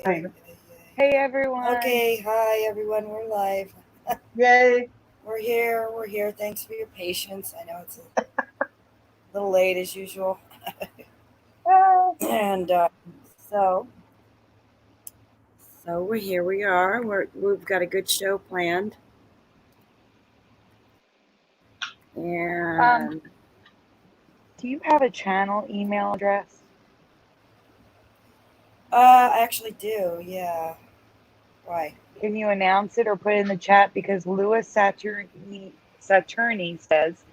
Hey. Hey everyone. Okay, hi everyone. We're live. Yay. We're here. We're here. Thanks for your patience. I know it's a little late as usual, Yay. and so we're here. We are. We've got a good show planned, and Um, do you have a channel email address? I actually do. Yeah. Why? Can you announce it or put it in the chat? Because Louis Saturni says,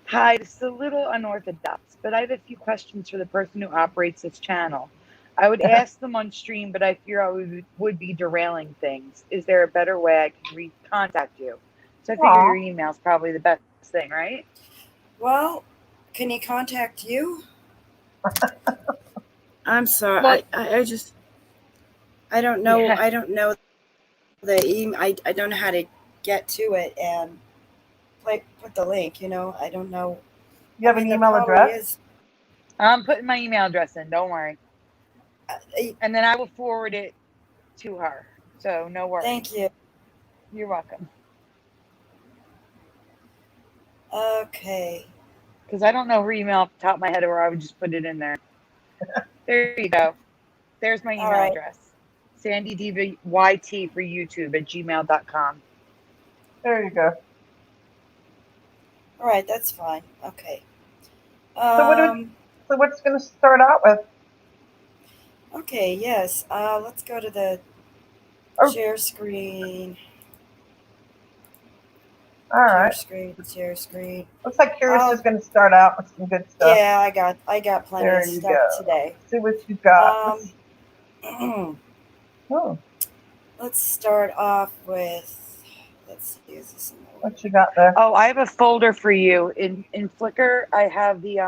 "Hi, this is a little unorthodox, but I have a few questions for the person who operates this channel. I would ask them on stream, but I fear I would be derailing things. Is there a better way I can contact you?" So I figure your Aw. email is probably the best thing, right? Well, can he contact you? I'm sorry. Well, I just I don't know. yeah. I don't know the email. I don't know how to get to it and put the link. I don't know. You I have mean, an there email probably address? is. I'm putting my email address in. Don't worry. Uh, And then I will forward it to her. So no worries. Thank you. You're welcome. Okay. Because I don't know her email off the top of my head, or I would just put it in there. There you go. There's my All email right. address. SandyDVYT for YouTube at gmail.com. There you go. All right. That's fine. Okay. So what? Um. So what's going to start out with? Okay. Yes. Let's go to the Oh, share screen. all Share right. screen. Share screen. Looks like Curious is Oh, going to start out with some good stuff. yeah. I got plenty of There you stuff go. today. See what you got. Um. Oh, Let's start off with. Let's see. Is this in order? what you got there? Oh, I have a folder for you in Flickr. I have the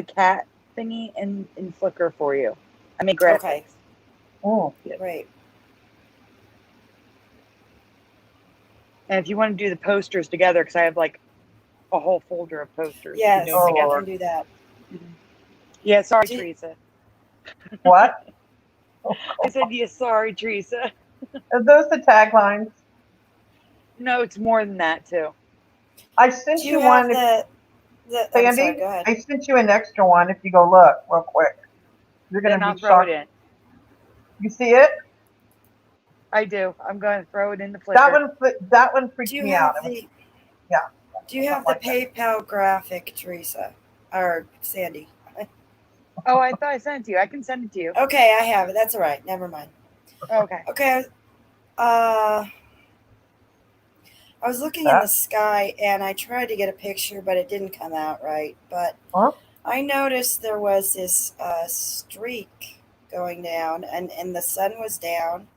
cat thingy in Flickr for you. I make Okay. graphics. Oh, Yep. Great. And if you want to do the posters together, because I have like a whole folder of posters, we can do them Yes, oh we together. can Lord. do that. Mhm. Yeah, sorry, Do, Teresa. What? Oh, I said, yeah, sorry, Teresa. are those the taglines? No, it's more than that, too. I do sent you you have one, the? I'm sorry. Sandy. Go ahead. I sent you an extra one. If you go look real quick, you're going Then to I'll be throw it shocked. in. You see it? I do. I'm going to throw it in the That Flickr. one. That one Do freaked you me out. have It was, the? yeah, Do you something have the like that. PayPal graphic, Teresa or Sandy? Oh, I thought I sent it to you. I can send it to you. Okay, I have it. That's all right. Never mind. Okay. Okay. Uh, I was looking in That. the sky and I tried to get a picture, but it didn't come out right. But Huh? I noticed there was this streak going down, and the sun was down.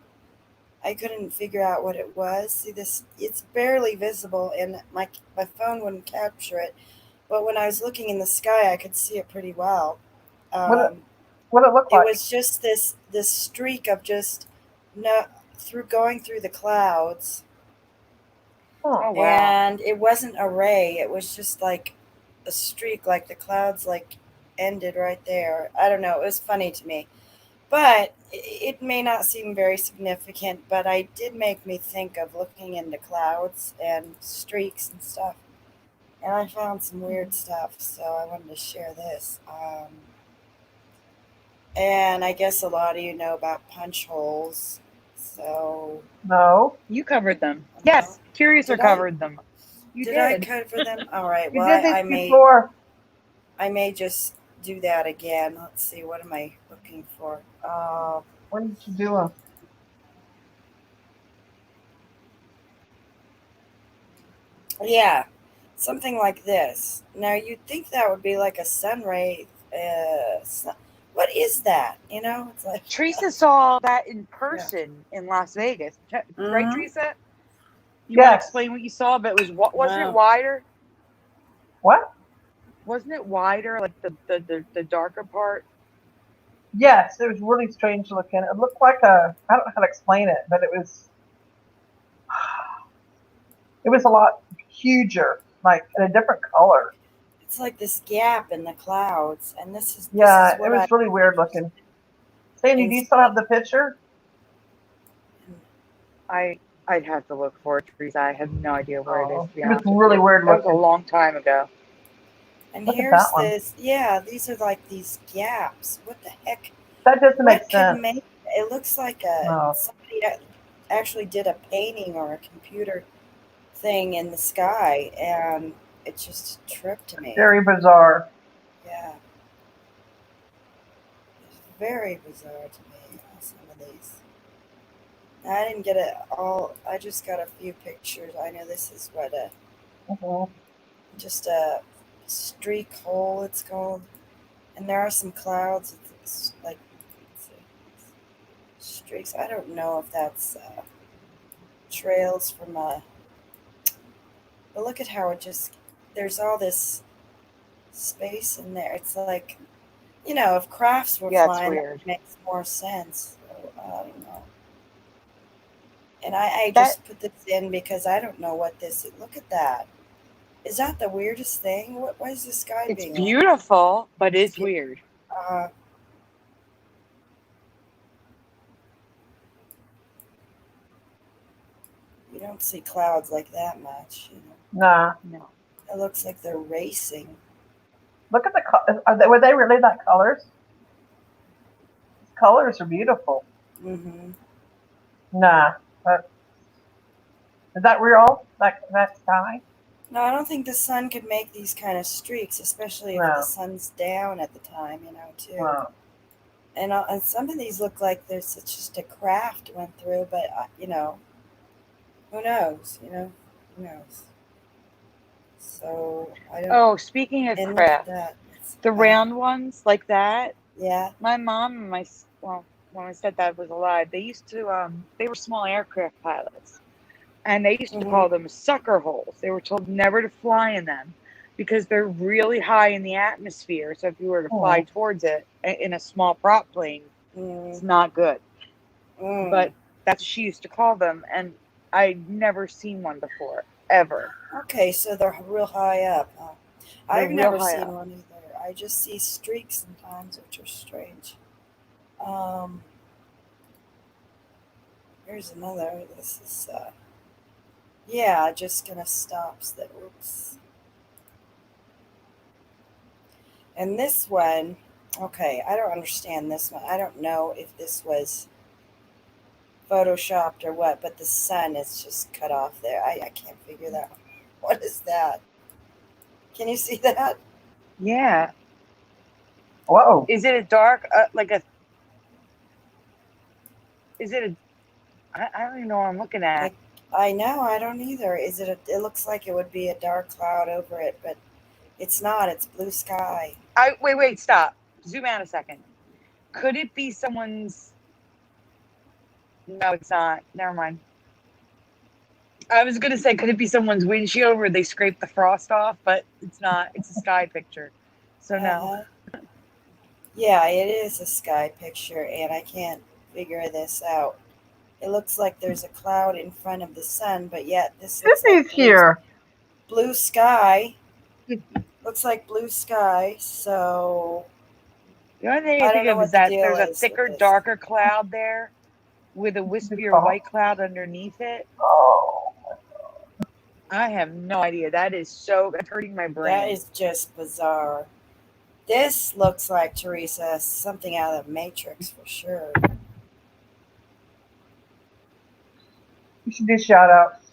I couldn't figure out what it was. See this? It's barely visible, and my phone wouldn't capture it. But when I was looking in the sky, I could see it pretty well. What it Um, what it look it like? was just this streak of just no through going through the clouds, Huh. Oh, wow. and it wasn't a ray. It was just like a streak, like the clouds like ended right there. I don't know. It was funny to me. But it may not seem very significant, but I did make me think of looking into clouds and streaks and stuff. And I found some weird stuff, so I wanted to share this. And I guess a lot of you know about punch holes. So, No, You covered them. no. Yes, Curiouser Did I? covered them. You Did I did. cover them? All right. you Well, did I, this I may before. I may just do that again. Let's see. What am I looking for? When did you do them? Yeah, something like this. Now you'd think that would be like a sun ray. What is that? It's like Teresa saw that in yeah. person in Las Vegas. Right, Mm-hmm. Teresa? You want to Yes. explain what you saw? But it was wasn't it Wow. wider? What? Wasn't it wider, like the darker part? Yes, it was really strange looking. It looked like I don't know how to explain it, but it was a lot huger, like in a different color. It's like this gap in the clouds, and this is Yeah, it what I was really weird looking. Sandy, do can you still see. have the picture? I'd have to look for it, Teresa. I have no idea where it is, Oh, to be it was honest with really you. weird That was a looking. long time ago. And Look at here's that one. this. Yeah, these are like these gaps. What the heck? That doesn't make What could sense. make it? Looks like No. somebody actually did a painting or a computer thing in the sky, and it just tripped me. Very bizarre. Yeah, it's very bizarre to me. Some of these. I didn't get it all. I just got a few pictures. I know this is what Mhm. just a streak hole. It's called, and there are some clouds. It's like let's see, streaks. I don't know if that's trails from a. But look at how it just. There's all this space in there. It's like, if crafts were Yeah, it's flying, weird. that makes more sense. So, I don't know. And I That just put this in because I don't know what this is. Look at that. Is that the weirdest thing? What is the sky it's being like? beautiful, but it's Get- weird. Uh, you don't see clouds like that much. Nah. No. It looks like they're racing. Look at were they really that colors? These colors are beautiful. Hmm. Nah. But, is that real? That sky? No, I don't think the sun could make these kind of streaks, especially if the No. sun's down at the time, too. No. And some of these look like there's just a craft went through, but who knows? Who knows? So I don't. Oh, speaking of And look at craft, that. the round ones like that. Yeah. My mom and well, when my stepdad was alive, they used to they were small aircraft pilots, and they used to Hmm. call them sucker holes. They were told never to fly in them because they're really high in the atmosphere. So if you were to fly Oh. towards it in a small prop plane, it's Mm, not good. mm. But that's what she used to call them, and I'd never seen one before, ever. Okay, so they're real high up. Huh? They're I've real never high seen up. one either. I just see streaks sometimes, which are strange. Um, here's another. This is yeah, just gonna stops that. Whoops. And this one, okay, I don't understand this one. I don't know if this was photoshopped or what, but the sun is just cut off there. I can't figure that one. What is that? Can you see that? Yeah. Whoa. Is it a dark, like a, is it a, I don't even know what I'm looking at. I know, I don't either. It looks like it would be a dark cloud over it, but it's not. It's blue sky. Wait, stop. Zoom out a second. Could it be someone's, no, it's not. Never mind. I was going to say, could it be someone's windshield where they scrape the frost off? But it's not. It's a sky picture. So no. Uh-huh. Yeah, it is a sky picture, and I can't figure this out. It looks like there's a cloud in front of the sun, but yet this looks like Sydney's here. blue sky. Looks like blue sky, so The only thing I I don't think know of is what the that deal there's a is with thicker, this. darker cloud there with a Good wispier call. white cloud underneath it. Oh. I have no idea. That is so, that's hurting my That brain. is just bizarre. This looks like Teresa, something out of the Matrix for sure. You should do shout outs.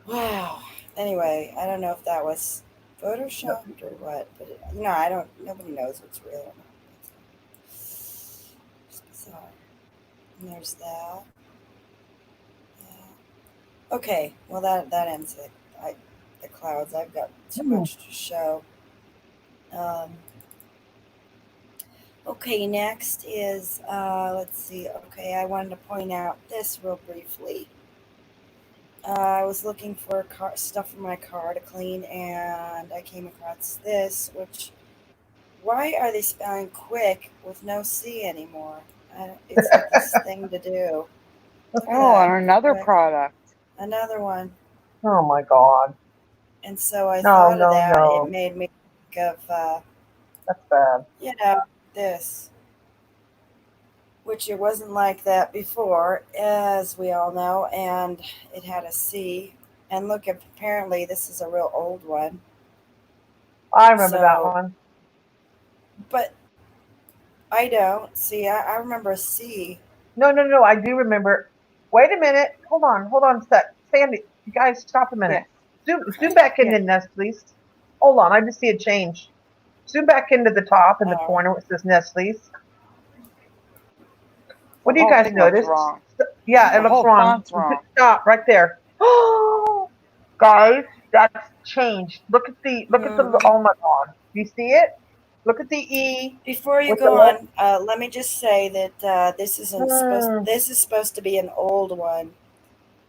Wow. Anyway, I don't know if that was photoshopped or what, but I don't. Nobody knows what's real or not. It's bizarre. And there's that. Yeah. Okay. Well, that ends it. The clouds. I've got too much to show. Okay. Next is let's see. Okay, I wanted to point out this real briefly. I was looking for stuff for my car to clean, and I came across this, which, why are they spelling quick with no C anymore? It's like this thing to do. Look at Oh, that. and another Quick. product. Another one. Oh my God. And so I No, thought of no, that. It no. made me think of, That's bad. this, which it wasn't like that before, as we all know, and it had a C. And look, apparently this is a real old one. I remember that So, one. but I don't. See, I remember a C. No. I do remember. Wait a minute. Hold on a sec. Sandy, you guys stop a minute. Yeah. Zoom back Yeah. into Nestle's. Hold on, I just see a change. Zoom back into the top in the corner where it says Nestle's. What do you whole guys thing looks notice? wrong. Yeah, it The looks whole wrong. font's wrong. Stop right there. Guys, that's changed. Look at the oh my god. Do you see it? Look at the E Before you with the go on, let me just say that this isn't supposed. Hmm. This is supposed to be an old one,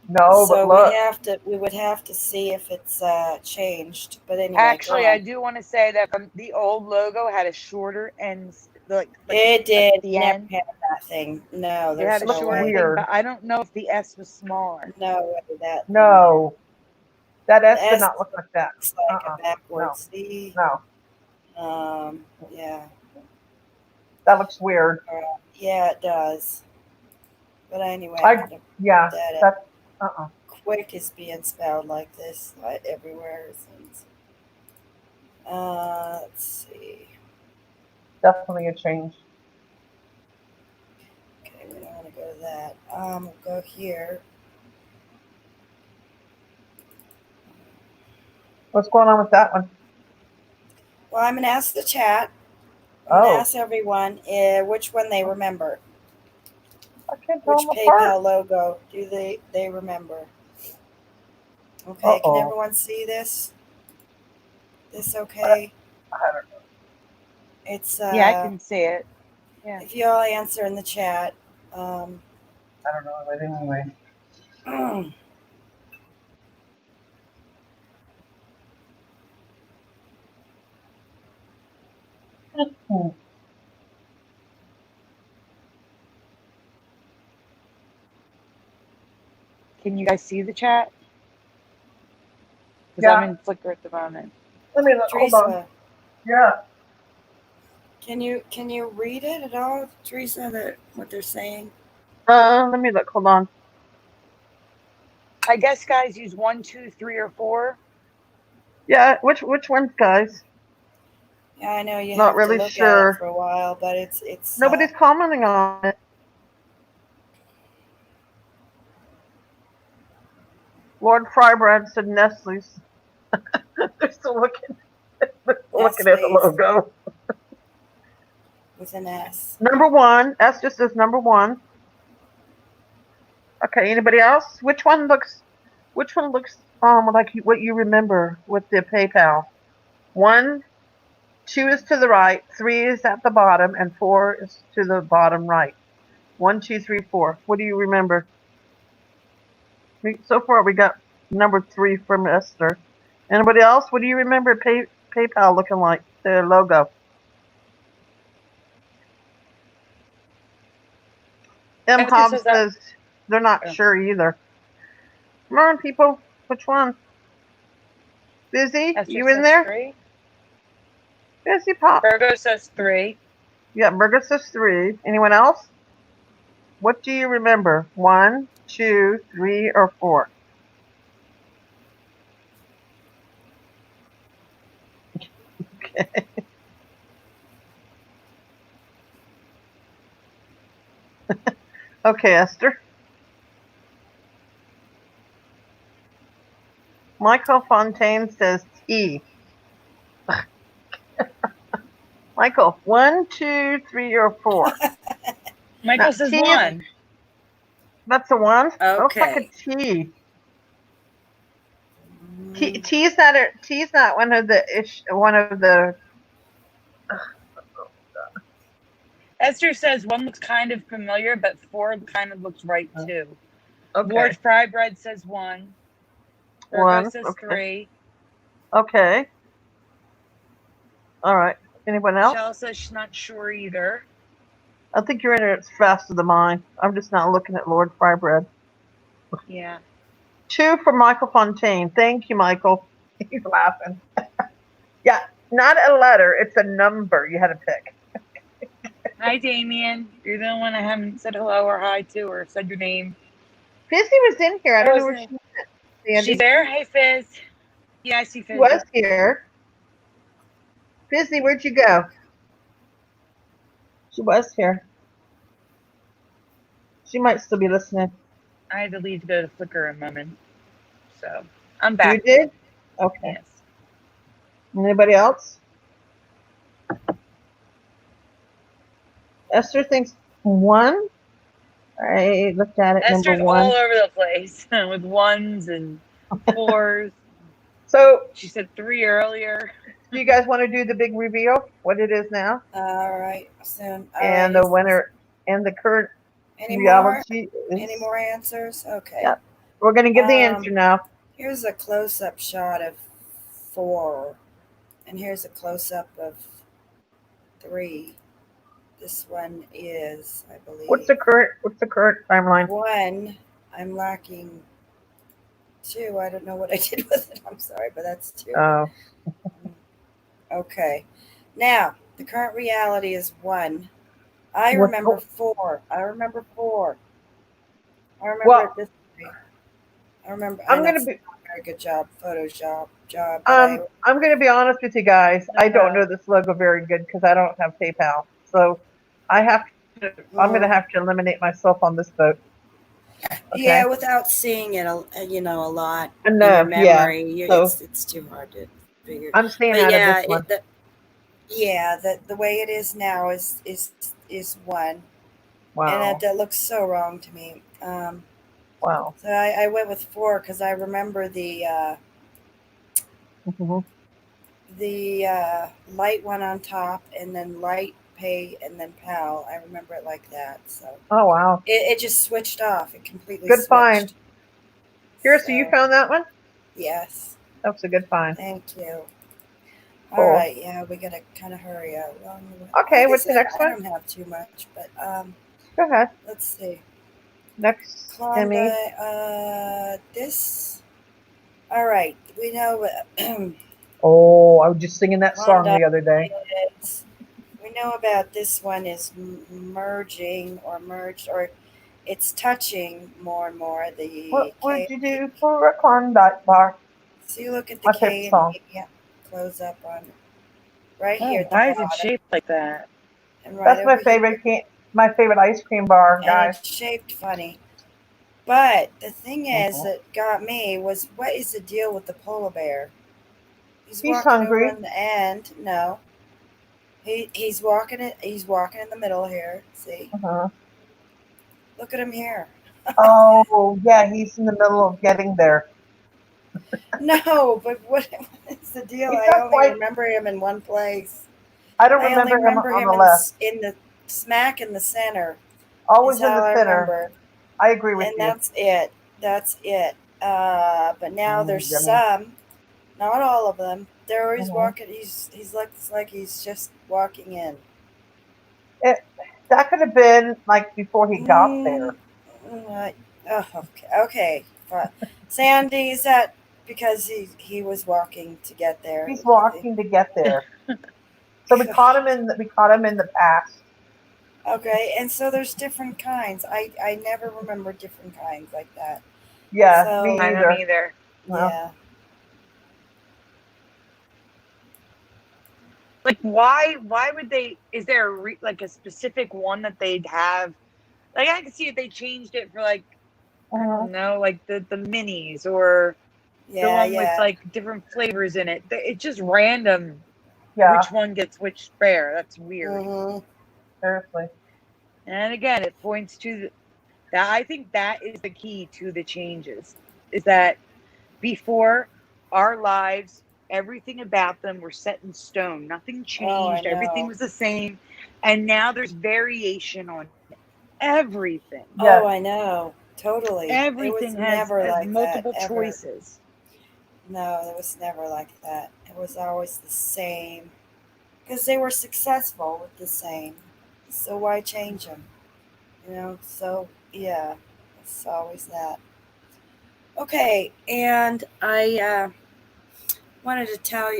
No, but so we look. have to. We would have to see if it's changed. But anyway, go Actually, I on. do want to say that the old logo had a shorter end, like It at did. the Never end. had that thing. No, It there's had a no Looks shorter way. thing, weird. but I don't know if the S was smaller. No way that thing. No. That The S did S not look like that. looks like a Uh-uh. backward No. C. No. Yeah. That looks weird. Yeah, it does. But anyway, I'm I gonna yeah, put that that's uh-uh. quick is being spelled like this everywhere. It seems. Let's see. Definitely a change. Okay, we don't want to go to that. We'll go here. What's going on with that one? Well, I'm gonna ask the chat. I'm gonna Oh, ask everyone which one they remember. I can't tell Which them apart. PayPal logo do they remember? Okay, can Uh-oh. everyone see this? This okay? I don't know. It's Yeah, I can see it. Yeah. if you all answer in the chat. I don't know, but anyway. Hmm. Can you guys see the chat? Because I'm Yeah. in Flickr at the moment. Let me look. Hold on. Teresa, Yeah. can you read it at all, Teresa? What they're saying? Let me look. Hold on. I guess guys use 1, 2, 3, or 4. Yeah, which ones, guys? Yeah, I know you Not have to really look at it sure. for a while, but it's Nobody's commenting on it. Lord Frybrand said Nestle's. They're still looking. Looking at the Nestle's logo. with an S. Number one. S just says number one. Okay. Anybody else? Which one looks like what you remember with the PayPal? 1, 2 is to the right, 3 is at the bottom, and 4 is to the bottom right. 1, 2, 3, 4. What do you remember? So far, we got number 3 from Esther. Anybody else? What do you remember PayPal looking like? The logo. M. Esther Hobbs says that. says they're not sure either. Come on, people. Which one? Busy? Esther You in says there? 3. Busy Pop. Virgo says 3. Yeah, Burger says 3. Anyone else? What do you remember? 1, 2, 3, or 4? Okay. Okay, Esther. Michael Fontaine says T. Michael, 1, 2, 3, or 4? Michael Now, says T is, 1. that's a 1? Looks like a Okay. T. T is not one of the. Esther says 1 looks kind of familiar, but 4 kind of looks right too. Okay. Lord Frybread says 1. Virgo 1. says Okay. 3. Okay. All right. Anyone else? Michelle says she's not sure either. I think your internet's faster than mine. I'm just not looking at Lord Frybread. Yeah. 2 for Michael Fontaine. Thank you, Michael. He's laughing. Yeah, not a letter. It's a number you had to pick. Hi, Damien. You're the one I haven't said hello or hi to or said your name. Fizzy was in here. I don't know where she went. She's Sandy, there. Hey, Fizz. Yeah, I see she was Fizzy. here. Fizzy, where'd you go? She was here. She might still be listening. I had to leave to go to Flickr a moment. So I'm You back. did? Okay. Yes. Anybody else? Esther thinks one. I looked at it. Number Esther's all one. over the place with ones and fours. So, She said 3 earlier. do you guys want to do the big reveal? What it is now, All right. Soon. All right. and the winner, and the current Any more? reality Any is. more answers? Okay. Yeah, we're gonna give the answer now. Here's a close-up shot of 4, and here's a close-up of 3. This one is, I What's believe, the current? What's the current timeline? 1. I'm lacking 2. I don't know what I did with it. I'm sorry, but that's 2. Oh, Okay. Now, the current reality is 1. I what's remember 4. I remember 4. I remember well? it this way. I remember, I'm and gonna it's be. not a very good job, but I I'm gonna be honest with you guys. I don't know No. this logo very good because I don't have PayPal. So I have to. I'm gonna mm, have to eliminate myself on this vote. yeah, Okay. without seeing it, a lot in your Enough. Yeah. memory, So it's too hard to figure. I'm staying But out of this yeah, one. the way it is now is 1, and Wow. that looks so wrong to me. Wow. So I went with 4 because I remember Hmm. the light one on top, and then light pay, and then pal. I remember it like that. So Oh wow. it just switched off. It completely Good find. switched. Here, so you So found that one? yes, That's a good find. thank you. All Cool. right, yeah, we gotta kind of hurry up. Well, I Okay. guess What's the next I one? don't have too much, but Go ahead. let's see. Next, Emmy. Klondike, this. All right, we know Oh, I was just singing that song Klondike the other day. is. We know about this one is merging or merged, or it's touching more and more What the would K. you do for a Klondike bar? So you look at the My favorite K and song. E, yeah, close up on it, right Oh, here at the why is it bottom, shaped like that? and right That's my over favorite. here, My favorite ice cream bar, and guys. it's shaped funny. But the thing is Mhm. that got me was, what is the deal with the polar bear? He's He's walking over hungry. on the end. No, he's walking it. He's walking in the middle here. See, Uh-huh. look at him here. Oh, yeah, he's in the middle of getting there. No, but what is the deal? He's I not only quite. remember him in one place. I don't I only remember him remember on him the left. in the smack in the center is Always in how the I center. remember, I agree with and you. that's it. That's it. But now there's Yummy. some, not all of them. They're always Hmm. walking. He's looks like he's just walking in. It, that could have been like before he got Mm, there. oh, okay, okay. Fine. Sandy, is that because he was walking to get there? He's walking to get there. So we caught him in. We caught him in the past. Okay, and so there's different kinds. I never remember different kinds like that. Yeah, So I me don't either. either. Well, yeah. Like, why would they? Is there like a specific one that they'd have? Like, I can see if they changed it for like, I uh don't know, like the minis or the Yeah, one with yeah. like different flavors in it. It's just random yeah, which one gets which spare. That's weird. Mm-hmm. seriously. And again, it points to that. I think that is the key to the changes. Is that before our lives, everything about them were set in stone. Nothing Oh, I changed. Everything know. was the same. And now there's variation on everything. Oh, Yes. I know. Totally. It was Everything never has like that, multiple ever. choices. No, it was never like that. It was always the same. Because they were successful with the same. So why change them? So yeah, it's always that. Okay, and I wanted to tell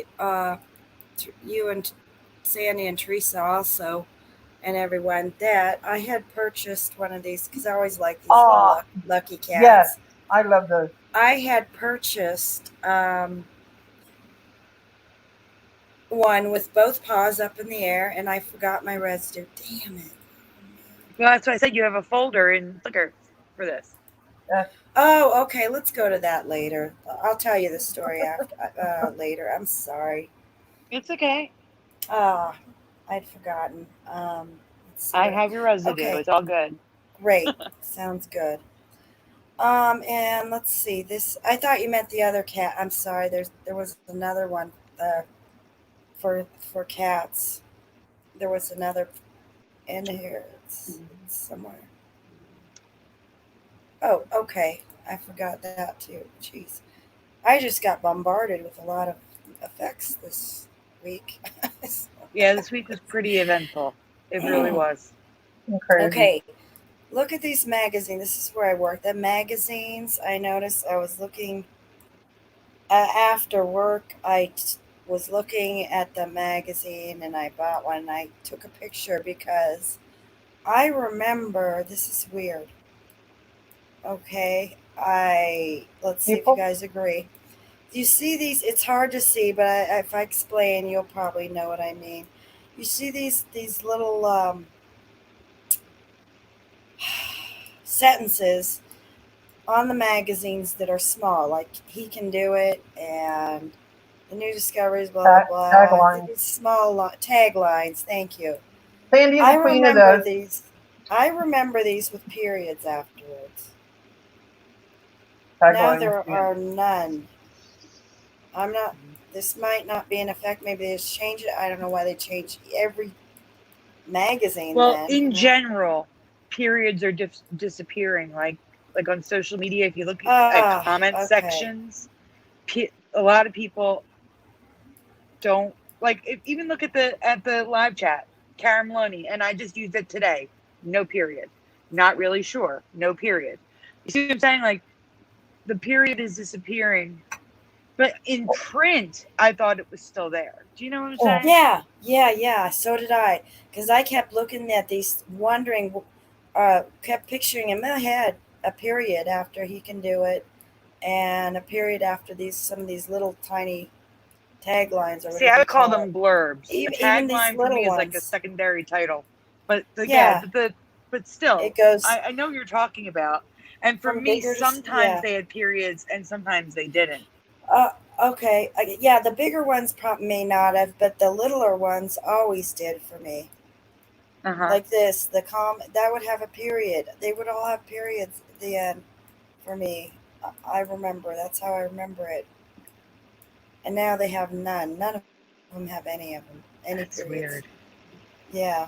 you and Sandy and Teresa also. and everyone that I had purchased one of these because I always like these little Oh, lucky yes. cats. I love those. I had purchased one with both paws up in the air, and I forgot my residue. Damn it. Well, that's why I said you have a folder in Flickr for this. Yes. Oh, okay. Let's go to that later. I'll tell you the story after later. I'm sorry. It's okay. Ah, I'd forgotten. Let's see I what. have your residue. Okay, It's all good. great. Sounds good. And let's see. This I thought you meant the other cat. I'm sorry. There was another one for cats. There was another in here. It's somewhere. Oh, okay. I forgot that too. Jeez. I just got bombarded with a lot of effects this week. Yeah, this week was pretty eventful. It really was. Crazy. Okay, look at these magazines. This is where I work. The magazines, I noticed I was looking after work. Was looking at the magazine and I bought one. I took a picture because I remember this is weird. Okay, let's see if you People? guys agree. You see these? It's hard to see, but if I explain, you'll probably know what I mean. You see these little sentences on the magazines that are small, like he can do it and the new discoveries, blah blah blah. Taglines. These small taglines. Thank you. Sandy's I the queen of remember those. these. I remember these with periods afterwards. Now Taglines. there Yeah. are none. I'm not. This might not be in effect. Maybe they just changed it. I don't know why they changed every magazine. Well, Then in general, periods are disappearing. Like on social media, if you look at comment okay. sections, a lot of people don't like. Even look at the live chat, Karen Maloney, and I just used it today. No period. Not really sure. No period. You see what I'm saying? Like the period is disappearing. But in print, I thought it was still there. Do you know what I'm saying? Yeah. So did I, because I kept looking at these, wondering, kept picturing in my head a period after he can do it, and a period after some of these little tiny taglines or See, I whatever you would call call it. them blurbs. A Even these tagline for little me is like a ones. secondary title. But Yeah, but still, it goes I know what you're talking about. And for from me, bigger to sometimes they had periods and sometimes they didn't. Uh, okay. Yeah, the bigger ones may not have, but the littler ones always did for me. Uh-huh. Like this, that would have a period. They would all have periods at the end for me. I remember. That's how I remember it. And now they have none. None of them have any of them. Any That's periods. weird. Yeah.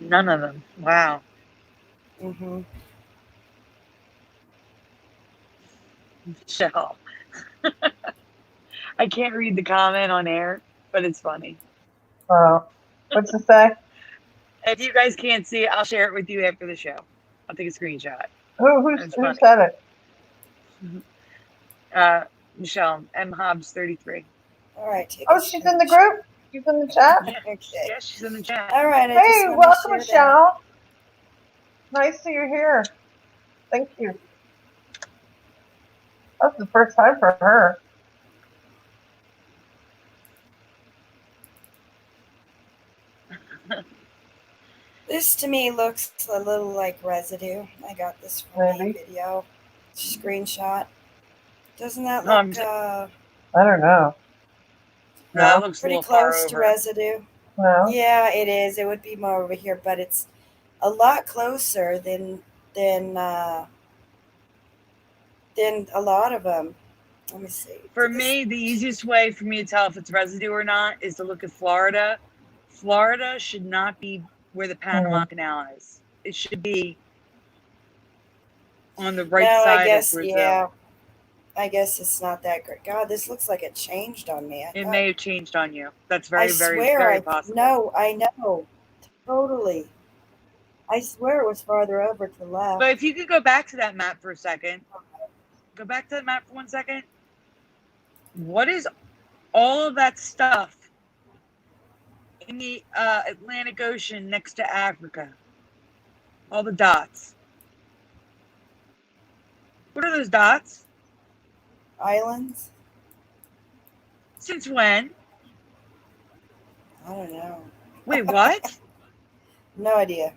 None of them. Wow. Mhm. Michelle. I can't read the comment on air, but it's funny. What's it say? If you guys can't see it, I'll share it with you after the show. I'll take a screenshot. Who funny. said it? Michelle M Hobbs 33. All right. She's in the group. She's in the chat. Yeah, Okay. yeah, she's in the chat. All right. Hey, welcome, Michelle. Nice that you're here. Thank you. That's the first time for her. This to me looks a little like residue. I got this from a video screenshot. Doesn't that look I don't know. No, it looks pretty a little far close to over. residue? No. Yeah, it is. It would be more over here, but it's a lot closer than a lot of them. Let me see. For me, the easiest way for me to tell if it's residue or not is to look at Florida. Florida should not be where the Panama Canal is. It should be on the right side of Brazil. Yeah. I guess it's not that great. God, this looks like it changed on me. It may have changed on you. That's very possible. No, I know. Totally. I swear it was farther over to the left. But if you could go back to that map for a second. Go back to that map for 1 second. What is all of that stuff in the Atlantic Ocean next to Africa. All the dots. What are those dots? Islands? Since when? I don't know. Wait, what? No idea.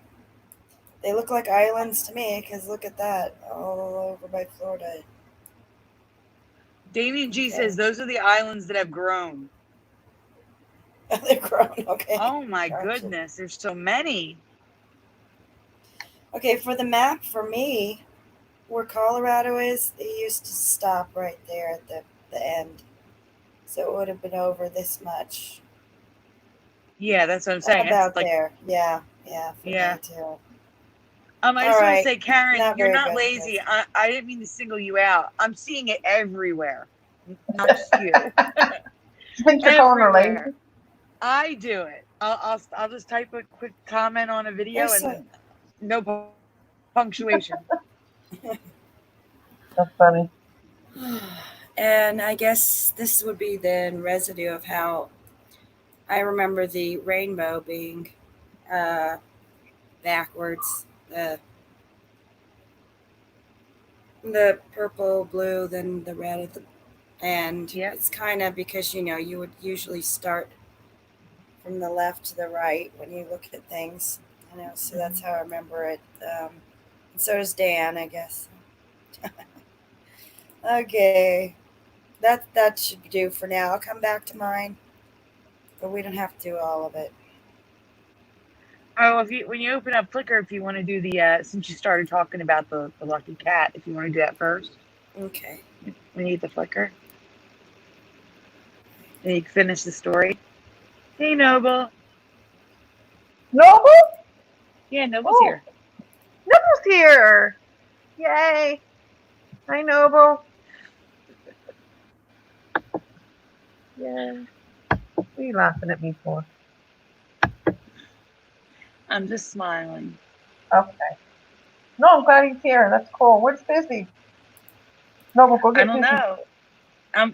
They look like islands to me because look at that. All over by Florida. Damien G Okay. says those are the islands that have grown. They're grown. Okay. Oh my Gotcha. goodness, there's so many. Okay, for the map, for me, where Colorado is, they used to stop right there at the end. So it would have been over this much. Yeah, that's what I'm saying. About It's like, there. Yeah, for yeah. me too. I just All want to right. say, Karen, Not you're very not good, lazy. guys. I didn't mean to single you out. I'm seeing it everywhere, not just you. Think you're calling her Everywhere. lazy? I do it. I'll just type a quick comment on a video There's and no punctuation. That's funny. And I guess this would be then residue of how I remember the rainbow being backwards. The purple, blue, then the red at the end. Yep. It's kind of because you would usually start from the left to the right when you look at things. So that's how I remember it. And so does Dan, I guess. Okay, that should do for now. I'll come back to mine, but we don't have to do all of it. Oh, when you open up Flickr, if you want to do the since you started talking about the lucky cat, if you want to do that first. Okay. We need the Flickr. And you can finish the story. Hey, Noble. Noble? Yeah, Noble's here. Noble's here. Yay. Hi, Noble. Yay. What are you laughing at me for? I'm just smiling. Okay. No, I'm glad he's here. That's cool. Where's Fizzy? Noble, go get I don't Fizzy. know.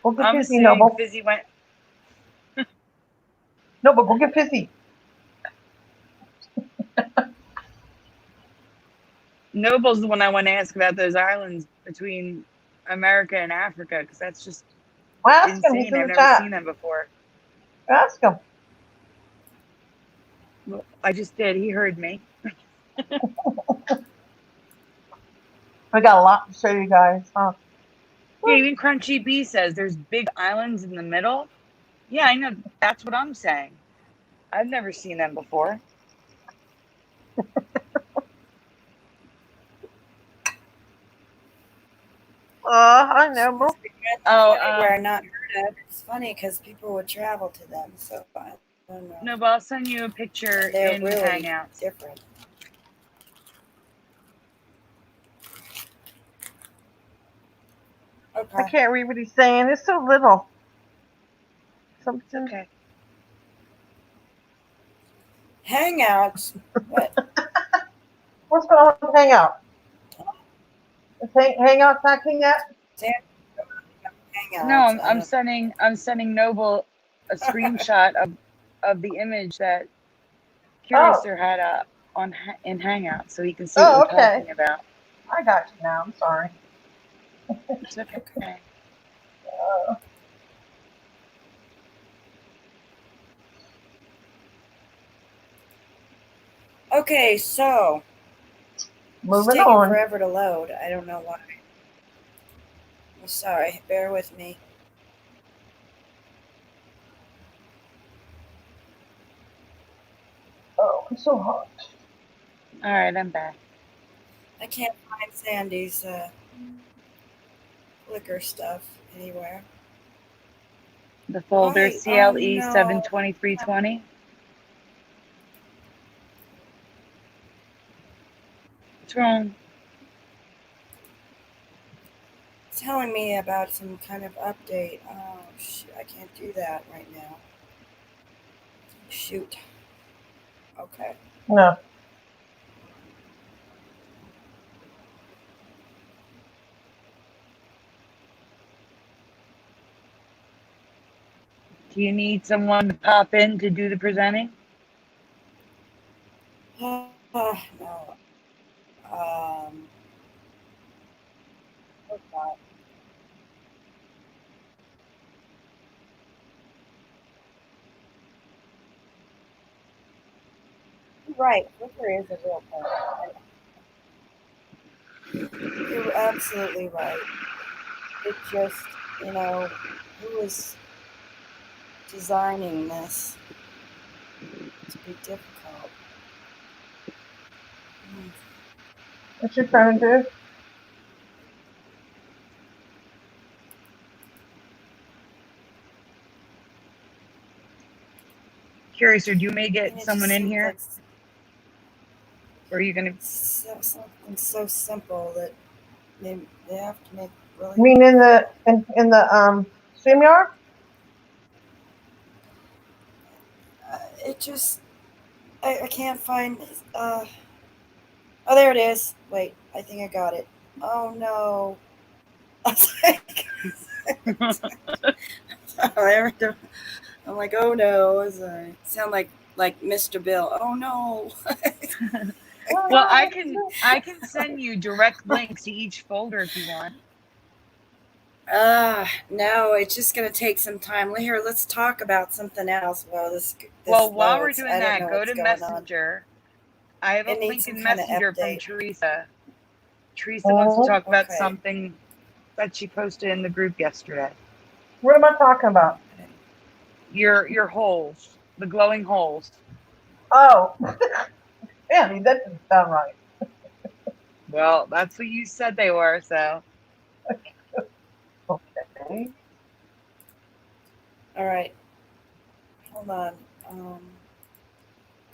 Go get I'm Fizzy, assuming Noble. Fizzy went. Noble, go get Fizzy. Noble's the one I want to ask about those islands between America and Africa, because that's just Well, ask him. He's insane. in I've the never chat. seen them before. Ask him. Well, I just did. He heard me. We got a lot to show you guys, huh? Yeah, even Crunchy B says there's big islands in the middle. Yeah, I know. That's what I'm saying. I've never seen them before. I know. Everywhere not heard of. It's funny because people would travel to them, so I don't know. No, but I'll send you a picture They're in really Hangouts. different. Okay. I can't read what he's saying. It's so little. Something. Okay. Hangouts. What? What's going on with Hangout? Is Hangout hacking yet? Hangouts. No, I'm sending Noble a screenshot of the image that Curiouser had in Hangouts, so he can see what we're talking about. I got you now. I'm sorry. It's okay. Okay, so moving it's taking on. forever to load. I don't know why. I'm sorry. Bear with me. Oh, it's so hot. All right, I'm back. I can't find Sandy's Flickr stuff anywhere. The folder Why? CLE Oh, no. 72320. What's wrong? It's telling me about some kind of update. Oh, shit. I can't do that right now. Shoot. Okay. No. Do you need someone to pop in to do the presenting? Hope not. You're right. Flickr is a real thing. You're absolutely right. It just, you know, who was designing this to be difficult? Mm. What's she trying to do? Curious, or do you may I get mean, it just someone in seems here? like Or are you gonna? something so simple that they have to make You really mean in the difficult. StreamYard? It just, I can't find. Uh, oh, there it is. Wait, I think I got it. Oh no. I was like, I'm like, oh no. I sound like Mr. Bill. Oh no. Well, I can send you direct links to each folder if you want. No, it's just gonna take some time. Here, let's talk about something else while this Well, while we're loads. doing I don't that, know go what's to going on. Messenger. I have a It needs link some in kind of Messenger from update. Teresa. Teresa wants to Oh, talk about Okay. something that she posted in the group yesterday. what am I talking about? Okay. Your holes, the glowing holes. Oh, Annie, that doesn't sound right. Well, that's what you said they were, so Okay. All right. Hold on.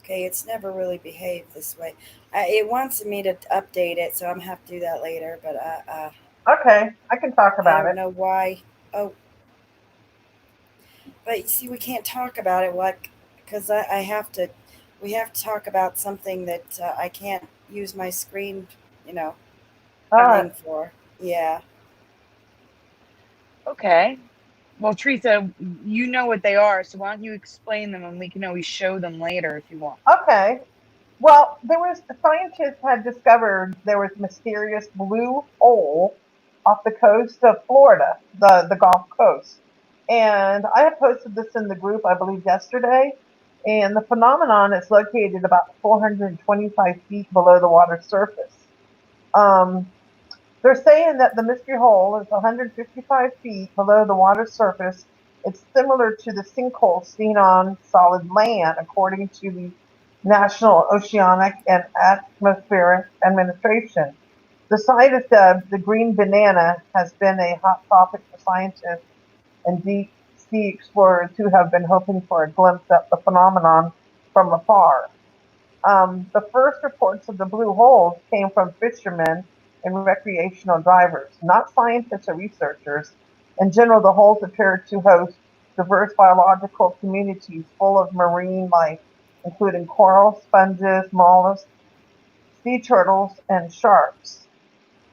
Okay, it's never really behaved this way. It wants me to update it, so I'm gonna have to do that later. But Okay, I can talk I about don't it. know why. Oh, but you see, we can't talk about it. What? Because I have to. We have to talk about something that I can't use my screen, you know, All right. thing for. Yeah. okay. Well, Teresa, you know what they are, so why don't you explain them and we can always show them later if you want. Okay. Well, there was scientists had discovered there was mysterious blue hole off the coast of Florida, the Gulf Coast, and I had posted this in the group, I believe, yesterday. And the phenomenon is located about 425 feet below the water surface. Um, They're saying that the mystery hole is 155 feet below the water surface. It's similar to the sinkhole seen on solid land, according to the National Oceanic and Atmospheric Administration. The site is dubbed the Green Banana, has been a hot topic for scientists and deep sea explorers who have been hoping for a glimpse at the phenomenon from afar. The first reports of the blue holes came from fishermen and recreational divers, not scientists or researchers. In general, the holes appear to host diverse biological communities full of marine life, including coral, sponges, mollusks, sea turtles, and sharks.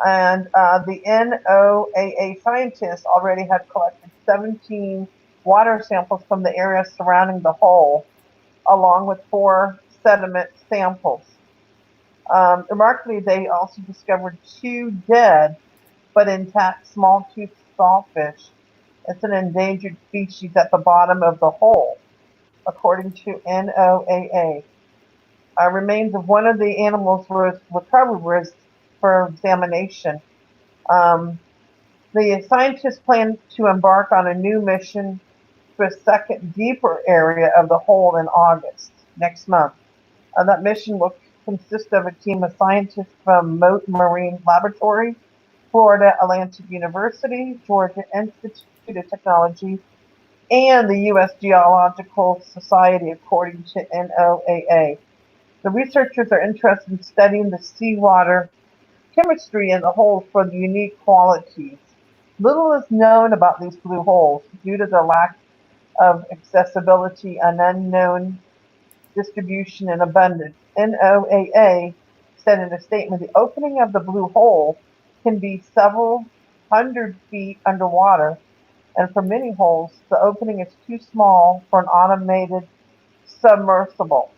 And the NOAA scientists already had collected 17 water samples from the area surrounding the hole, along with 4 sediment samples. Remarkably, they also discovered 2 dead but intact small-toothed sawfish. It's an endangered species at the bottom of the hole, according to NOAA. Remains of one of the animals was recovered for examination. Um, the scientists plan to embark on a new mission to a second, deeper area of the hole in August next month. That mission will consist of a team of scientists from Mote Marine Laboratory, Florida Atlantic University, Georgia Institute of Technology, and the U.S. Geological Society, according to NOAA. The researchers are interested in studying the seawater chemistry in the holes for the unique qualities. Little is known about these blue holes due to their lack of accessibility and unknown distribution and abundance. NOAA said in a statement the opening of the blue hole can be several hundred feet underwater, and for many holes, the opening is too small for an automated submersible.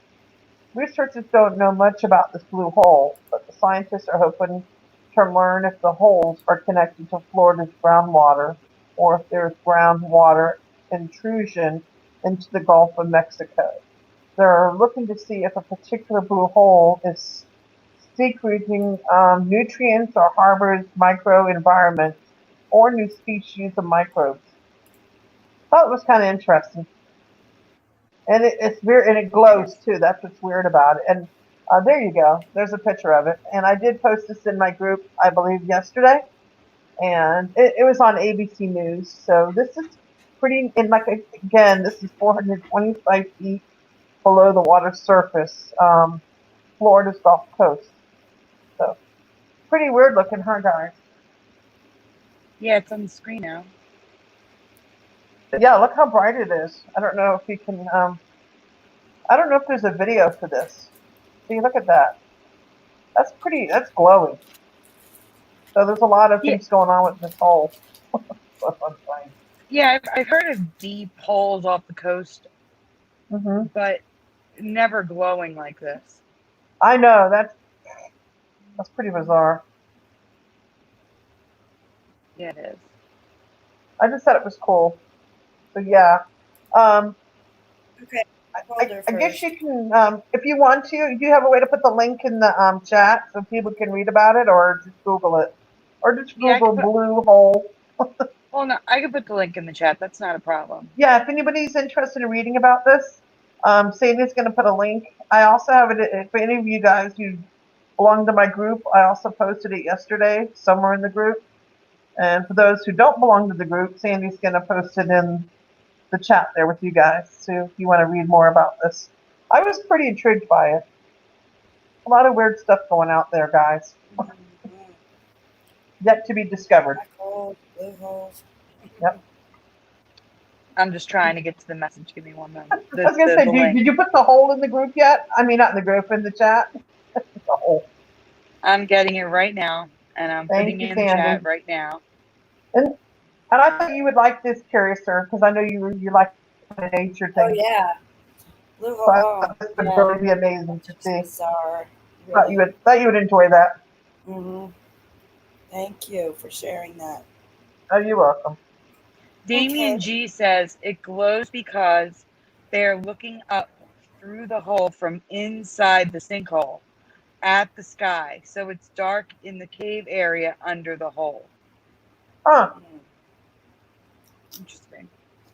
Researchers don't know much about this blue hole, but the scientists are hoping to learn if the holes are connected to Florida's groundwater or if there's groundwater intrusion into the Gulf of Mexico. They're looking to see if a particular blue hole is secreting nutrients or harbors microenvironments or new species of microbes. Thought it was kind of interesting, and it's weird, and it glows too. That's what's weird about it. And there you go. There's a picture of it, and I did post this in my group, I believe, yesterday, and it was on ABC News. So this is pretty. And like again, this is 425 feet below the water surface, Florida's Gulf Coast. So pretty weird looking, huh, guys? Yeah, it's on the screen now. But yeah, look how bright it is. I don't know if you can. I don't know if there's a video for this. See, look at that. That's pretty. That's glowing. So there's a lot of Yeah, things going on with this hole. yeah. I've heard of deep holes off the coast, Mm-hmm. but never glowing like this. I know that's pretty bizarre. Yeah, it is. I just thought it was cool. So yeah, um, Okay, folder I guess first. you can, if you want to. Do you have a way to put the link in the chat so people can read about it, or just Google it, or just Yeah, I Google could put. blue hole? Well, no, I could put the link in the chat. That's not a problem. Yeah, if anybody's interested in reading about this, Sadie's going to put a link. I also have it for any of you guys who belong to my group. I also posted it yesterday somewhere in the group. And for those who don't belong to the group, Sandy's going to post it in the chat there with you guys. So if you want to read more about this, I was pretty intrigued by it. A lot of weird stuff going out there, guys. Mm-hmm. Yet to be discovered. Black holes, blue holes. Yep. I'm just trying to get to the message. Give me one moment. I was going to say, The link. did you put the hole in the group yet? I mean, not in the group, in the chat. The hole. I'm getting it right now, and I'm Thank putting you, it in the Sandy. chat right now. And I thought you would like this, Curiouser, because I know you like the nature Oh thing. yeah, blue So I hole. thought this would Yeah, really be amazing to just see. bizarre. Thought Really. you would enjoy that. Mm-hmm. Thank you for sharing that. Oh, you're welcome. Damien Okay. G says it glows because they're looking up through the hole from inside the sinkhole at the sky, so it's dark in the cave area under the hole. Huh. Mm. Interesting.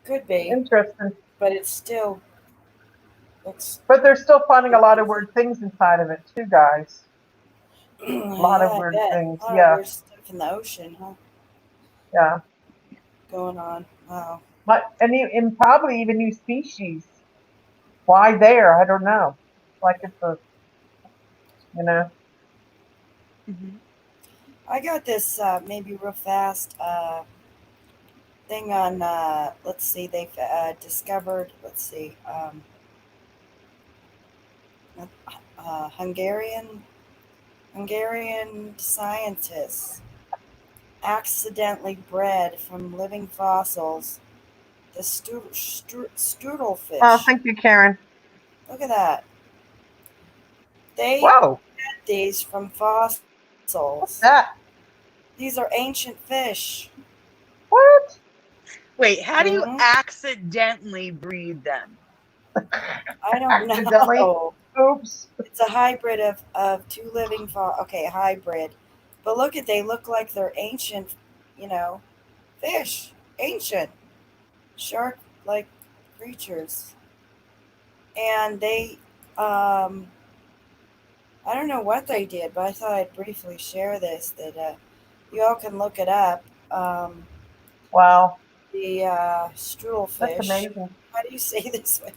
Could be, Interesting. but it still looks But they're still finding a lot of crazy. weird things inside of it too, guys. A lot of Yeah, I weird bet. things. A lot of Yeah. weird stuff in the ocean, huh? Yeah. Going on. Wow. But and probably even new species. Why there? I don't know. Like it's a you know. Mm-hmm. I got this maybe real fast thing on. Let's see, they've discovered. Let's see, Hungarian scientists accidentally bred from living fossils the Oh, strudelfish. thank you, Karen. Look at that. They Whoa. had these from What's fossils. that? These are ancient fish. What? Wait, how do you Hmm. accidentally breed them? I don't Accidentally? know. Oops. It's a hybrid of two living okay, hybrid. But look at they look like they're ancient, you know, fish. Ancient. Shark like creatures. And they I don't know what they did, but I thought I'd briefly share this that you all can look it up. Wow. The That's strudelfish. amazing. How do you say this one?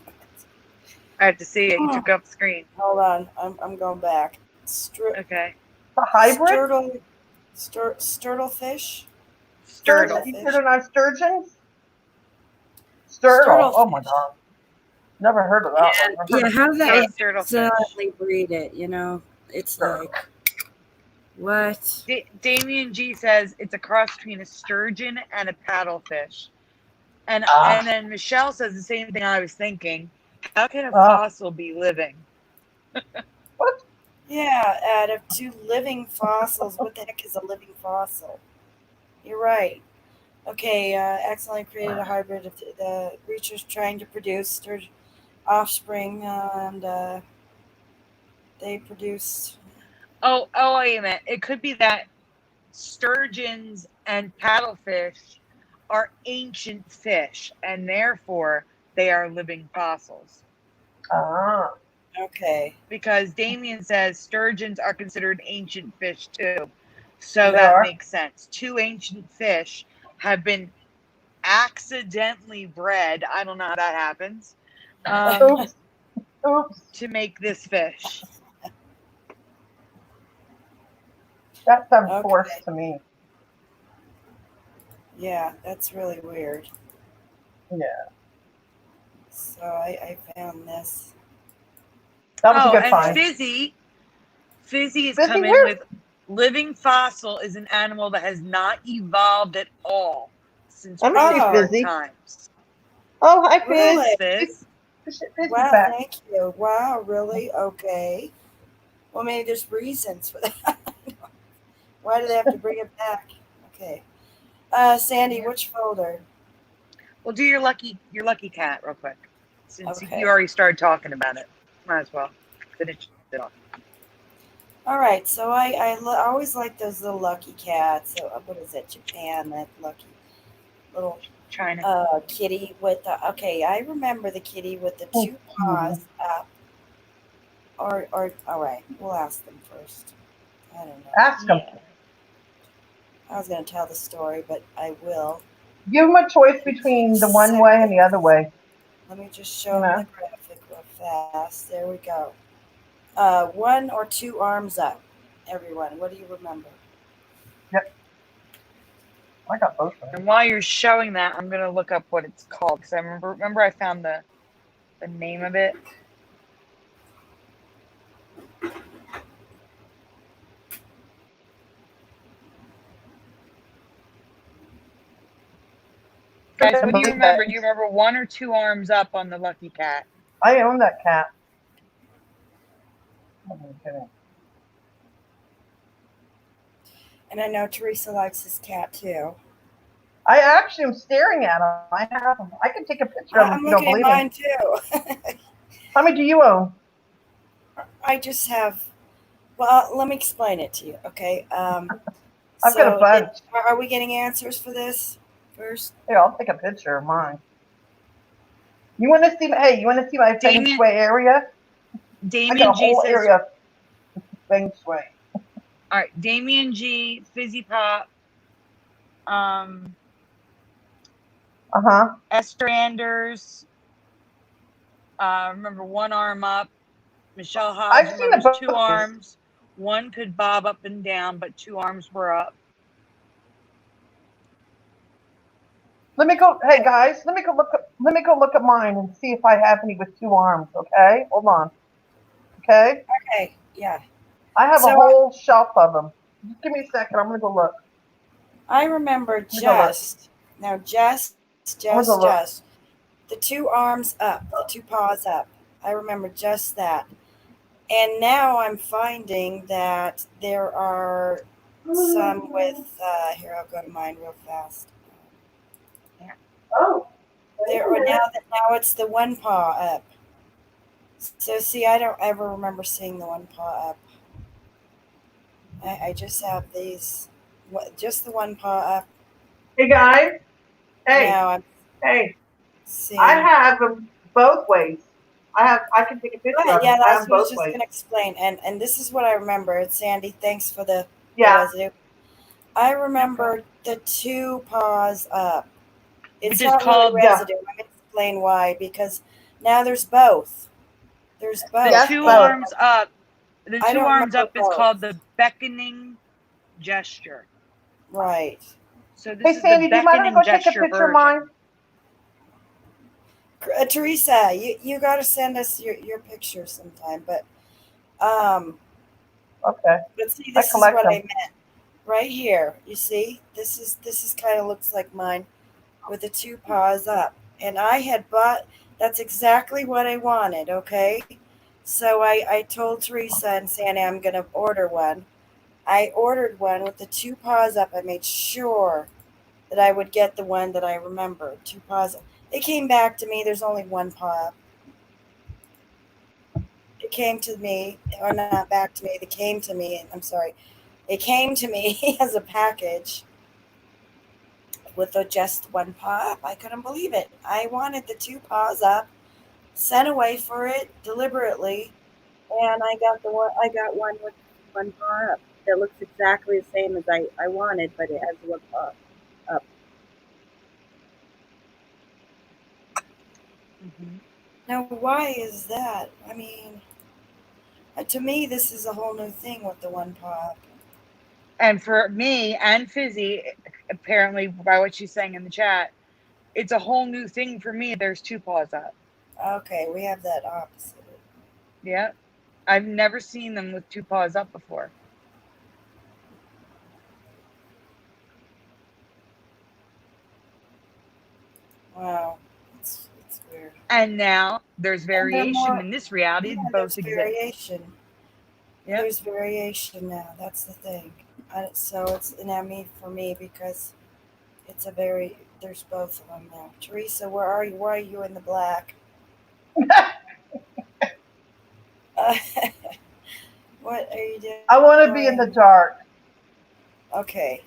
I have to see it. You took off the screen. Hold on, I'm going back. Okay. A hybrid? Sturtlefish. Sturtle. You Sturtlefish. said not sturgeons? Sturtle. Oh my Sturtlefish. god. Never heard of that one. I've heard Yeah, of how Yeah, they sturtlefish. accidentally breed it, you know? It's sturtle. like, what? Damien G says it's a cross between a sturgeon and a paddlefish. And Ah. then Michelle says the same thing I was thinking. How can a Ah. fossil be living? What? Yeah, out of two living fossils. What the heck is a living fossil? You're right. Okay, accidentally created a hybrid of the creatures trying to produce their offspring, and they produced. Oh, wait a minute. It could be that sturgeons and paddlefish are ancient fish, and therefore they are living fossils. Ah. Okay, Because Damien says sturgeons are considered ancient fish too. So They that are. makes sense. Two ancient fish have been accidentally bred. I don't know how that happens. Oops. Oops. To make this fish. That sounds forced okay, to me. yeah, that's really weird. Yeah. So I found this. That was a Oh, good and find. Fizzy has Busy come in where? with living fossil is an animal that has not evolved at all since Let me see prehistoric Oh, Fizzy. times. Oh, hi, Fizz. really? Thanks, Fizz. Fizzy's Wow, back. thank you. Wow, really? Okay. Well, maybe there's reasons for that. Why do they have to bring it back? Okay. Sandy, Yeah. which folder? Well, do your lucky cat real quick, since you Okay. already started talking about it. Might as well finish it off. All right. So I always like those little lucky cats. So what is it? Japan, that lucky little China. kitty with the. Okay, I remember the kitty with the Oh, two cutie. paws up. Or all right. We'll ask them first. I don't know. Ask him. Yeah. I was going to tell the story, but I will. Give him a choice Give me between the one way and the other seconds. way. Let me just You show them the know? graphic real fast. There we go. One or two arms up. Everyone, what do you remember? Yep. I got both of them. And while you're showing that, I'm gonna look up what it's called because I remember I found the name of it. Guys, I what do you believe remember? that. Do you remember one or two arms up on the lucky cat? I own that cat. Oh, my goodness. And I know Teresa likes this cat too. I actually am staring at him. I have him. I can take a picture of him if I'm you don't looking at believe me. mine too. How many do you own? I just have. Well, let me explain it to you, okay? I've got a So, bunch. are we getting answers for this first? Here, I'll take a picture of mine. You want to see? Hey, you want to see my feng Damien shui area? I got Damien a G whole says, area of feng shui. all right, Damien G, Fizzy Pop, Uh huh. Esther Anders, remember one arm up. Michelle Hodge I've seen the remembers two both of these. arms. One could bob up and down, but two arms were up. Let me go. Hey guys, let me go look. Let me go look at mine and see if I have any with two arms. Okay, hold on. Okay, Okay, yeah. I have a So, whole shelf of them. Just give me a second. I'm gonna go look. I remember Let me go look. now, just, I'm gonna go look. the two arms up, the two paws up. I remember just that. And now I'm finding that there are some with, here, I'll go to mine real fast. Oh, There, or now it's the one paw up. So see, I don't ever remember seeing the one paw up. I just have these, just the one paw up. hey guys. Hey, Now I'm hey. I seeing. have them both ways. I have. I can take a picture Right, of them. yeah, I that's have what I was both just ways. gonna explain. And this is what I remember. It's Sandy. Thanks for the Yeah. residue. I remember the two paws up. Which It's is not really called Yeah. residue. Let me explain why. Because now there's both. There's the both. Yes, two And both. arms up. The I two don't arms remember up is called both. the beckoning gesture. Right. So this Hey is the Sandy, do you mind if I beckoning go take a gesture picture of version. mine? Teresa, you got to send us your picture sometime. Okay. But see, I this is collect what I them. meant. Right here, you see, this is kind of looks like mine with the two paws up. And I had bought. That's exactly what I wanted. Okay, So I told Teresa and Sandy I'm going to order one. I ordered one with the two paws up. I made sure that I would get the one that I remembered. Two paws up. They came back to me. There's only one paw up. It came to me, or not back to me. They came to me. I'm sorry. It came to me as a package with just one paw up. I couldn't believe it. I wanted the two paws up, sent away for it deliberately, and I got the one. I got one with one paw up that looks exactly the same as I wanted, but it has one paw up. Mm-hmm. Now, why is that? I mean, to me, this is a whole new thing with the one paw up. And for me and Fizzy, apparently by what she's saying in the chat, it's a whole new thing for me. There's two paws up. Okay, we have that opposite. Yeah. I've never seen them with two paws up before. Wow, it's weird. And now there's And they're variation more. in this reality. Yeah, Both there's exist. variation. Yep. There's variation now. That's the thing. So it's for me because it's a very. There's both of them now. Teresa, where are you? Why are you in the black? Uh, what are you doing? I want to be in the dark. Okay.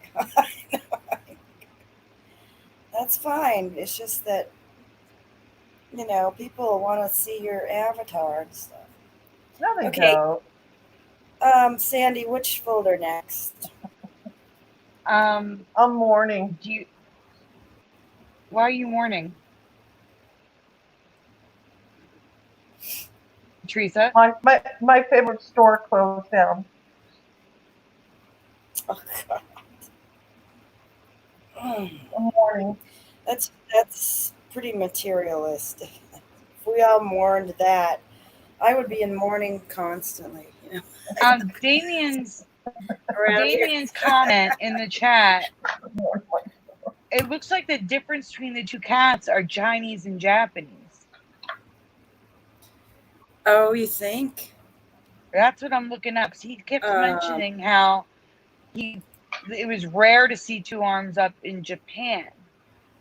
That's fine. It's just that, people want to see your avatar and stuff. No, they Okay. don't. Sandy, which folder next? I'm mourning. Why are you mourning? Teresa? My favorite store closed down. Oh, God. I'm mourning. That's pretty materialistic. If we all mourned that, I would be in mourning constantly. Damien's Around here. comment in the chat. It looks like the difference between the two cats are Chinese and Japanese. Oh, you think? That's what I'm looking up. He kept mentioning how it was rare to see two arms up in Japan,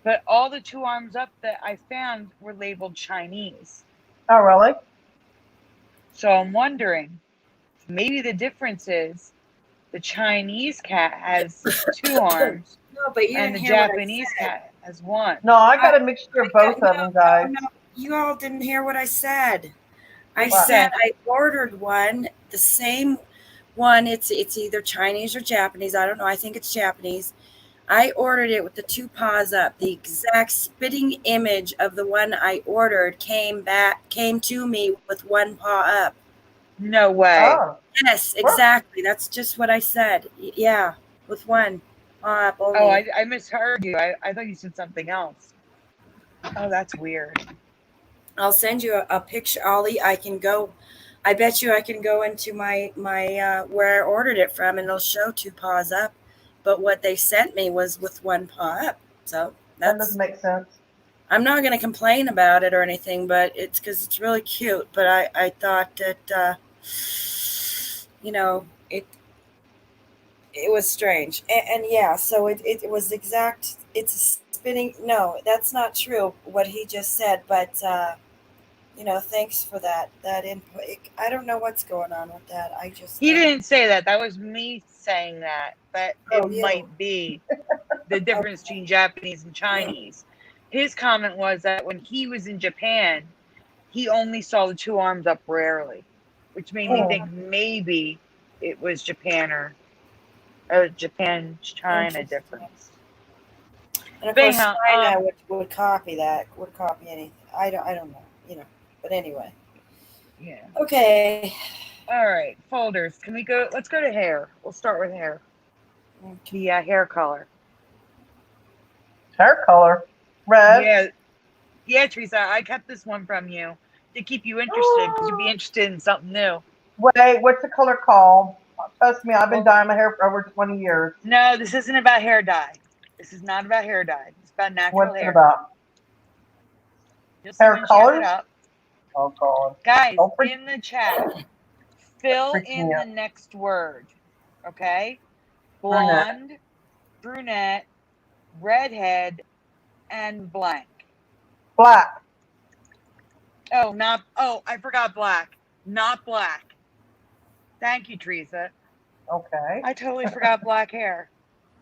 but all the two arms up that I found were labeled Chinese. Oh, really? So I'm wondering, maybe the difference is the Chinese cat has two arms, No, but you and didn't the hear what I Japanese said. cat has one. No, I got a mixture of both of them, guys. No, you all didn't hear what I said. I What? said I ordered one, the same one. It's either Chinese or Japanese. I don't know. I think it's Japanese. I ordered it with the two paws up. The exact spitting image of the one I ordered came to me with one paw up. No way. Oh. Yes, exactly. That's just what I said. Yeah, with one paw up only. Oh, I misheard you. I thought you said something else. Oh, that's weird. I'll send you a picture, Ollie. I bet you I can go into my where I ordered it from, and it'll show two paws up. But what they sent me was with one paw up. So That doesn't make sense. I'm not going to complain about it or anything, but it's because it's really cute. But I thought that it was strange, and yeah. So it was exact. It's spinning. No, that's not true. What he just said, but. Thanks for that input. I don't know what's going on with that. He didn't say that. That was me saying that. But it might be the difference between Japanese and Chinese. His comment was that when he was in Japan, he only saw the two arms up rarely, which made me think maybe it was Japan or Japan-China difference. And of course, China would copy that. Would copy anything. I don't know. But anyway. Yeah. Okay. All right. Folders. Can we go? Let's go to hair. We'll start with hair. The hair color. Hair color? Red? Yeah, Teresa. I kept this one from you to keep you interested because you'd be interested in something new. Wait, what's the color called? Trust me, I've been dyeing my hair for over 20 years. No, this isn't about hair dye. This is not about hair dye. It's about natural hair. What's it about? Just hair colors? Oh God. Guys, Don't freak, in the chat, fill freak in me the out. next word. Okay? Brunette. Blonde, brunette, redhead, and blank. Black. Oh, I forgot black. Not black. Thank you, Teresa. Okay. I totally forgot black hair.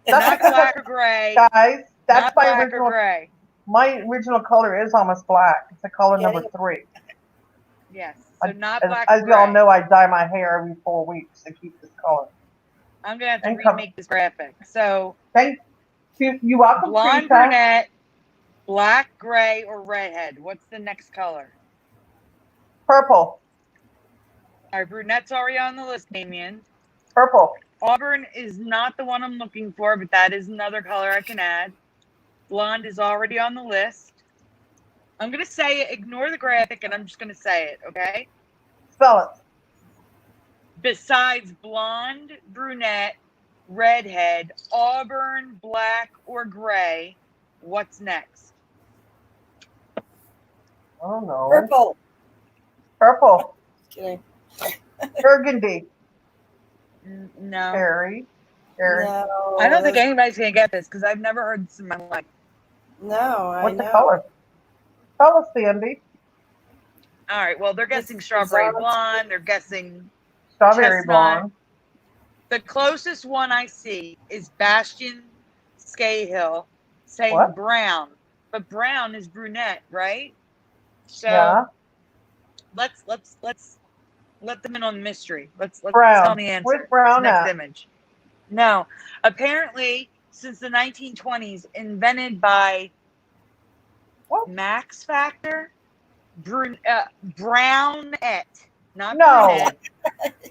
That's Not because black or gray. guys, that's Not black or gray. my original color is almost black. It's a color Yeah. number 3. Yes. So not As, black as or y'all gray. know, I dye my hair every 4 weeks to keep this color. I'm going to have to And cover. remake this graphic. So Thank you. You welcome, blonde, Teresa. brunette, black, gray, or redhead. What's the next color? Purple. All right, brunette's already on the list, Damien. Purple. Auburn is not the one I'm looking for, but that is another color I can add. Blonde is already on the list. I'm going to say it. Ignore the graphic, and I'm just going to say it, okay? Spell it. Besides blonde, brunette, redhead, auburn, black, or gray, what's next? I don't know. Purple. Purple. Kidding. Burgundy. No. Cherry. No. I don't think anybody's going to get this because I've never heard this in my life. No, I What's know. the color? Tell us, Sandy. All right, well, they're guessing It's strawberry bizarre. blonde. They're guessing Strawberry chestnut. blonde. The closest one I see is Bastian Scahill saying What? brown, but brown is brunette, right? So Yeah. let's let them in on the mystery. Let's Brown. tell the answer. Where's brown Next at? image. No, apparently since the 1920s, invented by What? Max Factor, brownette, not No. brunette,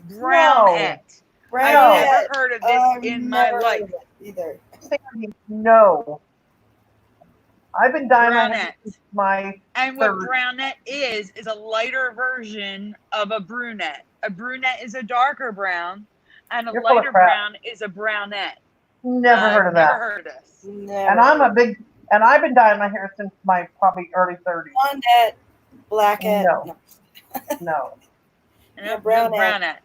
brownette. Brown. I've never heard of this in my never life. heard of it either. Sandy, no. I've been dyeing my hair Brownette. since my And what 30s. brownette is a lighter version of a brunette. A brunette is a darker brown, and a You're full of lighter crap. brown is a brownette. Never heard of Never that. heard of this. Never. And I've been dyeing my hair since my probably early 30s. Blondette, blackette. No. No. No, brownette.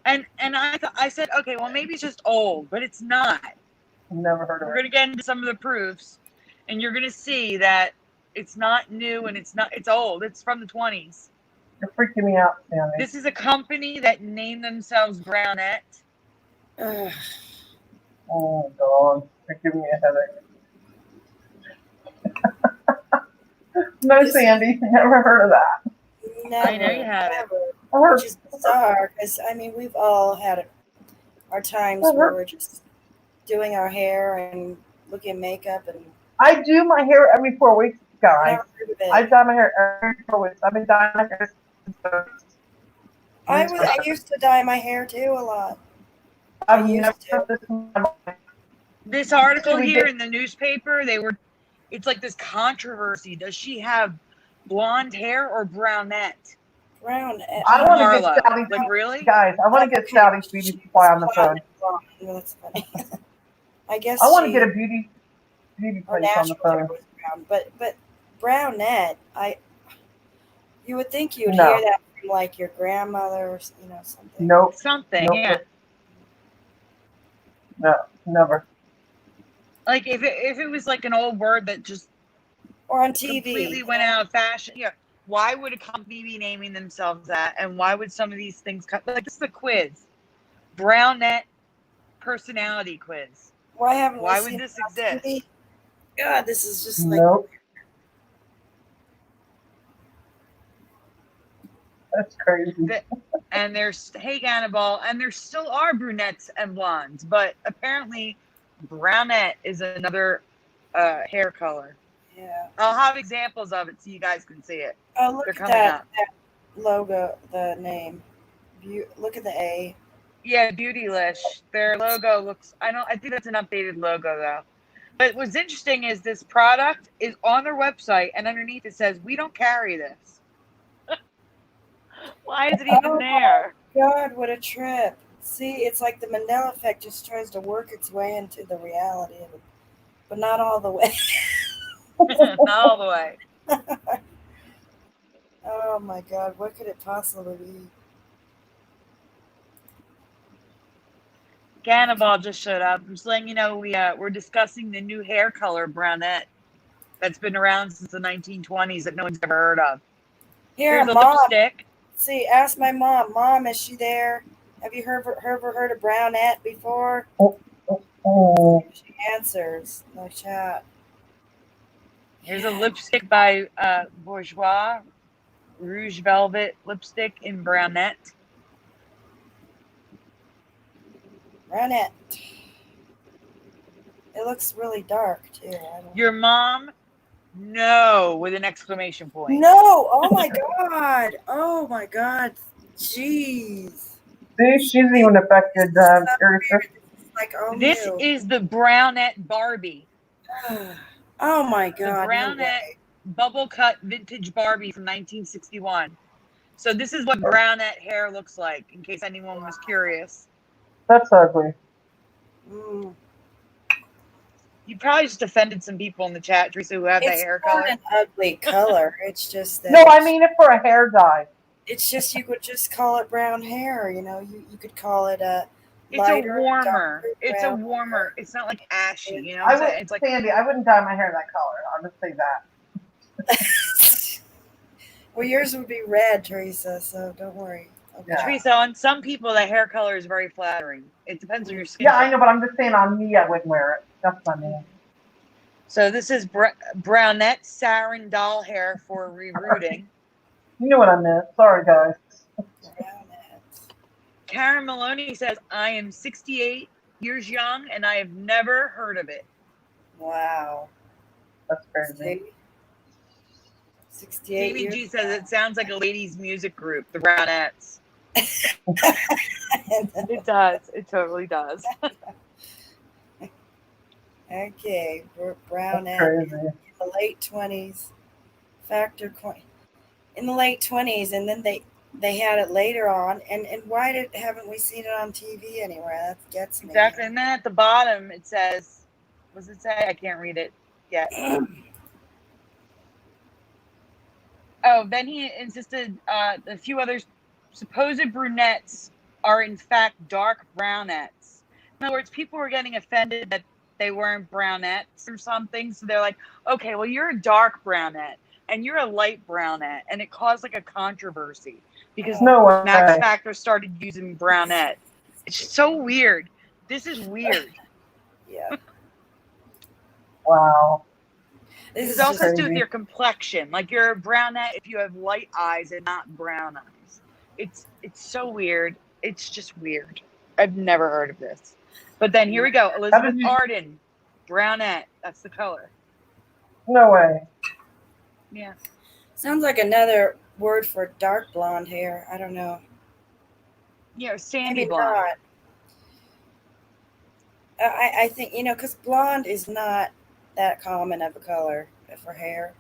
Brownette. And I said, okay, well maybe it's just old, but it's not. Never heard of We're it. gonna get into some of the proofs, and you're gonna see that it's not new and it's old. It's from the 20s. You're freaking me out, Sandy. This is a company that named themselves Brownette. Ugh. Oh, God. You're giving me a headache. No, Sandy. Never heard of that. Never. I know you haven't. Never. Which is bizarre because, I mean, we've all had our times where we're just doing our hair and looking at makeup and. I do my hair every 4 weeks, guys. Never heard of it. I dye my hair every 4 weeks. I've been dyeing my hair since I used to dye my hair too a lot. I've used never to. this in my life. This article We here did- in the newspaper, it's like this controversy. Does she have blonde hair or brownette? Brown. I want to Marlo. get Sally's Like, really? guys. I want to get Sally's beauty supply on the phone. Well, that's funny. I guess I want to she- get a beauty her place on the natural hair phone. was brown, but brownette, you would think you'd No. hear that from like your grandmother or something. Nope. Something, Nope. yeah. No, never. Like if it was like an old word that just Or on TV. completely went out of fashion. Yeah. Why would a company be naming themselves that? And why would some of these things come? Like this is a quiz. Brownette personality quiz. Why Why we would seen this it on exist? TV? God, this is just like Nope. That's crazy. And there's hey Gannibal, and there still are brunettes and blondes, but apparently brownette is another hair color. yeah. I'll have examples of it so you guys can see it. Oh, look They're at coming that, up. that logo, the name. Look at the A. Yeah, Beautylish. Their logo looks. I think that's an updated logo though. But what's interesting is this product is on their website, and underneath it says, "We don't carry this." Why is it even there? God, what a trip. See, it's like the Mandela Effect just tries to work its way into the reality of it, but not all the way. Not all the way. Oh my God, what could it possibly be? Cannibal just showed up. I'm just letting you know we're discussing the new hair color brunette that's been around since the 1920s that no one's ever heard of. Here, Here's a Mom. lipstick. See, ask my mom. Mom, is she there? Have you ever heard of brownette before? Oh, oh, oh. She answers. No chat. Here's a lipstick by Bourjois Rouge Velvet lipstick in brownette. Brownette. It looks really dark too. I don't Your mom? No, with an exclamation point. No! Oh my God! Oh my God! Jeez! See, she's even affected. So Curious. weird. This is like all This new. is the brownette Barbie. Oh my The God! No brownette way. bubble cut vintage Barbie from 1961. So this is what brownette hair looks like, in case anyone was curious. That's ugly. Mm. You probably just offended some people in the chat, Teresa, who have that It's hair not color. an ugly color. It's just that. No, I mean it for a hair dye. It's just you could just call it brown hair. You know, you could call it a It's lighter, a warmer. darker It's a brown warmer. It's not like ashy. You know I what I'm would, saying? It's like Sandy, I wouldn't dye my hair that color. I'll just say that. Well, yours would be red, Teresa. So don't worry. Okay. Yeah. Teresa. On some people, that hair color is very flattering. It depends on your skin. Yeah, tone. I know, but I'm just saying on me, I wouldn't wear it. That's my name. So this is brownette sarin doll hair for rerooting. You know what I meant. Sorry, guys. Brownette. Karen Maloney says, I am 68 years young and I have never heard of it. Wow. That's crazy. See? 68 Jamie years. G says it sounds like a ladies' music group, the Brownettes. It does. It totally does. Okay, That's brownette crazy. in the late 20s. Factor coin in the late 20s, and then they had it later on. And why haven't we seen it on TV anywhere? That gets me. Exactly. And then at the bottom it says, what does it say? I can't read it yet. Oh, then he insisted a few others supposed brunettes are in fact dark brownettes. In other words, people were getting offended that they weren't brownettes or something. So they're like, okay, well, you're a dark brownette and you're a light brownette. And it caused like a controversy because No way. Max Factor started using brownette. It's so weird. This is weird. Yeah. Wow. This This also has to do crazy. with your complexion. Like you're a brunette if you have light eyes and not brown eyes. It's so weird. It's just weird. I've never heard of this. But then here we go. Elizabeth you- Arden, brownette. That's the color. No way. Yeah. sounds like another word for dark blonde hair. I don't know. Yeah, sandy Maybe blonde. not. I think, because blonde is not that common of a color for hair.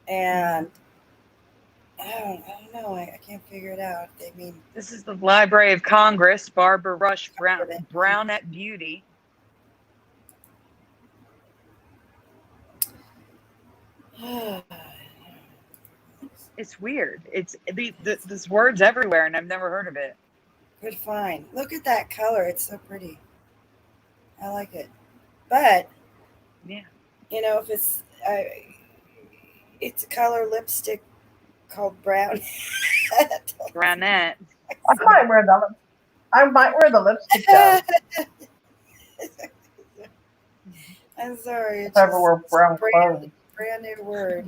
And I don't know. I can't figure it out. They mean. This is the Library of Congress, Barbara Rush Brownette Beauty. It's weird. It's this word's everywhere, and I've never heard of it. Good find. Look at that color. It's so pretty. I like it. But, Yeah. if it's a color lipstick called brown. Brownette. I might wear the lipstick though. I'm sorry. If I ever wear brown clothes. Brand new word.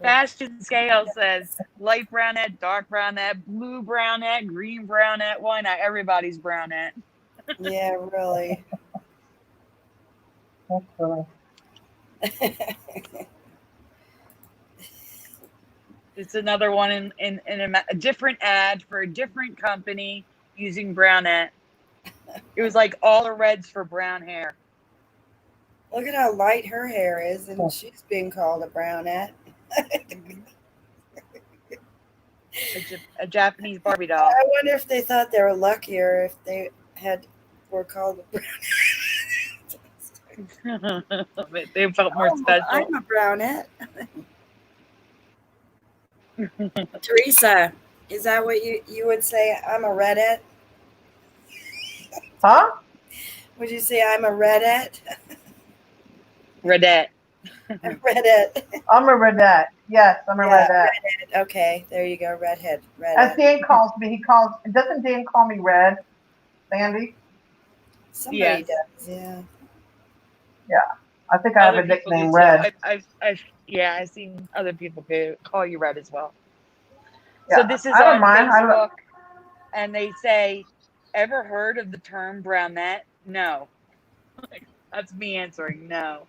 Bastion Scale says light brownette, dark brownette, blue brownette, green brownette. Why not? Everybody's brownette. Yeah, really. That's funny. It's another one in a different ad for a different company using brownette. It was like all the reds for brown hair. Look at how light her hair is, and she's being called a brownette. A Japanese Barbie doll. I wonder if they thought they were luckier if they were called a brownette. They felt more special. I'm a brownette. Teresa, is that what you would say? I'm a redette? Huh? Would you say I'm a redette? Redette. A redette. I'm a redette. Yes, I'm a Yeah, redette. redhead. Okay, there you go. Redhead. As Redhead. Dan calls me, doesn't Dan call me Red, Sandy? Somebody Yes. does. Yeah. Yeah. I think I have Other a people do nickname, too. Red. I've seen other people call you Red as well. Yeah. So this is I don't on mind. I don't. Facebook, and they say, "Ever heard of the term brownette?" No. That's me answering no.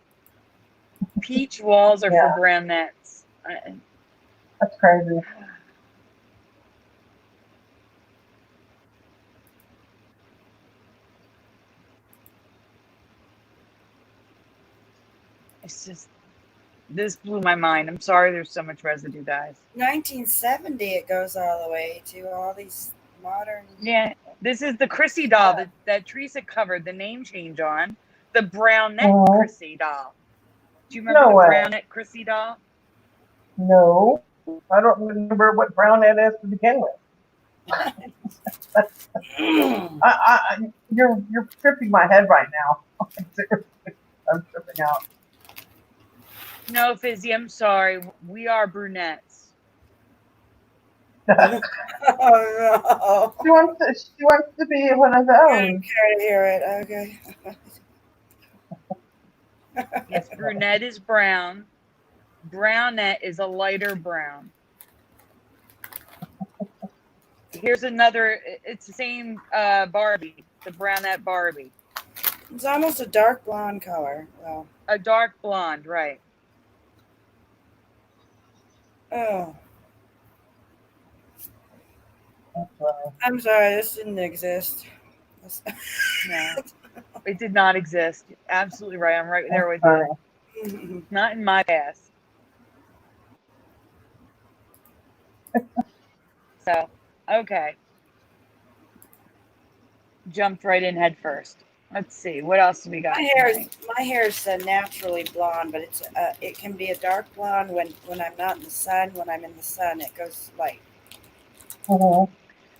Peach walls are Yeah, for brownettes. that's crazy. It's just, this blew my mind. I'm sorry there's so much residue, guys. 1970. It goes all the way to all these modern. Yeah, this is the Chrissy doll that Teresa covered the name change on. The brownette Mhm. Chrissy doll. Do you remember No the way. brownette Chrissy doll? No. I don't remember what brown it is to begin with. You're tripping my head right now. Seriously, I'm tripping out. No, Fizzy, I'm sorry. We are brunettes. Oh no! She wants to be one of I don't those. care to hear it. Okay. Yes, brunette is brown. Brownette is a lighter brown. Here's another. It's the same Barbie, the brownette Barbie. It's almost a dark blonde color. Well, A dark blonde, right? oh, That's right. I'm sorry. This didn't exist. No, it did not exist. Absolutely right. I'm right there with Funny. you. Not in my past. So, okay. Jumped right in head first. Let's see. What else do we got tonight? My hair is naturally blonde, but it can be a dark blonde when I'm not in the sun. When I'm in the sun, it goes light. Mhm.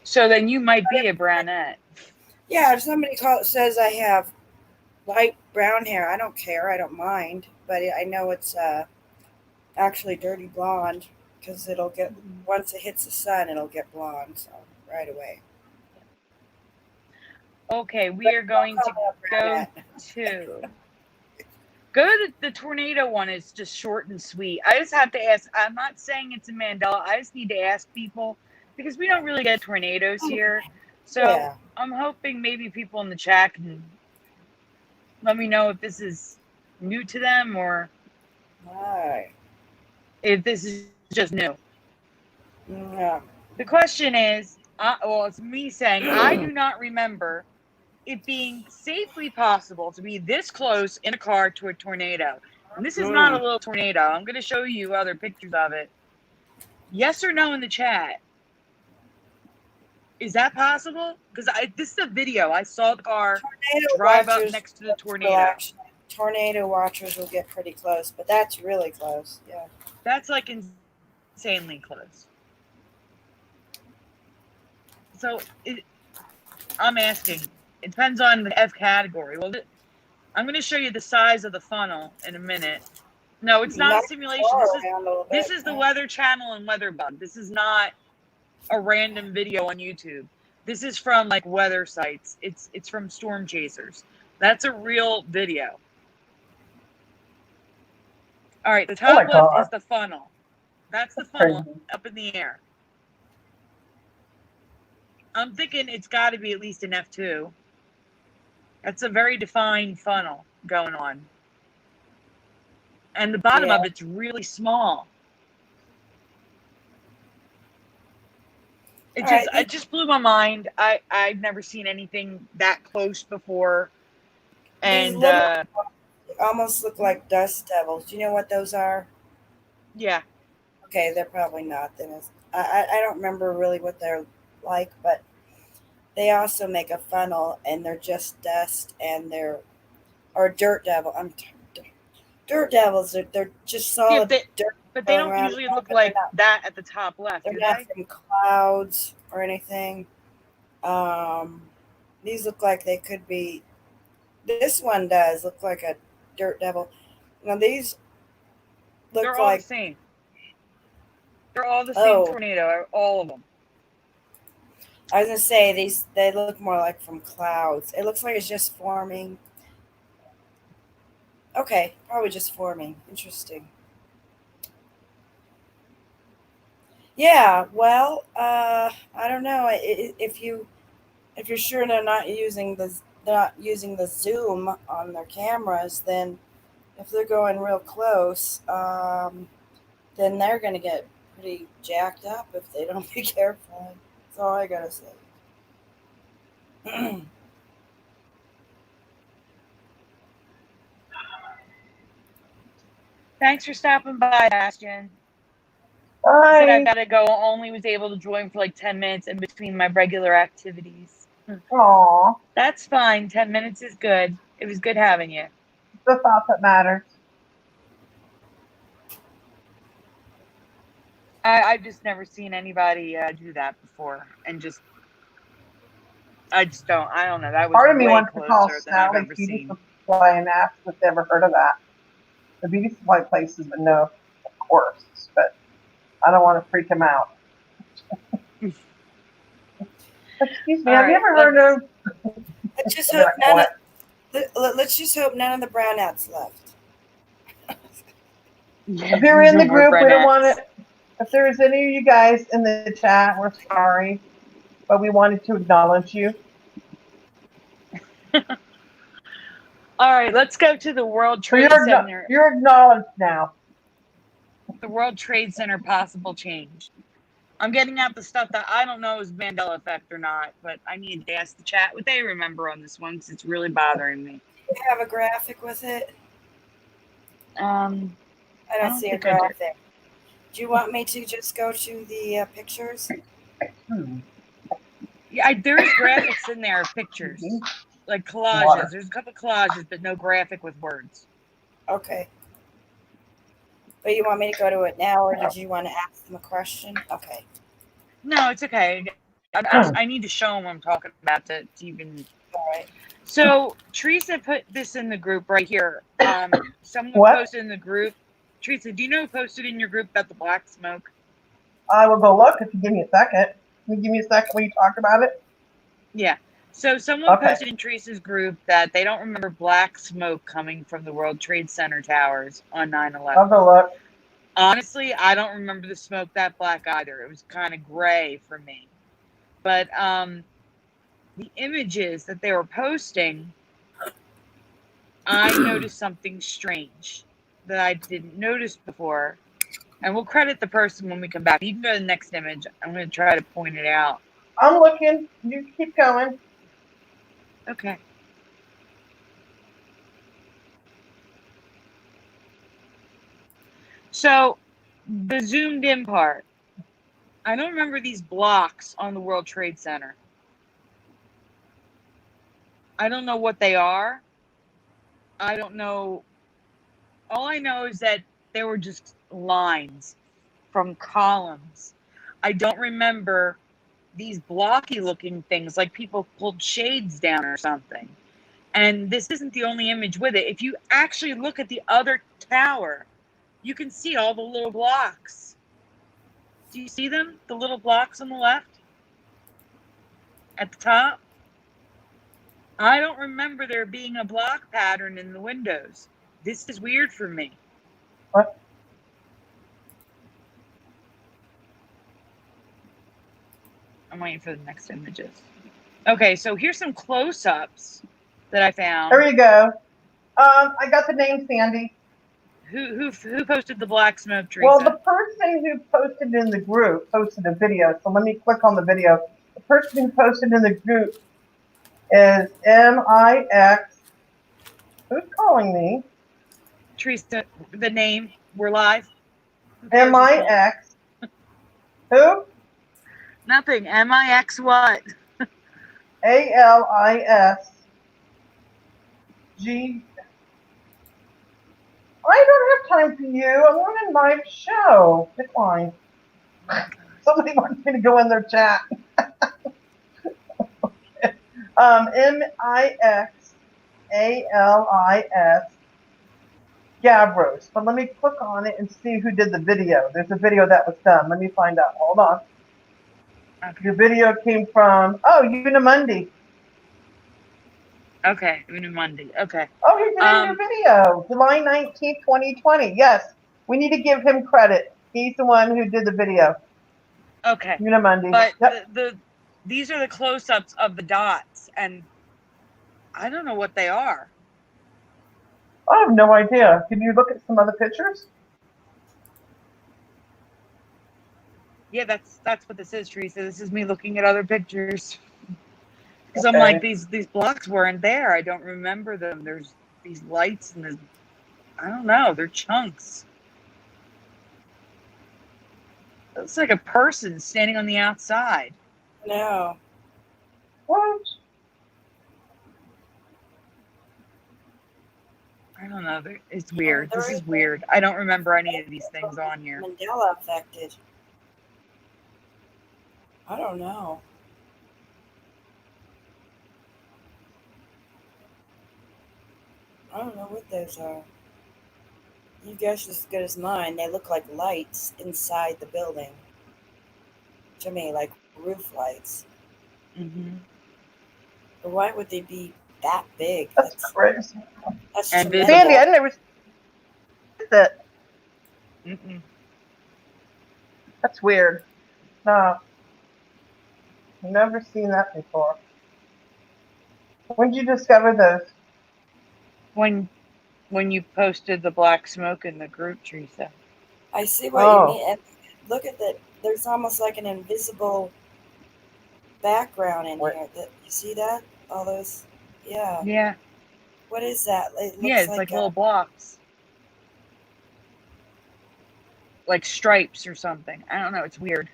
So then you might be a brownette. Yeah, if somebody says I have light brown hair, I don't care. I don't mind, but I know it's actually dirty blonde because it'll get once it hits the sun, it'll get blonde. So right away. Okay, we But are don't going call to me a go brownette. to the tornado one is just short and sweet. I just have to ask. I'm not saying it's a Mandela. I just need to ask people because we don't really get tornadoes here. So Yeah. I'm hoping maybe people in the chat can let me know if this is new to them or All right. if this is just new. Yeah. The question is, well, it's me saying I do not remember it being safely possible to be this close in a car to a tornado. And this is not a little tornado. I'm going to show you other pictures of it. Yes or no in the chat. Is that possible? Because this is a video. I saw the car drive up next to the tornado. Tornado watchers will get pretty close, but that's really close. Yeah. That's like insanely close. So I'm asking. It depends on the F category. Well, I'm going to show you the size of the funnel in a minute. No, it's not a simulation. This is the Weather Channel and Weather Bug. This is not a random video on YouTube. This is from like weather sites. It's from Storm Chasers. That's a real video. All right, the top left is the funnel. That's the funnel up in the air. I'm thinking it's got to be at least an F2. That's a very defined funnel going on. And the bottom of it's really small. It just blew my mind. I've never seen anything that close before. And almost look like dust devils. Do you know what those are? Yeah. Okay, they're probably not. Then I don't remember really what they're like, but they also make a funnel, and they're just dust, and or dirt devil. Dirt devils. They're just solid dirt But they going don't around, usually but look they're like not, that at the top left, they're do not they? from clouds or anything. Um, these look like they could be. This one does look like a dirt devil. Now these They're look all the like, same. They're all the same oh, tornado, all of them. I was gonna say these. They look more like from clouds. It looks like it's just forming. Okay, probably just forming. Interesting. Yeah. Well, I don't know. If you're sure they're not using the zoom on their cameras, then if they're going real close, then they're gonna get pretty jacked up if they don't be careful. That's all I gotta say. Thanks for stopping by, Bastion. I said I've Bye. got to go. Only was able to join for like 10 minutes in between my regular activities. Aw, That's fine. 10 minutes is good. It was good having you. the thought that matters. I've just never seen anybody do that before. And I don't know. That was Part of me way wants to call closer than I've Sally's ever Beauty seen. Supply and ask if they've ever heard of that. The beauty supply places would know, of course, but I don't want to freak him out. Excuse me, All have you right. ever heard of? Let's just I'll be hope like, what? let's just hope none of the brownouts left. If you're in No the more group, we don't want brunettes. to. If there is any of you guys in the chat, we're sorry, but we wanted to acknowledge you. All right. Let's go to the World So Trade Center. you're acknowledged now. The World Trade Center possible change. I'm getting out the stuff that I don't know is Mandela Effect or not, but I need to ask the chat what they remember on this one because it's really bothering me. Do you have a graphic with it? I I don't don't see a think I do. graphic. Do you want me to just go to the pictures? Yeah, there's graphics in there of pictures, like collages. Water. There's a couple collages, but no graphic with words. Okay. But you want me to go to it now, or did you want to ask them a question? Okay. No, it's okay. I need to show them what I'm talking about to even. All right. So Teresa put this in the group right here. Someone What? posted in the group. Teresa, do you know who posted in your group about the black smoke? I will go look if you give me a second. Can you give me a second when you talk about it? Yeah. So someone Okay. posted in Teresa's group that they don't remember black smoke coming from the World Trade Center towers on 9/11. I'll go look. Honestly, I don't remember the smoke that black either. It was kind of gray for me. But the images that they were posting, I noticed something strange that I didn't notice before. And we'll credit the person when we come back. You can go to the next image. I'm going to try to point it out. I'm looking. You keep going. Okay. So the zoomed in part. I don't remember these blocks on the World Trade Center. I don't know what they are. I don't know. All I know is that they were just lines from columns. I don't remember these blocky looking things like people pulled shades down or something. And this isn't the only image with it. If you actually look at the other tower, you can see all the little blocks. Do you see them? The little blocks on the left? At the top? I don't remember there being a block pattern in the windows. This is weird for me. What? I'm waiting for the next images. Okay, so here's some close-ups that I found. There you go. I got the name Sandy. Who posted the black smoke, Teresa? Well, the person who posted in the group posted a video. So let me click on the video. The person who posted in the group is MIX. Who's calling me? Teresa, the name. We're live. Who cares who's calling? MIX. Who? Nothing. MIX what? ALISG. I don't have time for you. I'm on a live show. Decline. Somebody wants me to go in their chat. Mixalis Gavros. But let me click on it and see who did the video. There's a video that was done. Let me find out. Hold on. Okay. Your video came from, Unamundi. Okay, Unamundi. Okay. Oh, he did a new video, July 19th, 2020. Yes, we need to give him credit. He's the one who did the video. Okay. Unamundi. But Yep. these are the close-ups of the dots, and I don't know what they are. I have no idea. Can you look at some other pictures? Yeah, that's what this is, Teresa. This is me looking at other pictures. Because Okay. I'm like, these blocks weren't there. I don't remember them. There's these lights and I don't know. They're chunks. It looks like a person standing on the outside. No. What? I don't know. It's weird. This is weird. I don't remember any of these things on here. Mandela affected. I don't know. I don't know what those are. You guess as good as mine. They look like lights inside the building. To me, like roof lights. Mm-hmm. But why would they be that big? That's crazy. That's And tremendous. Sandy, I never seen that. Mm-mm. That's weird. No. Never seen that before. When did you discover those? When you posted the black smoke in the group, Teresa. I see what you mean. And look at that. There's almost like an invisible background in here. You see that? All those? Yeah. Yeah. What is that? It looks It's like little blocks. Like stripes or something. I don't know. It's weird.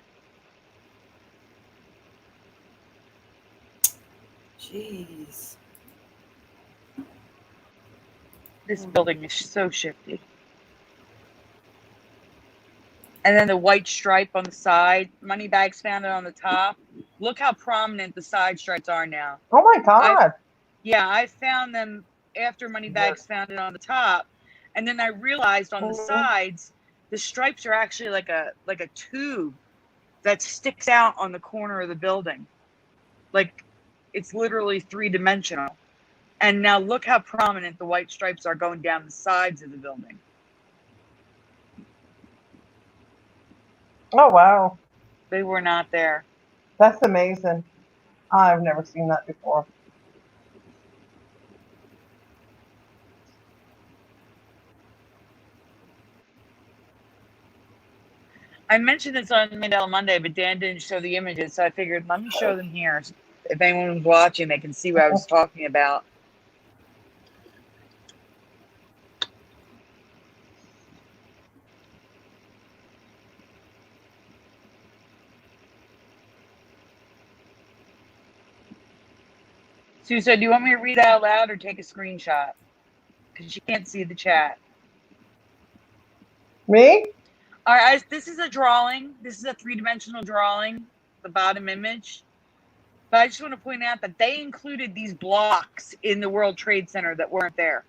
Jeez. This building is so shifty. And then the white stripe on the side. Moneybags found it on the top. Look how prominent the side stripes are now. Oh my God. I found them after Moneybags found it on the top. And then I realized on the sides, the stripes are actually like a tube that sticks out on the corner of the building. Like it's literally 3-dimensional. And now look how prominent the white stripes are going down the sides of the building. Oh, wow. They were not there. That's amazing. I've never seen that before. I mentioned this on Mandela Monday, but Dan didn't show the images, so I figured let me show them here. If anyone's watching, they can see what I was talking about. Susa, do you want me to read out loud or take a screenshot? Because you can't see the chat. Me? All right, this is a drawing. This is a 3-dimensional drawing, the bottom image. But I just want to point out that they included these blocks in the World Trade Center that weren't there.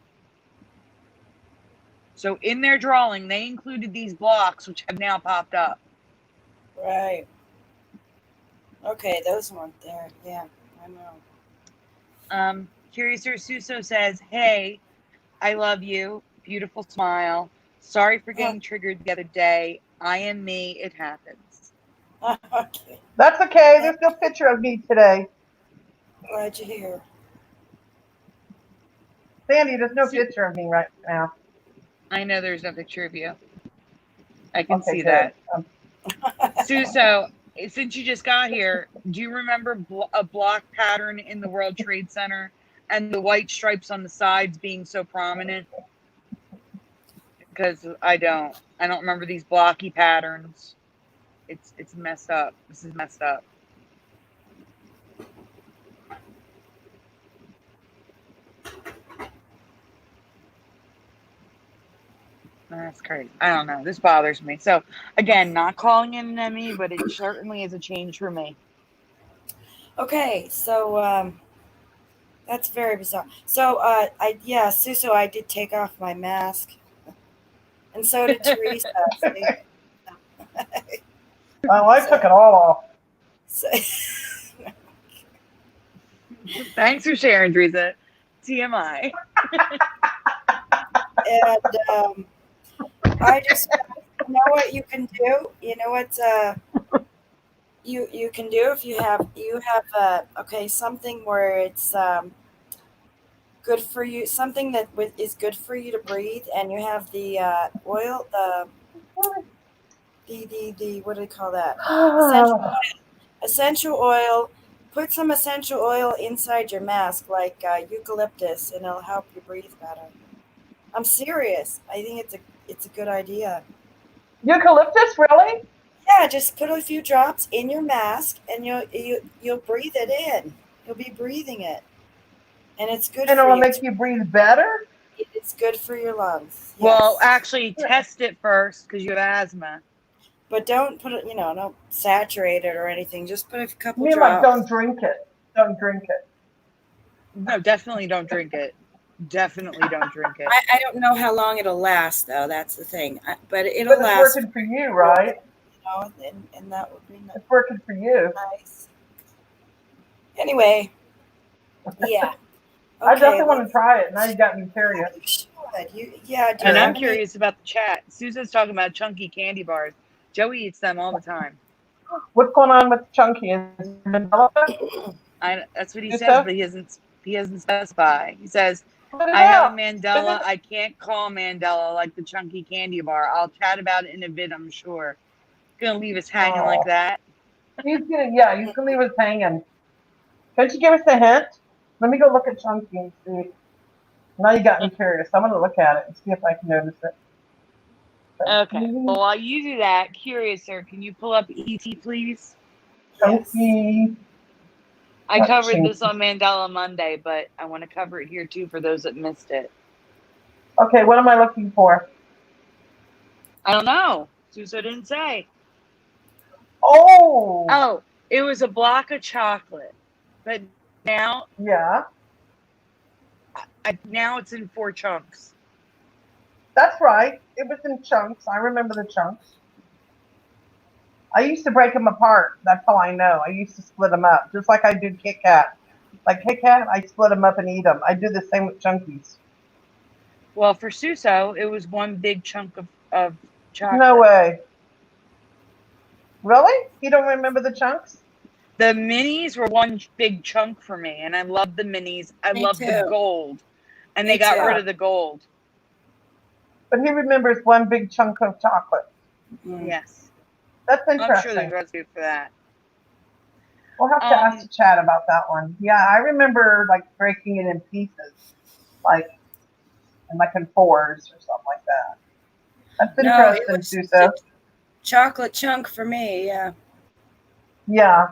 So in their drawing, they included these blocks, which have now popped up. Right. Okay, those weren't there. Yeah, I know. Curiouser Suso says, hey, I love you. Beautiful smile. Sorry for getting triggered the other day. I am me. It happens. Okay. That's okay. There's no picture of me today. Glad you're here. Sandy, there's no picture of me right now. I know there's no picture of you. I can see good. that. Suso, since you just got here, do you remember a block pattern in the World Trade Center and the white stripes on the sides being so prominent? Because I don't remember these blocky patterns. It's messed up. This is messed up. That's crazy. I don't know. This bothers me. So, again, not calling it an Emmy, but it certainly is a change for me. Okay, so that's very bizarre. So Suso, I did take off my mask, and so did Teresa. See? Oh, I So, took it all off. so Thanks for sharing, Teresa. TMI. and I just, you know what you can do. You know what you can do if you have okay, something where it's good for you, something that is good for you to breathe, and you have the oil, the what do they call that? Essential essential oil. Put some essential oil inside your mask, like eucalyptus, and it'll help you breathe better. I'm serious. I think it's a good idea. Eucalyptus, really? Yeah, just put a few drops in your mask, and you'll breathe it in. You'll be breathing it, and it's good And for it'll you. make you breathe better? It's good for your lungs. Well, Yes, actually, test it first because you have asthma. but don't put it. Don't saturate it or anything. Just put a You couple mean like drops. don't drink it? Don't drink it. No, definitely don't drink it. Definitely don't drink it. I don't know how long it'll last, though. That's the thing. But But it'll it's last working for you, for a right? bit, and that would be It's working for you. nice. Anyway, yeah. I Okay, definitely want to try it. Now you got me curious. you should. Yeah. Do you And I'm have any? curious about the chat. Susan's talking about chunky candy bars. Joey eats them all the time. What's going on with Chunky? Is it Mandela Effect? That's what he You says, said? but he doesn't specify. He says, Spit it I have a out. Spit Mandela. it. I can't call Mandela like the chunky candy bar. I'll chat about it in a bit, I'm sure. Gonna leave us hanging like Oh, that. he's gonna. Yeah, he's gonna leave us hanging. Can't you give us a hint? Let me go look at Chunky and see. Now you got me curious. I'm gonna look at it and see if I can notice it. Okay. Chunky, Well, while you do that, Curious, sir, can you pull up ET, please? Yes. Chunky, I not covered this Chinky. on Mandela Monday, but I want to cover it here too for those that missed it. Okay, what am I looking for? I don't know. Suso didn't say. Oh, Oh, it was a block of chocolate, but now, yeah, now it's in 4 chunks. that's right. It was in chunks. I remember the chunks. I used to break them apart. That's how I know. I used to split them up, just like I do Kit Kat. Like Kit Kat, I split them up and eat them. I do the same with Chunkies. Well, for Suso, it was one big chunk of No chocolate. way. Really? You don't remember the chunks? The minis were one big chunk for me, and I love the minis. I Me love the too. gold, and they Me got too. rid Yeah. of the gold. But he remembers one big chunk of chocolate. Mm. Yes, That's I'm sure there's interesting. recipe for that. We'll have to ask the chat about that one. Yeah, I remember like breaking it in pieces, like in fours or something like that. That's No, it interesting, was just a Suso. chocolate chunk for me. Yeah. Yeah,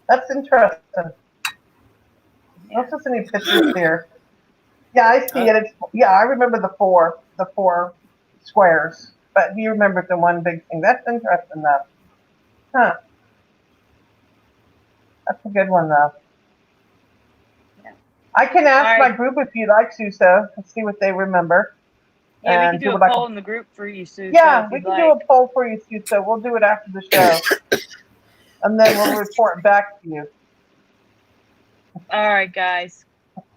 that's interesting. Yeah. Let's just any pictures here. Yeah, I see it. It's yeah, I remember the four squares, but he remembers the one big thing. That's interesting though. Huh? That's a good one though. Yeah. I can All ask my right. group if you like, Suso, and see what they remember Yeah, we and could who do a would like. poll in the group for you, Suso, Yeah, if we you'd can do like. a poll for you, Suso. We'll do it after the show, and then we'll report back to you. All right, guys.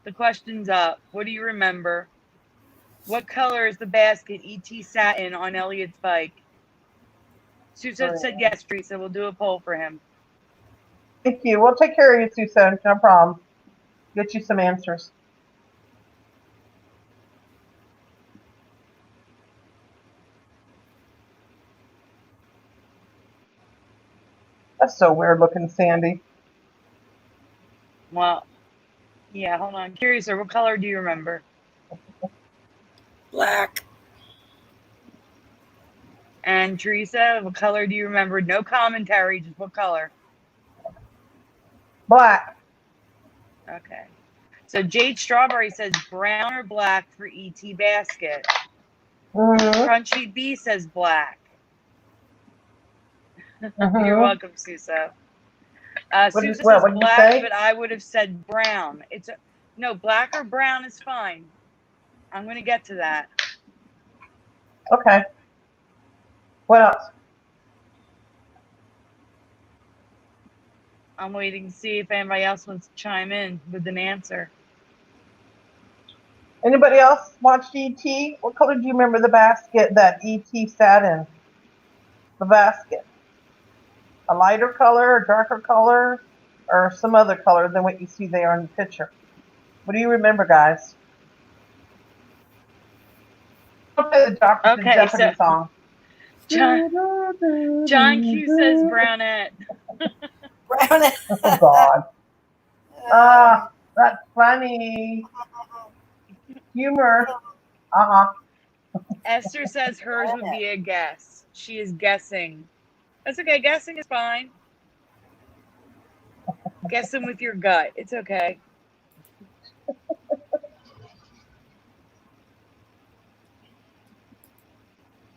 The question's up. What do you remember? What color is the basket E.T. sat in on Elliot's bike? Suso said yes, Teresa. We'll do a poll for him. Thank you. We'll take care of you, Suso. No problem. Get you some answers. That's so weird looking, Sandy. Well, yeah, hold on. Curious, what color do you remember? Black. And Teresa, what color do you remember? No commentary, just what color? Black. Okay. So Jade Strawberry says brown or black for ET basket. Mm-hmm. Crunchy B says black. You're Mm-hmm. welcome, Susa. Susa says What did you black, say? but I would have said brown. No, black or brown is fine. I'm going to get to that. Okay. What else? I'm waiting to see if anybody else wants to chime in with an answer. Anybody else watch E.T.? What color do you remember the basket that E.T. sat in? The basket. A lighter color, a darker color, or some other color than what you see there in the picture? What do you remember, guys? I'll play the Okay, so Jeopardy song. John Q says brownette. Brown. Oh, God. Ah, that's funny. Humor. Uh-huh. Esther says hers would be a guess. She is guessing. That's okay. Guessing is fine. Guessing with your gut. It's okay.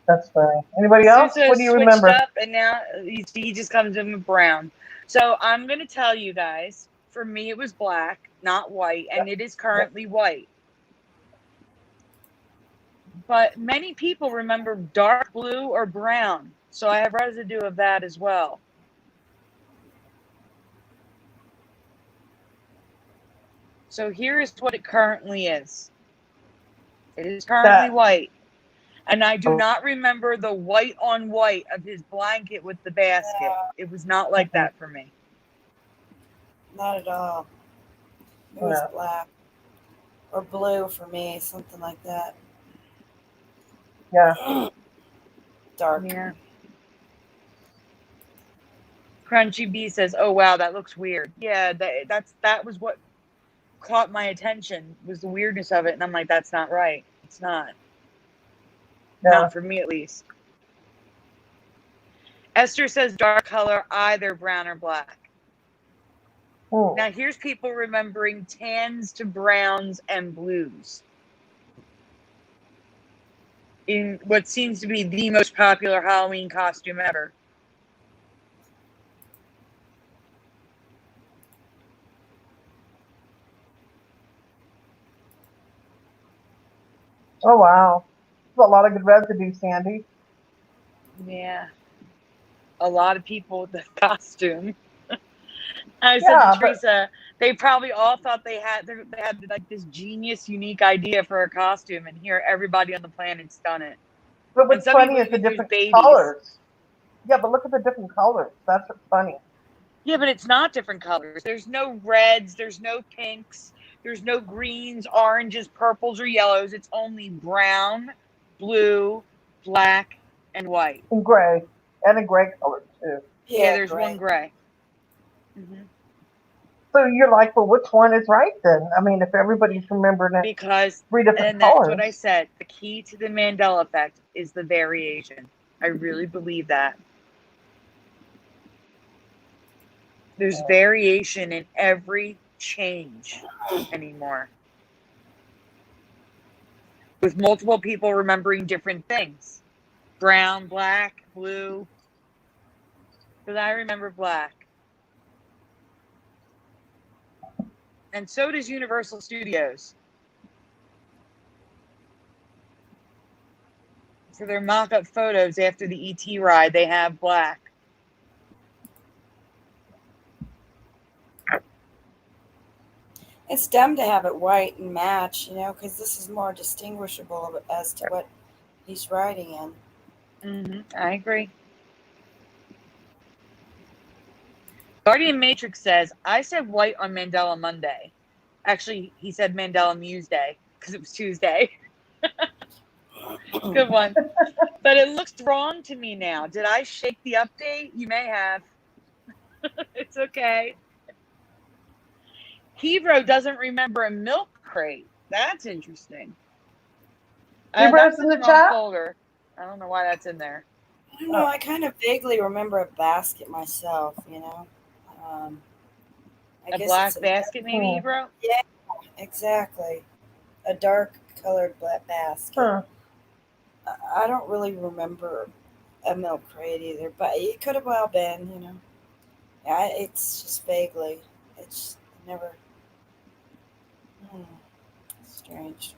That's funny. Anybody else? Susa What do you switched remember? up, and now he just comes in with brown. So I'm going to tell you guys, for me, it was black, not white, and it is currently white. But many people remember dark blue or brown. So I have residue of that as well. So here is what it currently is. It is currently white. And I do not remember the white on white of his blanket with the basket. It was not like that for me. Not at all. It was black. Or blue for me, something like that. Yeah. Dark. Yeah. Crunchy B says, "Oh wow, that looks weird." Yeah, that was what caught my attention, was the weirdness of it, and I'm like, that's not right. It's not. Yeah. Not for me, at least. Esther says dark color, either brown or black. Ooh. Now here's people remembering tans to browns and blues in what seems to be the most popular Halloween costume ever. Oh, wow. That's a lot of good residue, Sandy. Yeah. A lot of people with the costume. I said to Teresa, they probably all thought they had like this genius, unique idea for a costume, and here everybody on the planet's done it. But what's funny is the different colors. Yeah, but look at the different colors. That's what's funny. Yeah, but it's not different colors. There's no reds, there's no pinks, there's no greens, oranges, purples, or yellows. It's only brown, blue, black, and white. And gray. And a gray color, too. Yeah, there's one gray. Mm-hmm. So you're like, well, which one is right then? I mean, if everybody's remembering it, because three different and colors. that's what I said. The key to the Mandela Effect is the variation. I really believe that. There's variation in every change anymore. With multiple people remembering different things. Brown, black, blue. Because I remember black. And so does Universal Studios. For their mock-up photos after the ET ride, they have black. It's dumb to have it white and match, because this is more distinguishable as to what he's riding in. Mm-hmm. I agree. Guardian Matrix says, I said white on Mandela Monday. Actually, he said Mandela Muse Day because it was Tuesday. Good one. But it looks wrong to me now. Did I shake the update? You may have. It's okay. Hero doesn't remember a milk crate. That's interesting. That's in the wrong folder. I don't know why that's in there. I don't know. I kind of vaguely remember a basket myself, A black basket, maybe, Hebrew? Yeah, exactly. A dark colored black basket. I don't really remember a milk crate either, but it could have well been, you know. Yeah, it's just vaguely. It's never. Hmm, strange.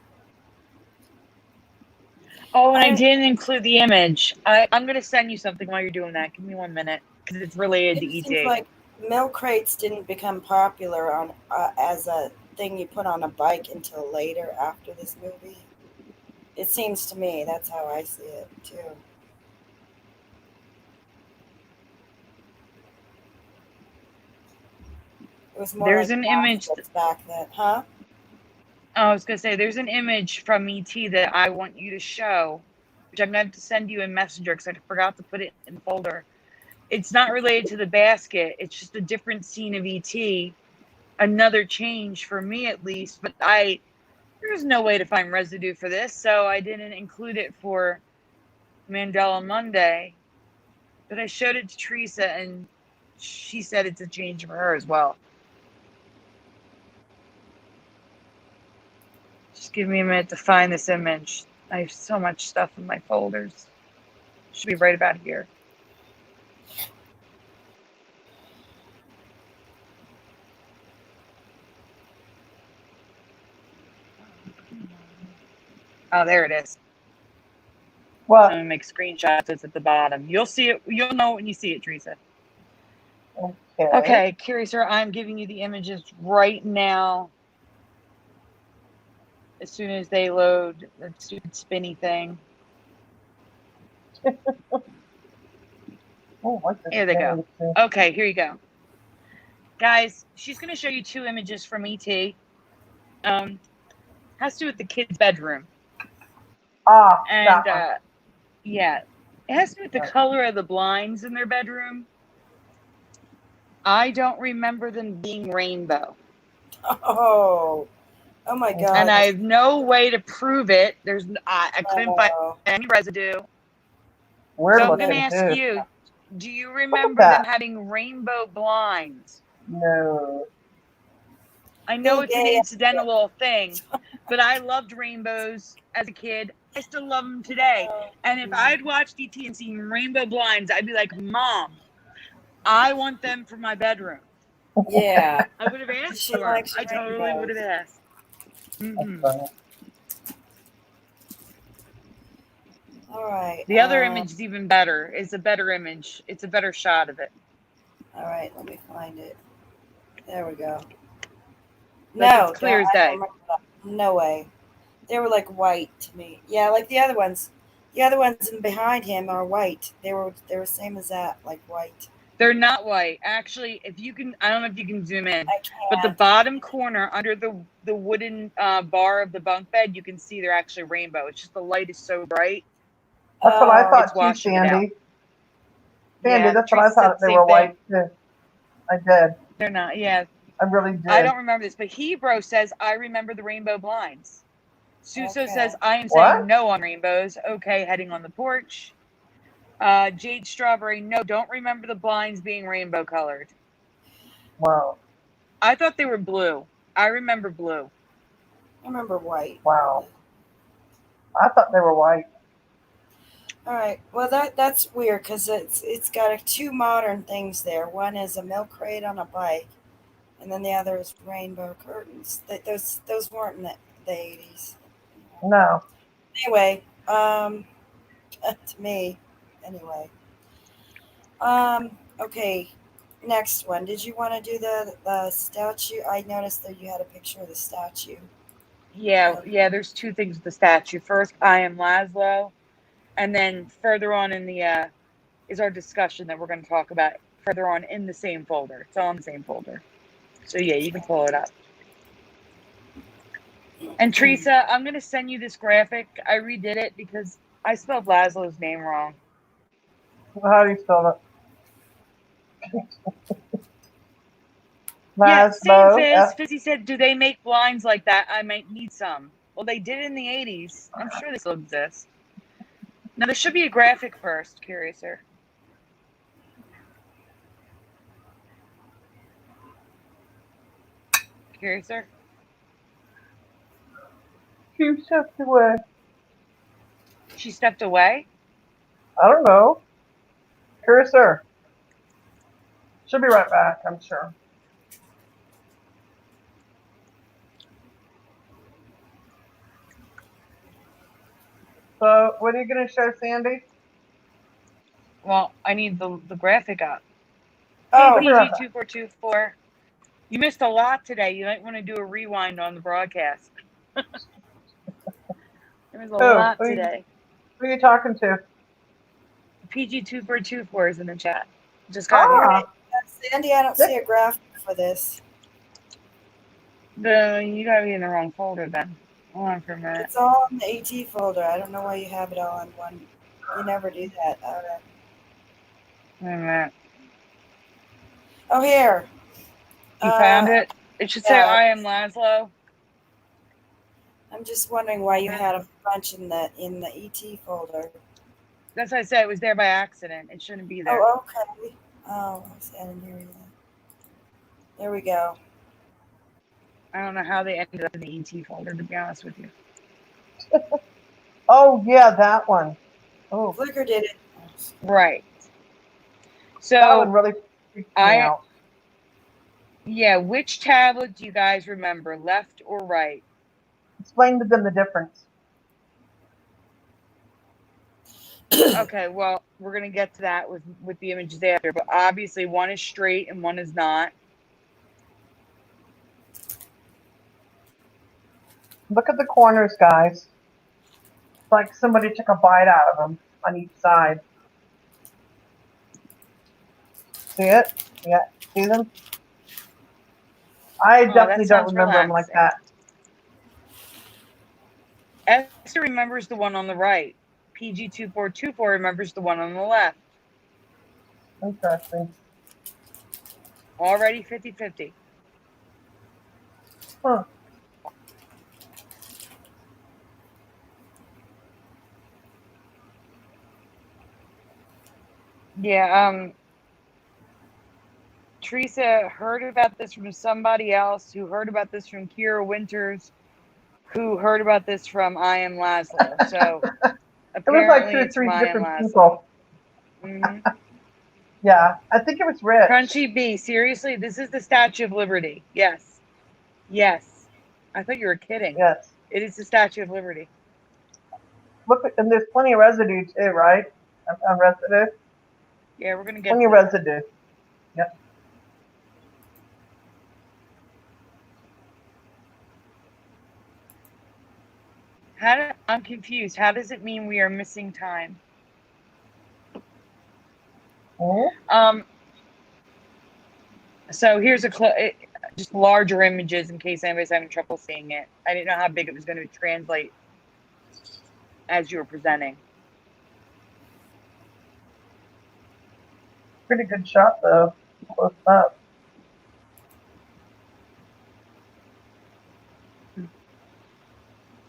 Oh, and I I. didn't include the image. I'm going to send you something while you're doing that. Give me 1 minute because it's related to It seems ET. like milk crates didn't become popular on as a thing you put on a bike until later after this movie. It seems to me that's how I see it too. It was more There's like an image. baskets back then, huh? I was going to say, there's an image from ET that I want you to show, which I'm going to have to send you in Messenger because I forgot to put it in the folder. It's not related to the basket. It's just a different scene of ET. Another change for me, at least. But there's no way to find residue for this, so I didn't include it for Mandela Monday. But I showed it to Teresa, and she said it's a change for her as well. Just give me a minute to find this image. I have so much stuff in my folders. Should be right about here. Oh, there it is. What? I'm gonna make screenshots. It's at the bottom. You'll see it. You'll know when you see it, Teresa. Okay. Okay, Curiouser, I'm giving you the images right now. As soon as they load the stupid spinny thing. Oh, what's this Here they go. thing? Okay, here you go. Guys, she's going to show you 2 images from ET. Has to do with the kid's bedroom. Ah, And, that one. yeah, it has to do with the color of the blinds in their bedroom. I don't remember them being rainbow. Oh, oh my God! And I have no way to prove it. I couldn't find Oh, any residue. We're So I'm going to looking ask too. you, do you Look at remember them that. having rainbow blinds? No. I know feel it's an gay. incidental little thing, but I loved rainbows as a kid. I still love them today. And if I had watched ET and seen rainbow blinds, I'd be like, Mom, I want them for my bedroom. Yeah, I would have asked she for them. likes I totally would have rainbows. asked. That's Mm-hmm. funny. All right. The other image is even better. It's a better image. It's a better shot of it. All right. Let me find it. There we go. Like it's No, clear as I don't day. remember that. No way. They were like white to me. Yeah, like the other ones. The other ones in behind him are white. They were same as that, like white. They're not white. Actually, if you can, I don't know if you can zoom in, I but the can't. bottom corner under the wooden bar of the bunk bed, you can see they're actually rainbow. It's just the light is so bright, That's what I Oh, thought it's too, washing it out. Sandy. Sandy, Yeah, that's what I Teresa said thought the they same were thing. white too. I did. They're not. Yeah, I really I did. don't remember this, but Hebrew says I remember the rainbow blinds. Suso okay. says I am saying What? no on rainbows. Okay, heading on the porch. Jade Strawberry, no, don't remember the blinds being rainbow colored. Wow. I thought they were blue. I remember blue. I remember white. Wow. I thought they were white. All right. Well, that's weird because it's got two modern things there. One is a milk crate on a bike, and then the other is rainbow curtains. Those weren't in the 80s. No. Anyway, to me, anyway. Okay. Next one. Did you want to do the statue? I noticed that you had a picture of the statue. Yeah, Um, yeah, there's 2 things with the statue. First, I am Laszlo, and then further on in the is our discussion that we're going to talk about further on in the same folder. It's all in the same folder. So yeah, you can pull it up. And Teresa, I'm going to send you this graphic. I redid it because I spelled Laszlo's name wrong. How do you spell it? Yeah, same Laszlo. Fizz. Fizzy said, do they make blinds like that? I might need some. Well, they did in the 80s. I'm sure they still exist. Now, there should be a graphic first, Curiouser. Curiouser? You stepped away. She stepped away. I don't know. Curiouser. She'll be right back, I'm sure. So, what are you going to show, Sandy? Well, I need the graphic up. Oh, Hey, PG2424. You missed a lot today. You might want to do a rewind on the broadcast. There was a oh, lot today. who are you talking to? PG2424 is in the chat. Just got here. Ah, Sandy, I don't see a graphic for this. You gotta be in the wrong folder then. Hold on for a minute. It's all in the AT folder. I don't know why you have it all in one. You never do that. Wait a minute. Oh, here. You found it? It should say yeah. I am Laszlo. I'm just wondering why you had a bunch in the ET folder. That's what I said. It was there by accident. It shouldn't be there. Oh, okay. Oh, I didn't hear you. There we go. I don't know how they ended up in the ET folder, to be honest with you. oh yeah, that one. Oh, Flickr did it. Right. So that one really freaked me out. Yeah, which tablet do you guys remember, left or right? Explain to them the difference. Okay, well, we're gonna get to that with the images after, but obviously one is straight and one is not. Look at the corners, guys. It's like somebody took a bite out of them on each side. See it? Yeah, see them? I definitely don't remember them like that. Esther remembers the one on the right. PG2424 remembers the one on the left. Interesting. Already 50-50. Huh. Yeah, Teresa heard about this from somebody else who heard about this from Kira Winters, who heard about this from I Am Laszlo. So apparently it was like 2 or it's 3 from different people. Mm-hmm. Yeah, I think it was Rich. Crunchy B, seriously, this is the Statue of Liberty. Yes. Yes. I thought you were kidding. Yes. It is the Statue of Liberty. Look, and there's plenty of residue too, right? On residue. Yeah, we're gonna get plenty of residue. Yep. I'm confused. How does it mean we are missing time? Mm-hmm. So here's just larger images in case anybody's having trouble seeing it. I didn't know how big it was going to translate as you were presenting. Pretty good shot though, close up.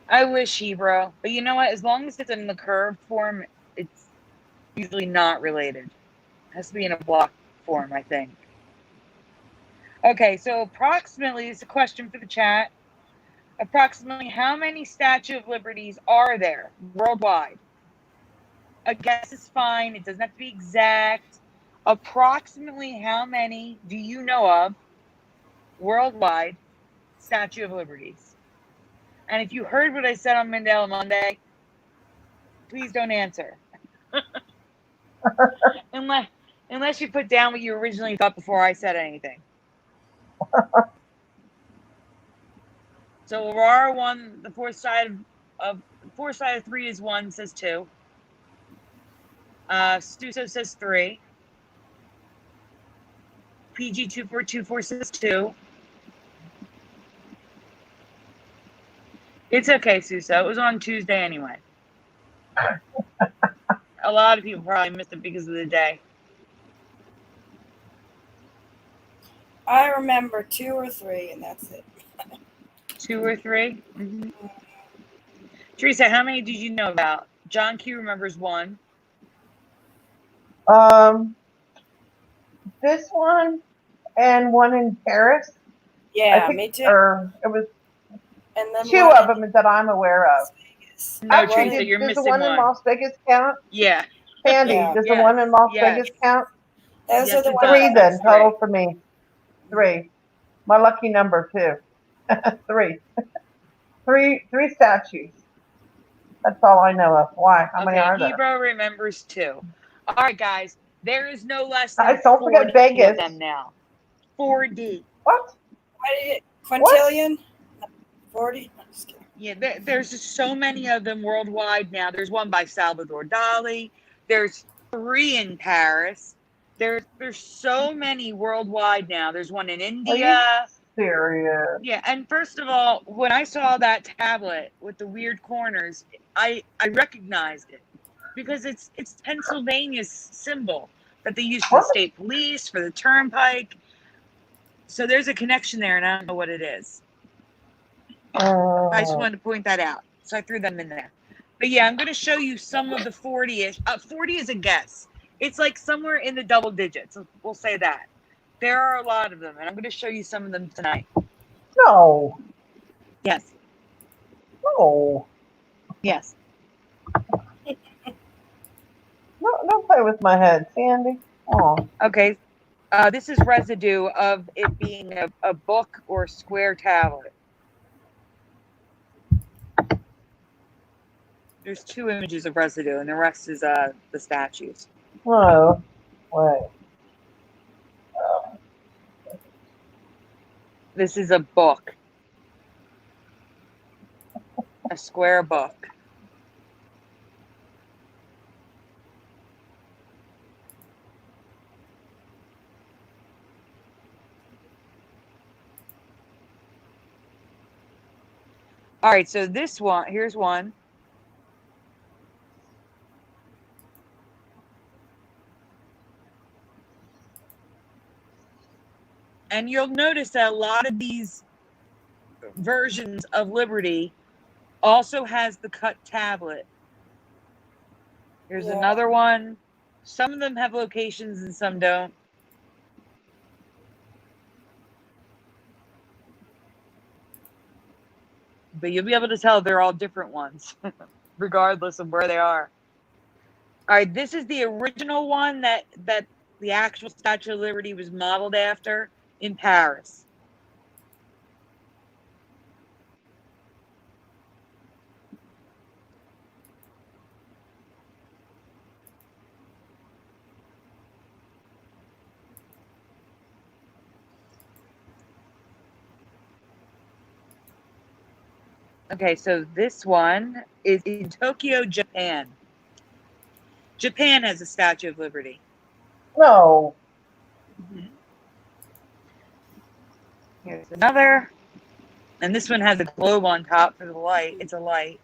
I wish Hebrew, but you know what? As long as it's in the curved form, it's usually not related. It has to be in a block form, I think. Okay, so approximately, it's a question for the chat. Approximately how many Statue of Liberties are there worldwide? A guess is fine. It doesn't have to be exact. Approximately how many do you know of worldwide Statue of Liberties? And if you heard what I said on Mandela Monday, please don't answer. unless you put down what you originally thought before I said anything. So Aurora won the fourth side of 3 is 1, says 2. Stuso says 3. PG2424 says 2. It's okay, Suso. It was on Tuesday anyway. A lot of people probably missed it because of the day. I remember 2 or 3, and that's it. 2 or 3? Mm-hmm. Teresa, how many did you know about? John Q remembers 1. This one and one in Paris. Yeah, I think, me too. Or it was and then 2 of them that I'm aware of. No, Actually, Teresa, you're does the missing one in one. Las Vegas count? Yeah. Sandy, Yeah. does the Yes. one in Las Yes. Vegas count? Those Yes, are the it ones. does. Three That's then, total three. for me. Three. My lucky number too. Three. Three statues. That's all I know of. Why? How many Okay, are there? Hebrew remembers 2. All right, guys. There is no less than Guys, don't forget 40 of Vegas. them now. 4D. What? What is it? What? Quintillion? 40? I'm just kidding. Yeah, there's just so many of them worldwide now. There's one by Salvador Dali. There's 3 in Paris. There's so many worldwide now. There's one in Are you India. serious? Yeah, and first of all, when I saw that tablet with the weird corners, I recognized it because it's Pennsylvania's symbol that they use for the What? state police, for the turnpike. So there's a connection there, and I don't know what it is. I just wanted to point that out. So I threw them in there. But yeah, I'm going to show you some of the 40-ish. 40 is a guess. It's like somewhere in the double digits. We'll say that. There are a lot of them, and I'm going to show you some of them tonight. No. Yes. No. Yes. No, don't play with my head, Sandy. Oh. Okay. This is residue of it being a book or square tablet. There's 2 images of residue, and the rest is the statues. No. Wait. This is a book. A square book. All right, so this one, here's one. And you'll notice that a lot of these versions of Liberty also has the cut tablet. Here's another one. Some of them have locations and some don't. But you'll be able to tell they're all different ones, regardless of where they are. All right, this is the original one that the actual Statue of Liberty was modeled after in Paris. Okay, so this one is in Tokyo, Japan. Japan has a Statue of Liberty. No. Mm-hmm. Here's another. And this one has a globe on top for the light. It's a light.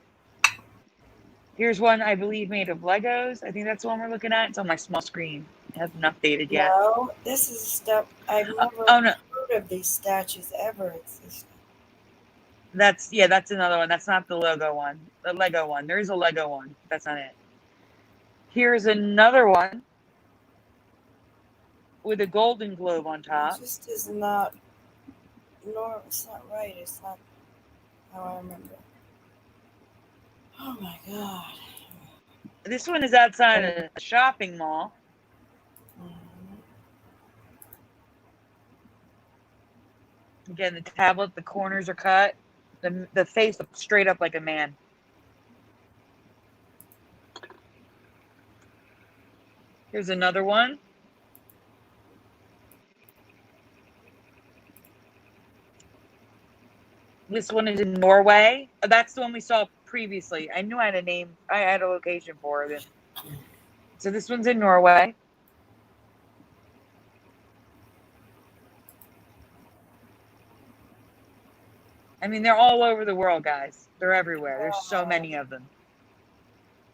Here's one, I believe, made of Legos. I think that's the one we're looking at. It's on my small screen. It hasn't updated yet. No, this is stuff I've never heard of these statues ever existed. That's another one. That's not the Lego one. The Lego one. There is a Lego one. That's not it. Here's another one with a golden globe on top. It just is not. No, it's not right. It's not how I remember. Oh my god. This one is outside a shopping mall. Mm-hmm. Again, the tablet, the corners are cut. The face looks straight up like a man. Here's another one. This one is in Norway. That's the one we saw previously. I knew I had a name. I had a location for it. So this one's in Norway. I mean, they're all over the world, guys. They're everywhere. There's so many of them.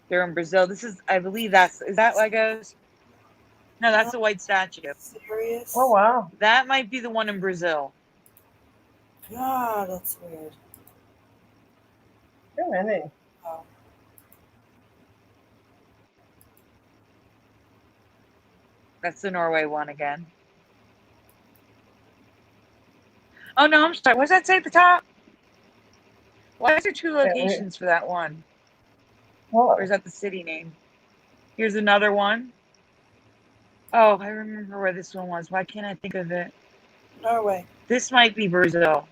They're in Brazil. This is, I believe is that Legos? No, that's the white statue. Serious? Oh, wow. That might be the one in Brazil. God, that's weird. Too many. Oh. That's the Norway one again. Oh, no, I'm sorry. What does that say at the top? Why is there 2 locations for that one? Whoa. Or is that the city name? Here's another one. Oh, I remember where this one was. Why can't I think of it? Norway. This might be Brazil.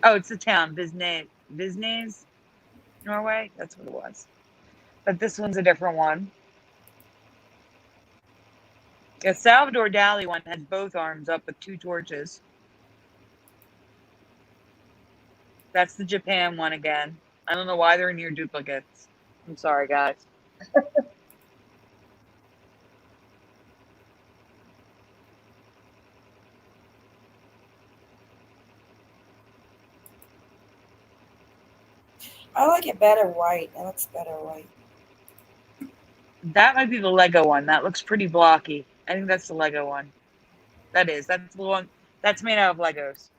Oh, it's the town, Visnes, Norway. That's what it was. But this one's a different one. The Salvador Dali one has both arms up with 2 torches. That's the Japan one again. I don't know why they're near duplicates. I'm sorry, guys. I like it better white. It looks better white. That might be the Lego one. That looks pretty blocky. I think that's the Lego one. That's the one. That's made out of Legos.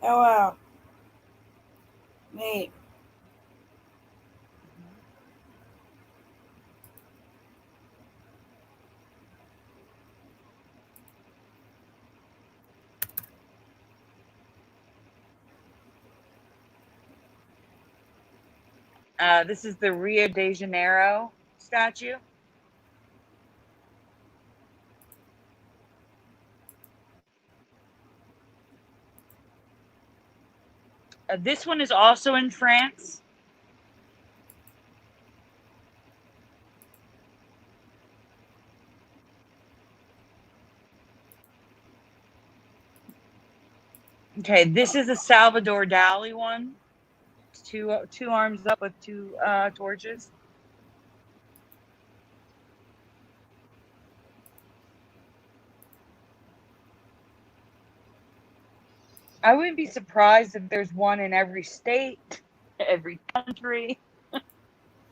Oh wow. Neat. This is the Rio de Janeiro statue. This one is also in France. Okay, this is a Salvador Dali one. Two arms up with 2 torches. I wouldn't be surprised if there's one in every state, every country. Oh,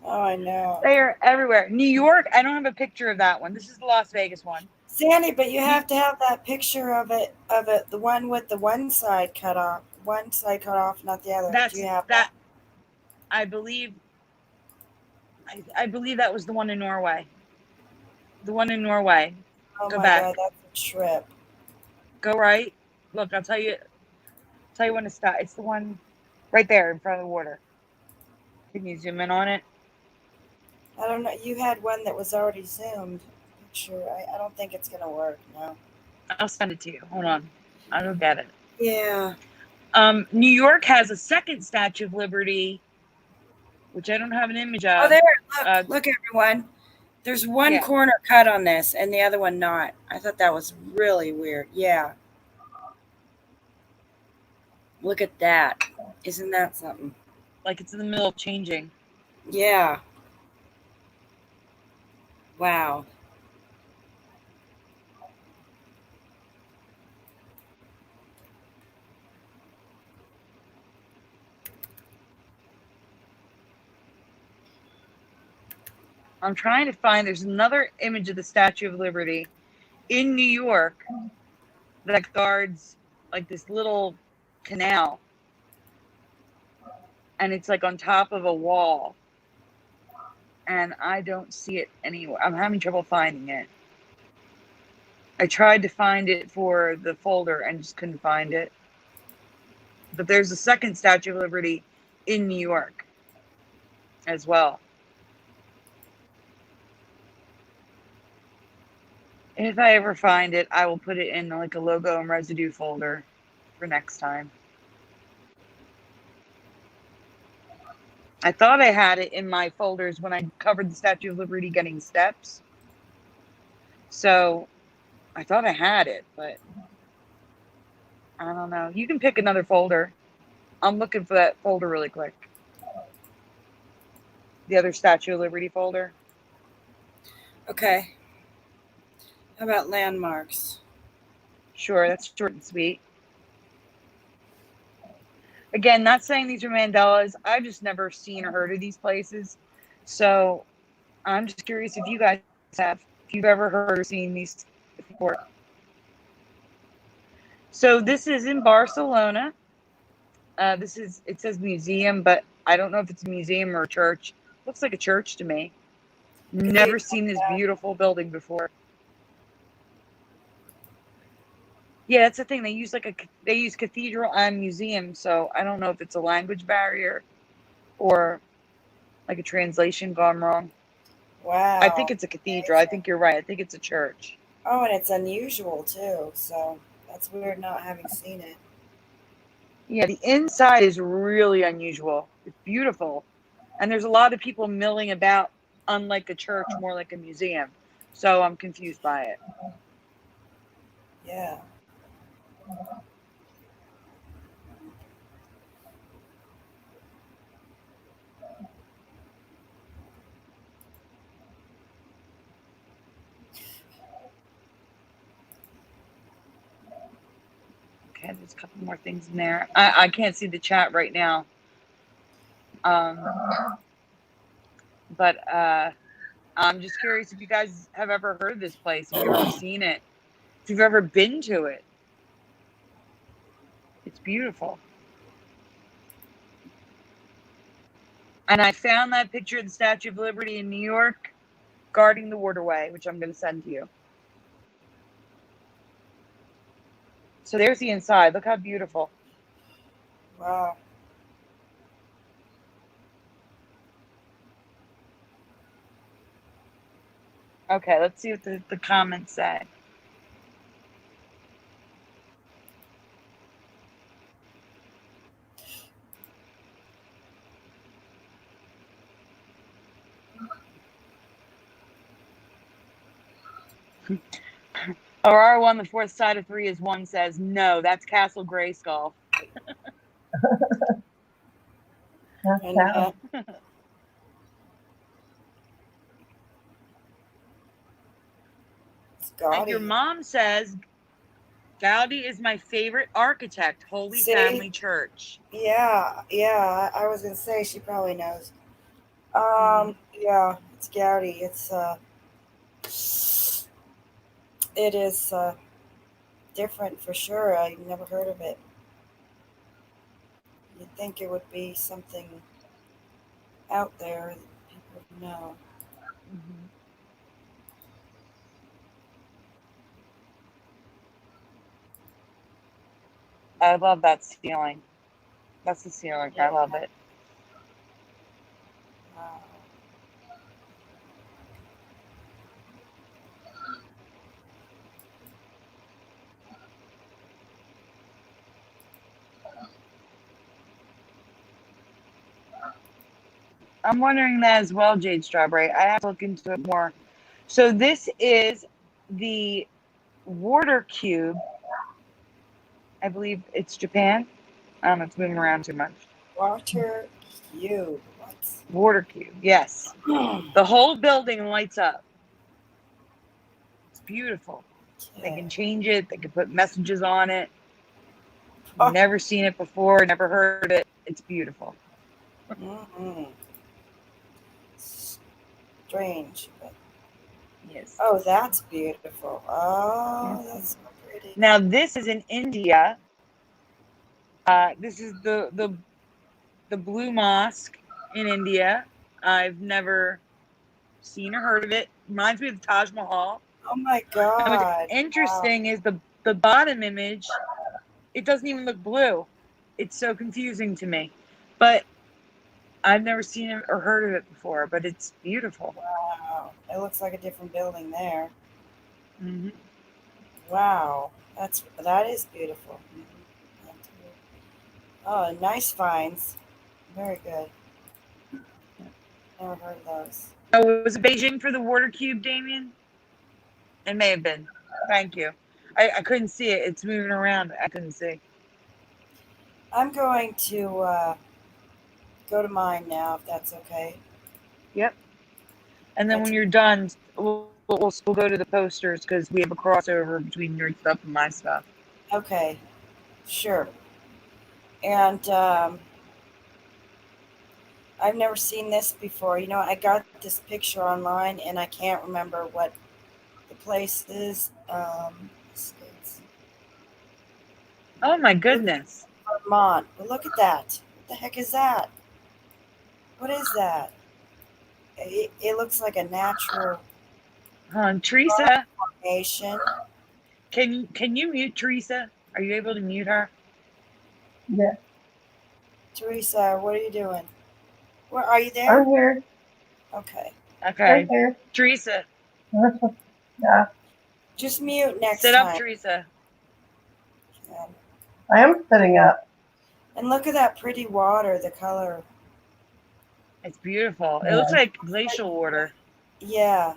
I know. They are everywhere. New York, I don't have a picture of that one. This is the Las Vegas one. Sandy, but you have to have that picture of it, the one with the one side cut off, not the other. That's Do you have that. I believe that was the one in Norway. The one in Norway. Oh Go my back. God, that's a trip. Go right. Look, I'll tell you when to stop. It's the one right there in front of the water. Can you zoom in on it? I don't know. You had one that was already zoomed. Picture. I don't think it's gonna work. No. I'll send it to you. Hold on. I'll go get it. Yeah. New York has a second Statue of Liberty, which I don't have an image of. Oh, there. Look, look, everyone. There's one corner cut on this, and the other one not. I thought that was really weird. Yeah. Look at that. Isn't that something? Like it's in the middle of changing. Yeah. Wow. I'm trying to find, there's another image of the Statue of Liberty in New York that guards like this little canal. And it's like on top of a wall. And I don't see it anywhere. I'm having trouble finding it. I tried to find it for the folder and just couldn't find it. But there's a second Statue of Liberty in New York as well. If I ever find it, I will put it in like a logo and residue folder for next time. I thought I had it in my folders when I covered the Statue of Liberty getting steps. So I thought I had it, but I don't know. You can pick another folder. I'm looking for that folder really quick. The other Statue of Liberty folder. Okay. How about landmarks? Sure, that's short and sweet. Again, not saying these are Mandelas. I've just never seen or heard of these places. So I'm just curious if you guys have, if you've ever heard or seen these before. So this is in Barcelona. It says museum, but I don't know if it's a museum or a church. Looks like a church to me. Never seen this beautiful building before. Yeah, that's the thing. They use cathedral and museum, so I don't know if it's a language barrier or like a translation gone wrong. I think Wow. it's a cathedral. I Amazing. think you're right. I think it's a church. Oh, and it's unusual too. So that's weird not having seen it. Yeah, the inside is really unusual. It's beautiful. And there's a lot of people milling about, unlike a church, more like a museum. So I'm confused by it. Yeah. Okay, there's a couple more things in there. I can't see the chat right now. Um, but I'm just curious if you guys have ever heard of this place, if you've ever seen it, if you've ever been to it. It's beautiful. And I found that picture of the Statue of Liberty in New York guarding the waterway, which I'm going to send to you. So there's the inside. Look how beautiful. Wow. Okay, let's see what the comments say. Aurora won the fourth side of 3 is 1 says, no, that's Castle Grayskull. And it's And your gaudy. mom says, Gaudi is my favorite architect, Holy See? Family Church. Yeah, yeah. I was gonna say she probably knows. Mhm. Yeah, it's gaudy. It is different for sure. I never heard of it. You'd think it would be something out there that people would know. Mhm. I love that ceiling. That's the ceiling. Yeah. I love it. Wow. I'm wondering that as well, Jade Strawberry. I have to look into it more. So this is the water cube. I believe it's Japan. I don't know, it's moving around too much. Water cube. Water cube, yes. What? The whole building lights up. It's beautiful. They Okay. can change it, they can put messages on it. Never seen it before, never heard it. It's beautiful. Mm-hmm. Strange. But... Yes. Oh, that's beautiful. Yes. Oh, that's so pretty. Now this is in India. This is the Blue Mosque in India. I've never seen or heard of it. Reminds me of the Taj Mahal. Oh my And what's God. Wow. interesting is the bottom image. It doesn't even look blue. It's so confusing to me. But I've never seen it or heard of it before. But it's beautiful. Wow. It looks like a different building there. Mm-hmm. Wow. That is beautiful. Oh, nice finds. Very good. Never heard of those. Oh, was it Beijing for the water cube, Damien? It may have been. Thank you. I couldn't see it. It's moving around. I couldn't see. I'm going to go to mine now, if that's okay. Yep. And then That's when you're done, we'll go to the posters because we have a crossover between your stuff and my stuff. okay. Sure. And I've never seen this before. You know, I got this picture online, and I can't remember what the place is. States. Oh my goodness. Vermont. But look at that. What the heck is that? What is that? It looks like a natural Teresa, formation. Can you mute Teresa? Are you able to mute her? Yeah, Teresa, what are you doing? Where are you there? I'm here. Okay. I'm Okay. here. Teresa, Yeah, Just mute next sit up, time. Teresa. Yeah. I am sitting up. And look at that pretty water, the color. It's beautiful. It looks Yeah. like glacial water. Yeah.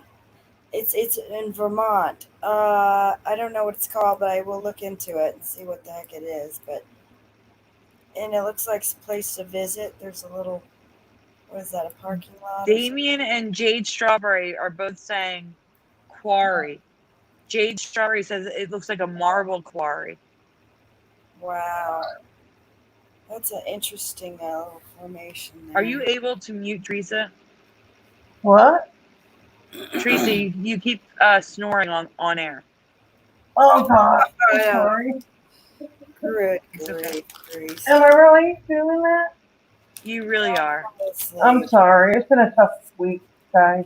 It's in Vermont. I don't know what it's called, but I will look into it and see what the heck it is. And it looks like a place to visit. There's a little, what is that, a parking lot or something? Damien and Jade Strawberry are both saying quarry. Jade Strawberry says it looks like a marble quarry. Wow. That's an interesting little formation there. Are you able to mute Teresa? What? Teresa, you keep snoring on air. Oh God, I'm Oh, sorry. good It's okay. grief. Am I really doing that? You really are. I'm sorry. It's been a tough week, guys.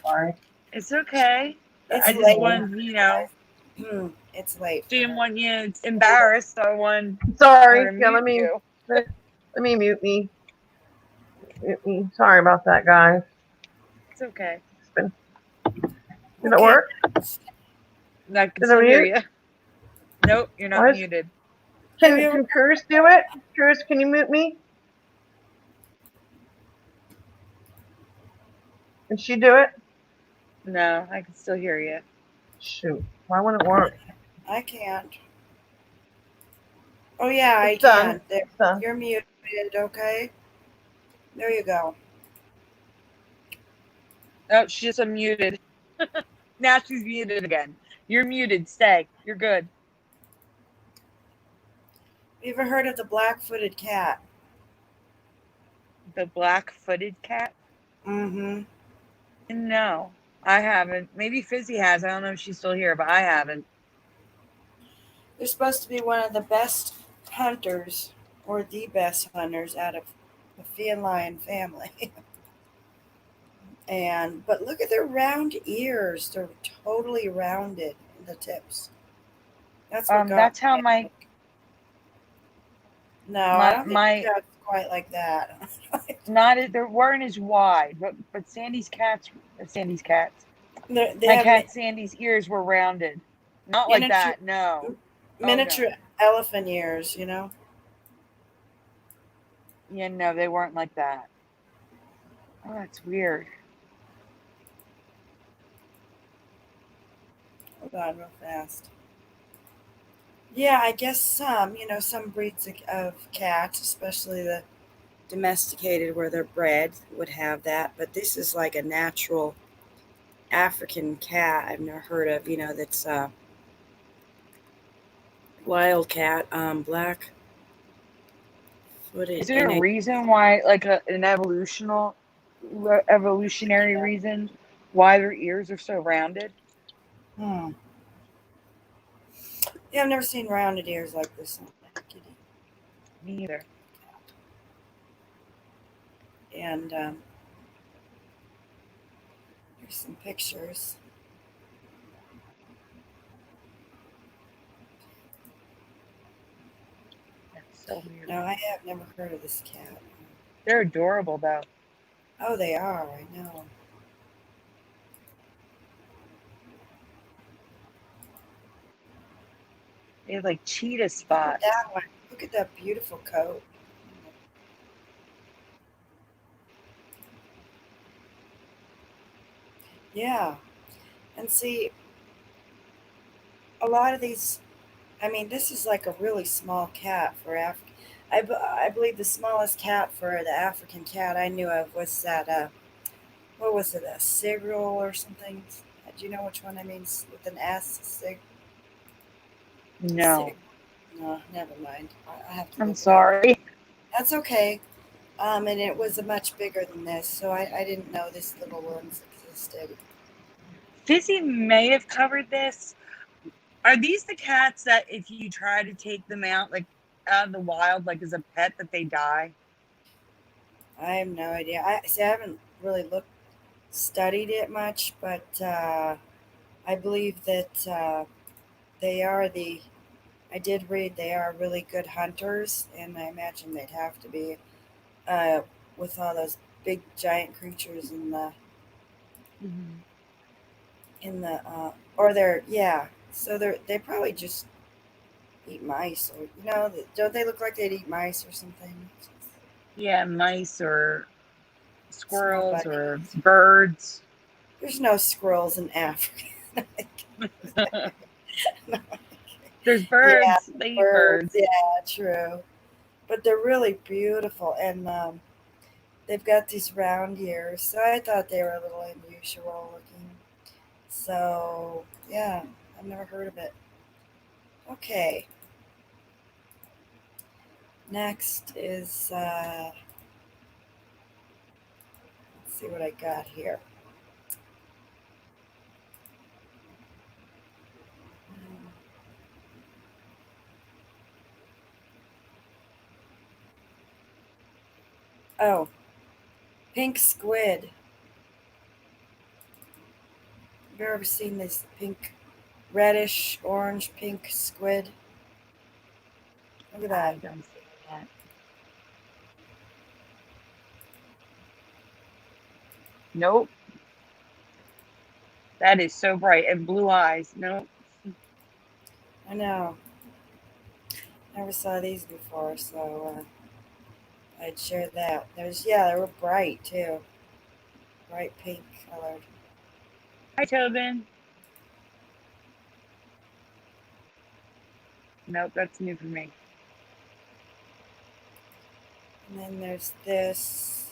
Sorry. It's okay. It's I just late. wanted, It's late. For didn't her. want you embarrassed. So I wanted her Sorry. to Yeah, mute you. let me mute me. Mute me. Sorry about that, guys. It's okay. It's been. Did it Okay. work? I can Did I still hear mute? you. Nope, you're not Why is, muted. can Curious do it? Curious, can you mute me? Can she do it? No, I can still hear you. Shoot. Why wouldn't it work? I can't. Oh yeah, It's I done. can. There, It's done. you're muted. Okay. There you go. Oh, she just unmuted. Now she's muted again. You're muted. Stay. You're good. You ever heard of the black-footed cat? The black-footed cat? Mm-hmm. No, I haven't. Maybe Fizzy has. I don't know if she's still here, but I haven't. They're supposed to be one of the best hunters, or the best hunters out of the feline family. But look at their round ears. They're totally rounded, the tips. That's what got That's me. how my No, I don't think my cat's quite like that. not they weren't as wide, but Sandy's cats. They My have cat Sandy's ears were rounded. Not like miniature that. No. Oh no. miniature elephant ears, you know. Yeah, no, they weren't like that. Oh, that's weird. Hold on, real fast. Yeah, I guess some breeds of cats, especially the domesticated where they're bred, would have that. But this is like a natural African cat I've never heard of. That's wild cat, black footed, Is there and a reason why, like an evolutionary reason why their ears are so rounded? hmm. Yeah, I've never seen rounded ears like this on a kitty. Me either. And here's some pictures. That's so weird. No, I have never heard of this cat. They're adorable though. Oh, they are. I know. They have like cheetah Look at spots. that one. Look at that beautiful coat. Yeah. And see, a lot of these, I mean, this is like a really small cat for Africa. I believe the smallest cat for the African cat I knew of was that, what was it, a Sigril or something? Do you know which one I mean? With an S? No, No, never mind. I have to I'm look it up. sorry. That's okay. And it was a much bigger than this, so I didn't know these little ones existed. Fizzy may have covered this. Are these the cats that if you try to take them out, like out of the wild, like as a pet, that they die? I have no idea. I haven't really studied it much, but I believe that they are the. I did read they are really good hunters, and I imagine they'd have to be uh, with all those big giant creatures Hmm. in the or they're yeah. So they probably just eat mice, or don't they look like they'd eat mice or something? Yeah, mice or Small squirrels or bunnies. birds. There's no squirrels in Africa. There's Yeah, birds. They eat birds. birds. Yeah, true. But they're really beautiful, and they've got these round ears. So I thought they were a little unusual looking. So yeah, I've never heard of it. Okay, next is let's see what I got here. Oh, pink squid. Have you ever seen this pink, reddish, orange, pink squid? Look at that. I don't see that. Nope. That is so bright. And blue eyes. Nope. I know. Never saw these before, so I'd share that. They were bright too, bright pink colored. Hi, Tobin. Nope, that's new for me. And then there's this.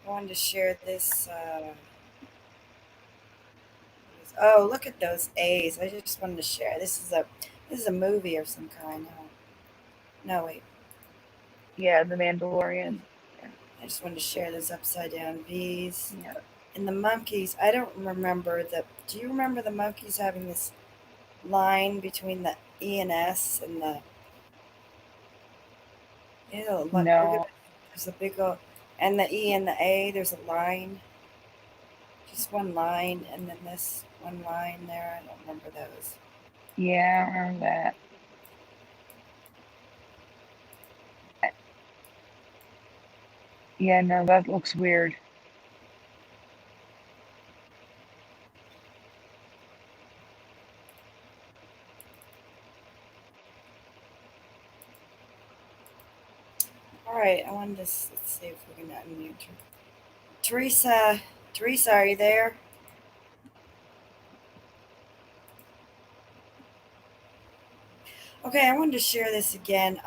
I wanted to share this. Oh, look at those A's! I just wanted to share. This is a movie of some kind. Oh, no, wait. Yeah, the Mandalorian. Yeah. I just wanted to share those upside down V's. Yeah. And the monkeys. I don't remember the. Do you remember the monkeys having this line between the E and S and the look at No. it. There's a big old, and the E and the A, there's a line, just one line, and then this one line there. I don't remember those. Yeah, I remember that. Yeah, no, that looks weird. All right, I wanted to let's see if we can unmute her. Teresa, Teresa, are you there? Okay, I wanted to share this again.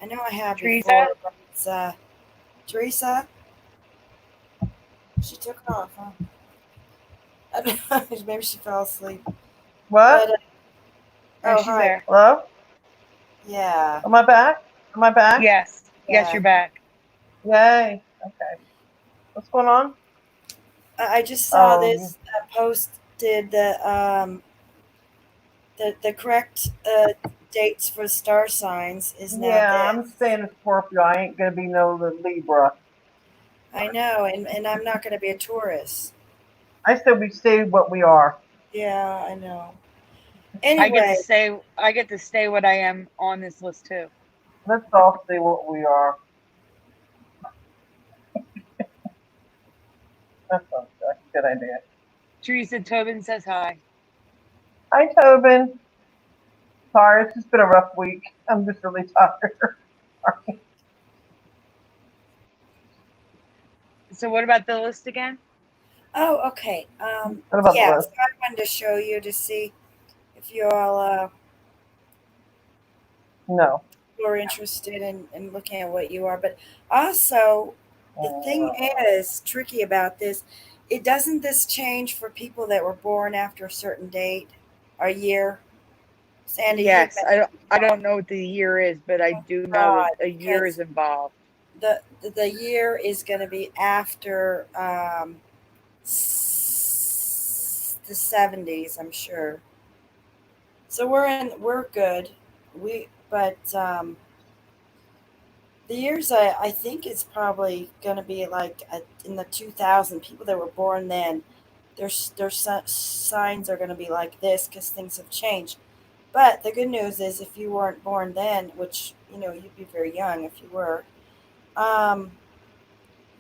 I know I have Teresa? before, but it's Teresa. She took off, huh? I don't know, maybe she fell asleep. What? But Oh, oh, she's hi. there. Hello? Yeah, Am I back? Am I back? Yes. Yes, yeah. you're back. Yay. Okay. What's going on? I just saw Oh, this posted the correct dates for star signs is now yeah, I'm this. staying a Scorpio. I ain't gonna be no Libra. I know, and I'm not going to be a Taurus. I still be stay what we are. Yeah, I know. I get to Anyway, stay I get to stay what I am on this list too. Let's all stay what we are. That's a good idea. Teresa Tobin says hi. Hi, Tobin. Sorry, it's just been a rough week. I'm just really tired. Sorry. So what about the list again? oh, okay. What about the Yeah, so list? I wanted to show you to see if you all No. were interested in looking at what you are. But also, the thing is tricky about this. It doesn't this change for people that were born after a certain date or year? Sandy, you Yes. mentioned I don't know what the year is, but I do know that right a year is because involved. the year is going to be after the 70s, I'm sure. So we're good. We but the years I think it's probably going to be like in the 2000 people that were born then. their signs are going to be like this because things have changed. But the good news is, if you weren't born then, which you'd be very young if you were, um,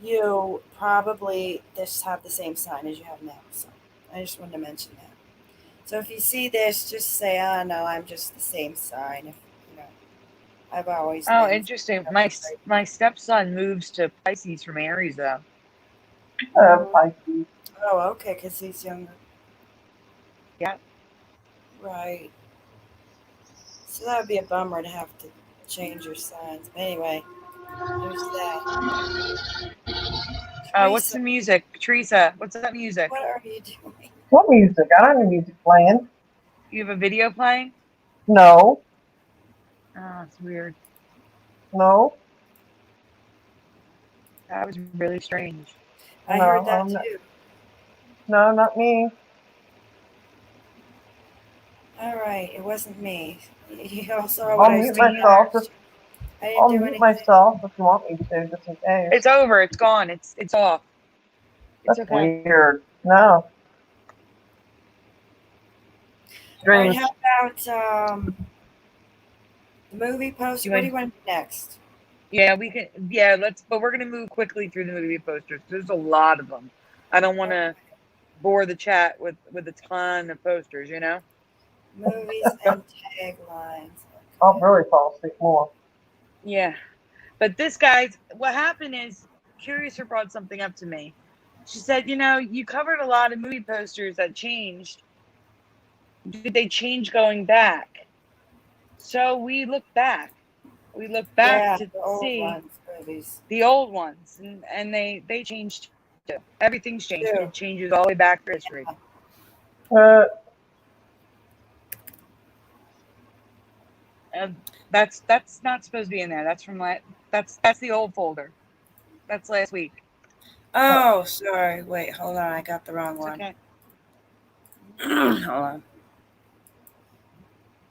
you probably just have the same sign as you have now. So I just wanted to mention that. So if you see this, just say, "Oh no, I'm just the same sign." If you know, I've always Oh, been. interesting. My stepson moves to Pisces from Aries, though. Pisces. Oh, okay, because he's younger, Yeah. right? So that would be a bummer to have to change your signs. But anyway, there's that. What's Teresa, the music, Teresa? What's that music? what are you doing? What music? I don't have any music playing. You have a video playing? No, Oh, it's weird. no, That was really strange. I no. heard that too. No, not me. All right, it wasn't me. You all saw what I'll I mute did myself. there. I didn't I'll do mute anything. myself if you want me to, just in It's case. over. It's gone. It's off. It's That's okay. weird. No. All right, Strange. how about the movie poster? You What do want? you want to do next? Yeah, we can. Yeah, let's. But we're gonna move quickly through the movie posters. There's a lot of them. I don't want to Okay. bore the chat with a ton of posters. You know. Movies and taglines. I'll Okay. really fall asleep more. Yeah. But this guy's. What happened is, Curiouser brought something up to me. She said, you covered a lot of movie posters that changed. Did they change going back? So we looked back. We looked back Yeah, to the old see ones, movies. the old ones, and they changed too. Everything's changed. Too. It changes all the way back to history. Uh, And that's not supposed to be in there. That's from that's the old folder. That's last week. Oh, sorry. Wait, hold on. I got the wrong It's one. okay. Hold on.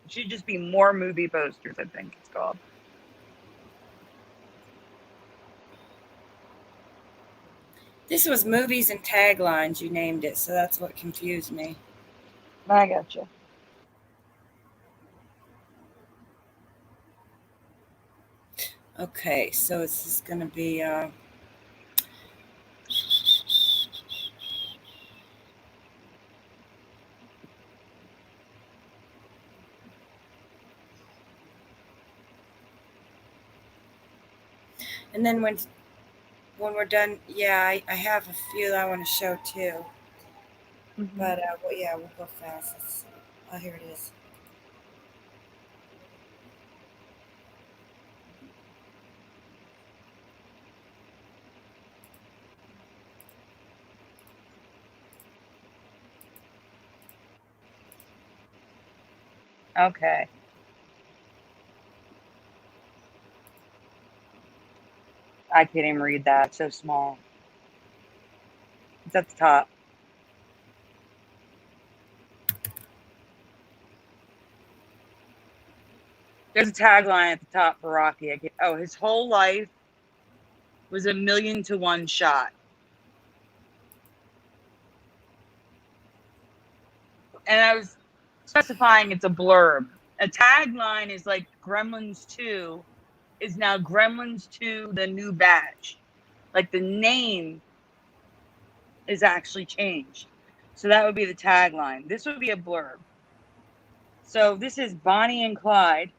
It should just be more movie posters. I think it's called. This was movies and taglines. You named it, so that's what confused me. I gotcha. Okay, so this is going to be. And then when we're done, yeah, I have a few that I want to show too. Mm-hmm. But well, yeah, we'll go fast. Oh, here it is. Okay. I can't even read that. It's so small. It's at the top. There's a tagline at the top for Rocky. His whole life was a 1,000,000 to 1 shot. And I was specifying it's a blurb. A tagline is like Gremlins 2 is now Gremlins 2 the new batch. Like the name is actually changed. So that would be the tagline. This would be a blurb. So this is Bonnie and Clyde.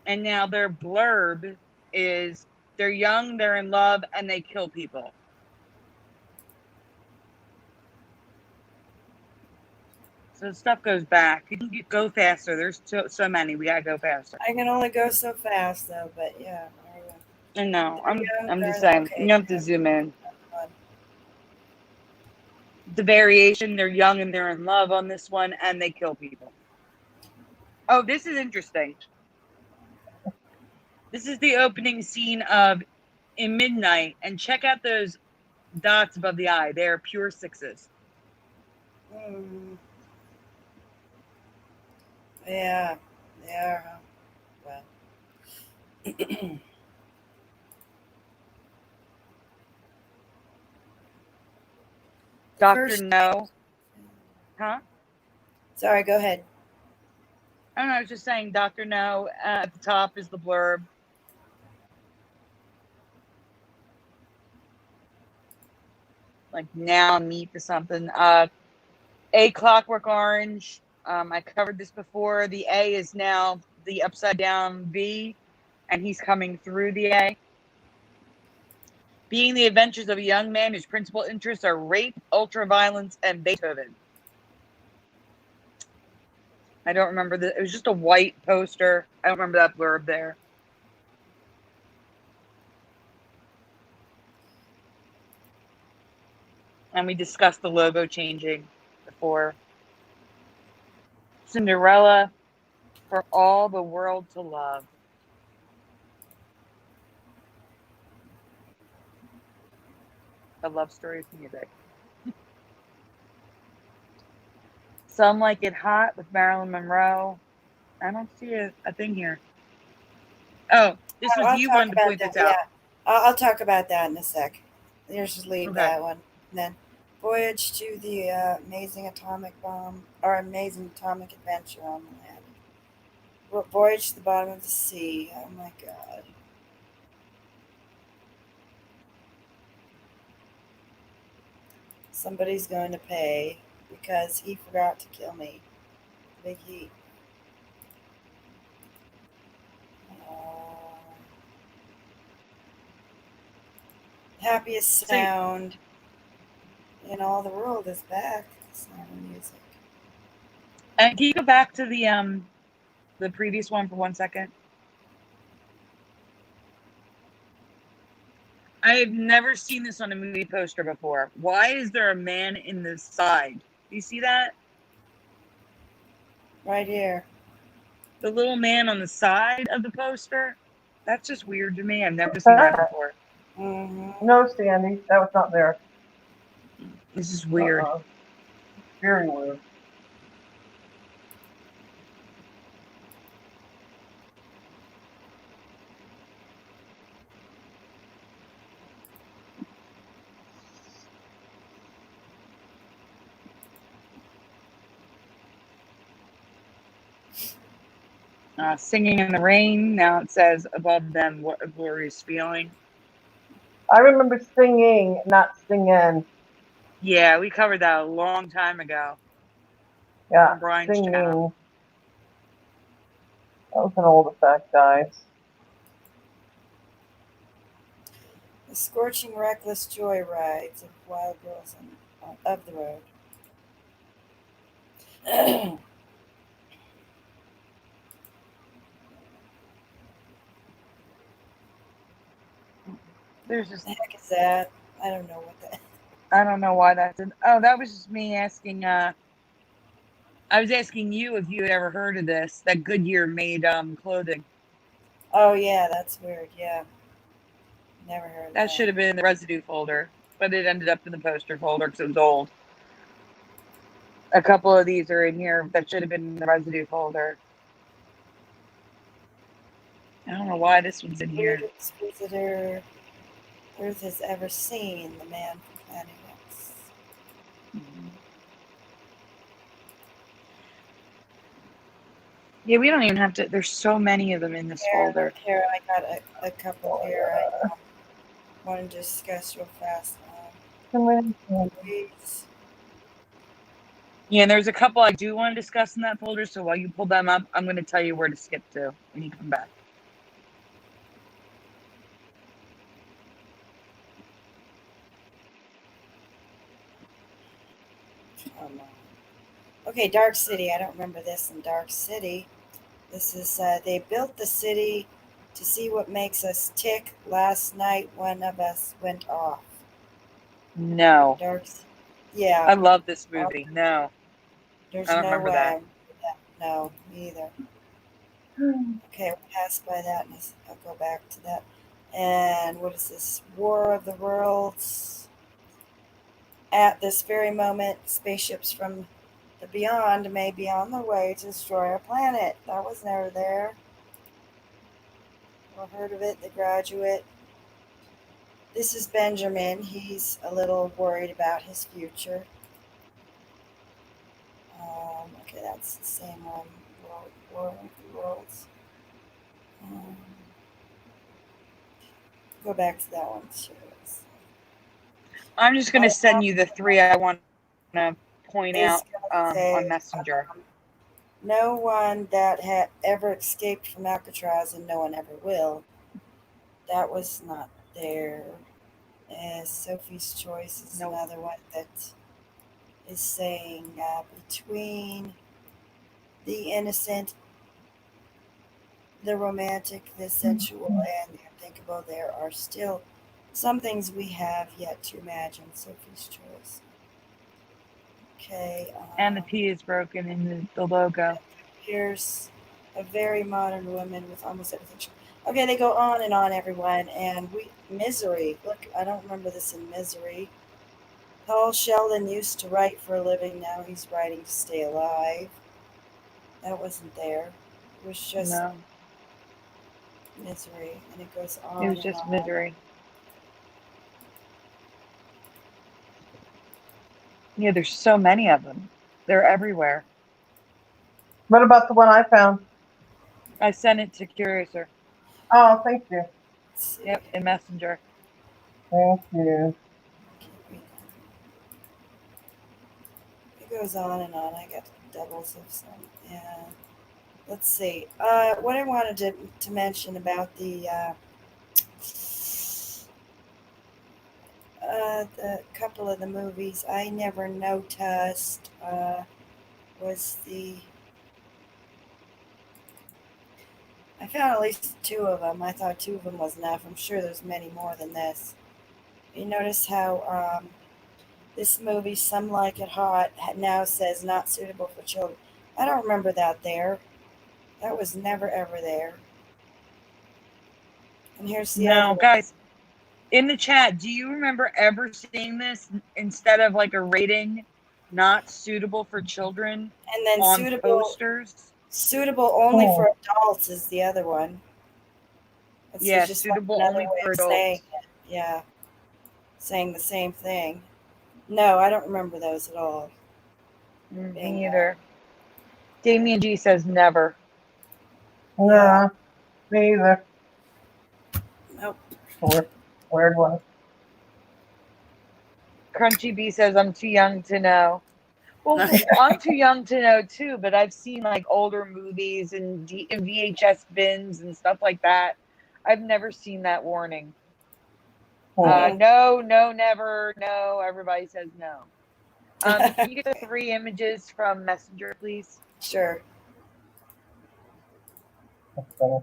And now their blurb is they're young, they're in love, and they kill people. So stuff goes back. You can go faster. There's so many. We gotta go faster. I can only go so fast though, but yeah. And no, They're young. I'm just They're saying. okay. You have to zoom in. The variation, they're young and they're in love on this one, and they kill people. Oh, this is interesting. This is the opening scene of In Midnight, and check out those dots above the eye. They're pure sixes. Mm. Yeah, they are. Well, Dr. First, No. Huh? sorry, go ahead. I don't know. I was just saying Dr. No. At the top is the blurb. Like now meet to something. A Clockwork Orange. I covered this before. The A is now the upside down V, and he's coming through the A. Being the adventures of a young man whose principal interests are rape, ultraviolence, and Beethoven. I don't remember it was just a white poster. I don't remember that blurb there. And we discussed the logo changing before. Cinderella, for all the world to love. A love story with music. Some Like It Hot with Marilyn Monroe. I don't see a thing here. Oh, this was I'll you talk wanted to about point that. this out. Yeah, I'll talk about that in a sec. Let's just leave Okay. that one. And then Voyage to the Amazing Atomic Bomb, or Amazing Atomic Adventure on the land. Voyage to the Bottom of the Sea. Oh my god. Somebody's going to pay because he forgot to kill me. Big heat. Happiest sound in all the world is back. Sound of music. And can you go back to the previous one for 1 second? I have never seen this on a movie poster before. Why is there a man in the side? Do you see that? Right here. The little man on the side of the poster? That's just weird to me. I've never seen that before. Mm-hmm. No, Sandy, that was not there. This is weird. Very weird. Singing in the Rain. Now it says above them, what a glorious feeling. I remember singing, not singing. Yeah, we covered that a long time ago. Yeah, On Brian's singing. channel. That was an old effect, guys. The scorching, reckless joyrides of wild girls of the road. There's just. The heck is that? I don't know what that. I don't know why that's in. Oh, that was just me asking. I was asking you if you had ever heard of this. That Goodyear made clothing. Oh yeah, that's weird. Yeah, never heard of That should have been in the residue folder, but it ended up in the poster folder because it was old. A couple of these are in here that should have been in the residue folder. I don't know why this one's in here. Weirdest visitor Earth has ever seen. The man from Planet X. Mm-hmm. Yeah, we don't even have to. There's so many of them in this folder. Here, I got a couple here. I want to discuss real fast. Please. Yeah, and there's a couple I do want to discuss in that folder. So while you pull them up, I'm going to tell you where to skip to when you come back. Okay, Dark City. I don't remember this in Dark City. This is, they built the city to see what makes us tick. Last night, one of us went off. No. Yeah. I love this movie. No. There's I don't no remember way. that. No, me either. Okay, we'll pass by that and I'll go back to that. And what is this? War of the Worlds. At this very moment, spaceships from the beyond may be on their way to destroy our planet. That was never there. Or heard of it, The Graduate. This is Benjamin. He's a little worried about his future. Okay, that's the same one. War of the Worlds. Um, go back to that one. Sure. I'm just going to send you the 3 I want to point out It's gonna on say Messenger. no one that had ever escaped from Alcatraz, and no one ever will. That was not there. Sophie's Choice is Nope. another one that is saying between the innocent, the romantic, the sensual, and the unthinkable, there are still some things we have yet to imagine. Sophie's Choice. Okay. And the P is broken in the logo. Here's a very modern woman with almost everything. Okay, they go on and on, everyone. And Misery. Look, I don't remember this in Misery. Paul Sheldon used to write for a living. Now he's writing to stay alive. That wasn't there. It was just No, Misery. And it goes it on was and just on. Misery. Yeah, there's so many of them. They're everywhere. What about the one I found? I sent it to Curiouser. Oh, thank you. Let's see. Yep, in Messenger. Thank you. Can't read that. It goes on and on. I got doubles of some. Yeah. Let's see. What I wanted to mention about the couple of the movies I never noticed was the. I found at least two of them. I thought two of them was enough. I'm sure there's many more than this. You notice how this movie, Some Like It Hot, now says not suitable for children. I don't remember that there. That was never ever there. And here's the other No, one. guys, in the chat, do you remember ever seeing this instead of like a rating not suitable for children And then on posters? suitable only for adults is the other one. It's Yeah, just like suitable another only way for of saying adults. it. Yeah, saying the same thing. No, I don't remember those at all. Me either. Damien G says never. Yeah, me either. Nope. Weird one. Crunchy B says I'm too young to know. Well, I'm too young to know too, but I've seen like older movies and VHS bins and stuff like that. I've never seen that warning. No, never, no. Everybody says no. Can you get the 3 images from Messenger, please? Sure. Okay.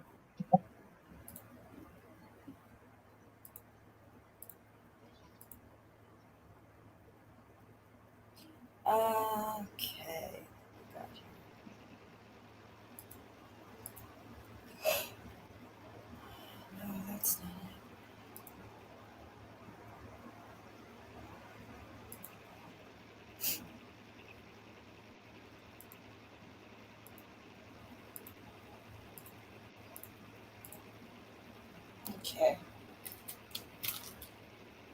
No, that's not it. Okay.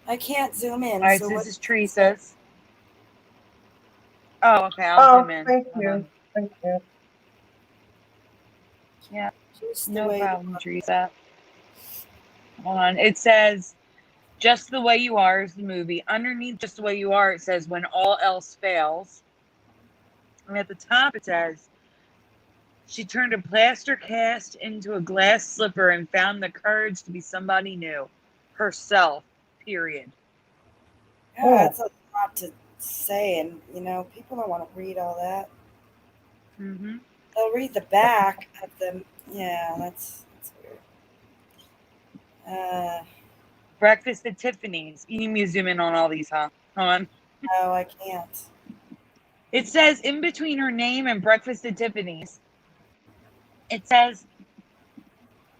I can't zoom in. All right, So so what? this is Teresa's. Oh, okay, I'll zoom in. Thank Hold you. on. Thank you. Yeah, Just the no way. problem, Teresa. Hold on. It says Just the Way You Are is the movie. Underneath Just the Way You Are, it says When All Else Fails. And at the top, it says she turned a plaster cast into a glass slipper and found the courage to be somebody new. Herself, period. Yeah, that's a lot to say, and people don't want to read all that. Mm-hmm. They'll read the back of them. Yeah, that's weird. Breakfast at Tiffany's. You need me to zoom in on all these, huh? Hold on. No, I can't. It says in between her name and Breakfast at Tiffany's, it says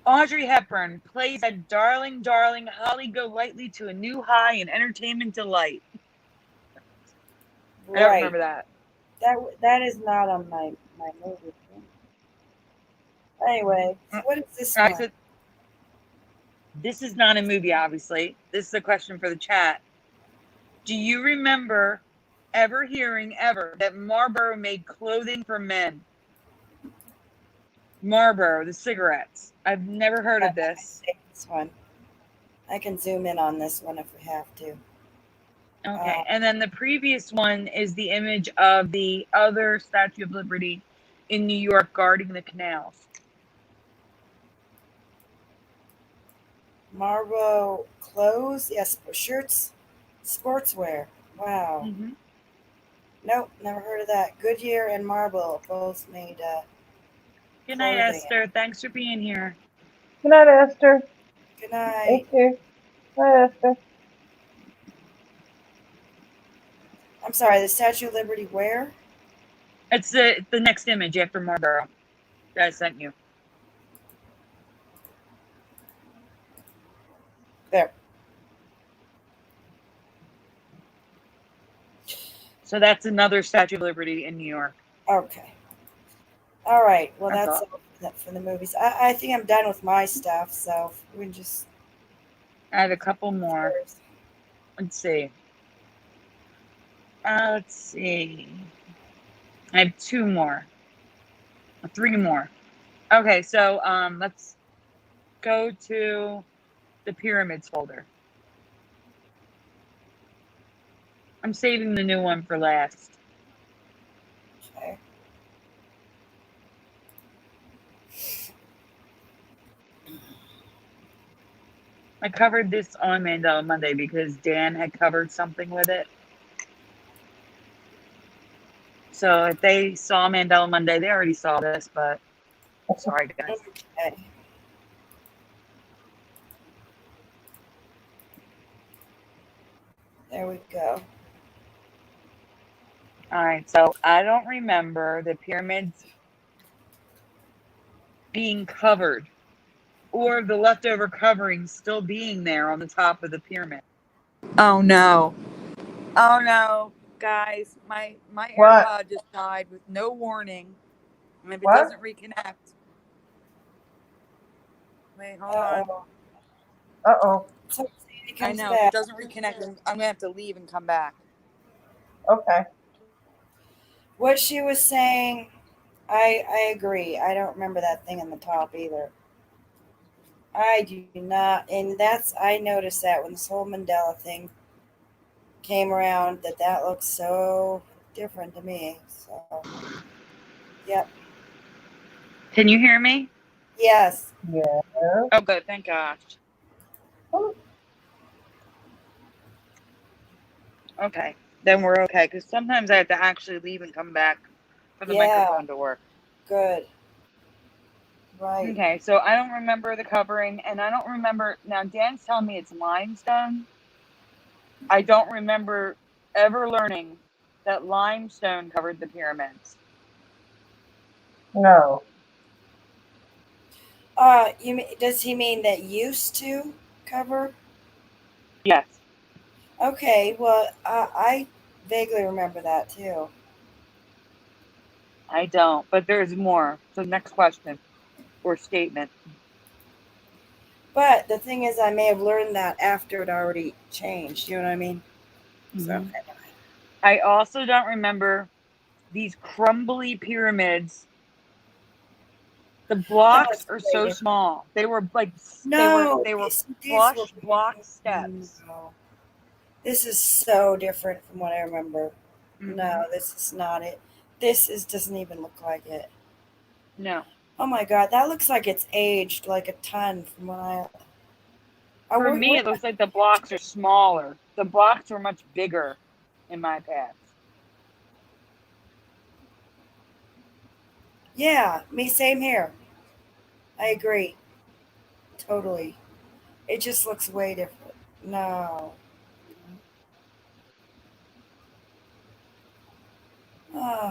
Audrey Hepburn plays a darling, darling Holly go lightly to a new high in entertainment delight. I don't Right. remember that. That is not on my movie. Anyway, so what is this All right, one? This is not a movie, obviously. This is a question for the chat. Do you remember ever hearing that Marlboro made clothing for men? Marlboro, the cigarettes. I've never heard of this. This one. I can zoom in on this one if we have to. Okay, and then the previous one is the image of the other Statue of Liberty in New York guarding the canals. Marlboro clothes, yes, shirts, sportswear. Wow. Mm-hmm. Nope, never heard of that. Goodyear and Marlboro both made Good night, clothing. Esther. Thanks for being here. Good night, Esther. Good night. Thank you. Hi, Esther. I'm sorry, the Statue of Liberty where? It's the next image after Marlboro that I sent you. There. So that's another Statue of Liberty in New York. Okay. All right. Well, That's that's all for the movies. I think I'm done with my stuff, so we can just. I have a couple more. Let's see. I have 2 more. 3 more. Okay, so let's go to the pyramids folder. I'm saving the new one for last. Okay. I covered this on Mandela Monday because Dan had covered something with it. So if they saw Mandela Monday, they already saw this, but sorry, guys. Okay. There we go. All right, so I don't remember the pyramids being covered or the leftover covering still being there on the top of the pyramid. Oh no, guys, my What? AirPod just died with no warning, and if it What? doesn't reconnect, wait, hold on. Uh-oh. So I know if it doesn't reconnect, I'm gonna have to leave and come back. Okay. What she was saying, I agree. I don't remember that thing in the top either. I do not, and I noticed that when this whole Mandela thing came around, that looks so different to me. So, yep. Can you hear me? Yes. Yeah. Oh, good. Thank gosh. Okay, then we're okay. Because sometimes I have to actually leave and come back for the microphone to work. Good. Right. Okay, so I don't remember the covering, and I don't remember. Now, Dan's telling me it's limestone. I don't remember ever learning that limestone covered the pyramids. No. Does he mean that used to cover? Yes. Okay, well, I vaguely remember that too. I don't, but there's more. So, next question or statement. But the thing is, I may have learned that after it already changed. You know what I mean? Mm-hmm. So, I also don't remember these crumbly pyramids. The blocks are so small. They were like they were flush block steps. No. This is so different from what I remember. Mm-hmm. No, this is not it. Doesn't even look like it. No. Oh my god, that looks like it's aged like a ton from when I. For me, it looks like the blocks are smaller. The blocks are much bigger in my past. Yeah, me same here. I agree. Totally. It just looks way different. No. Oh.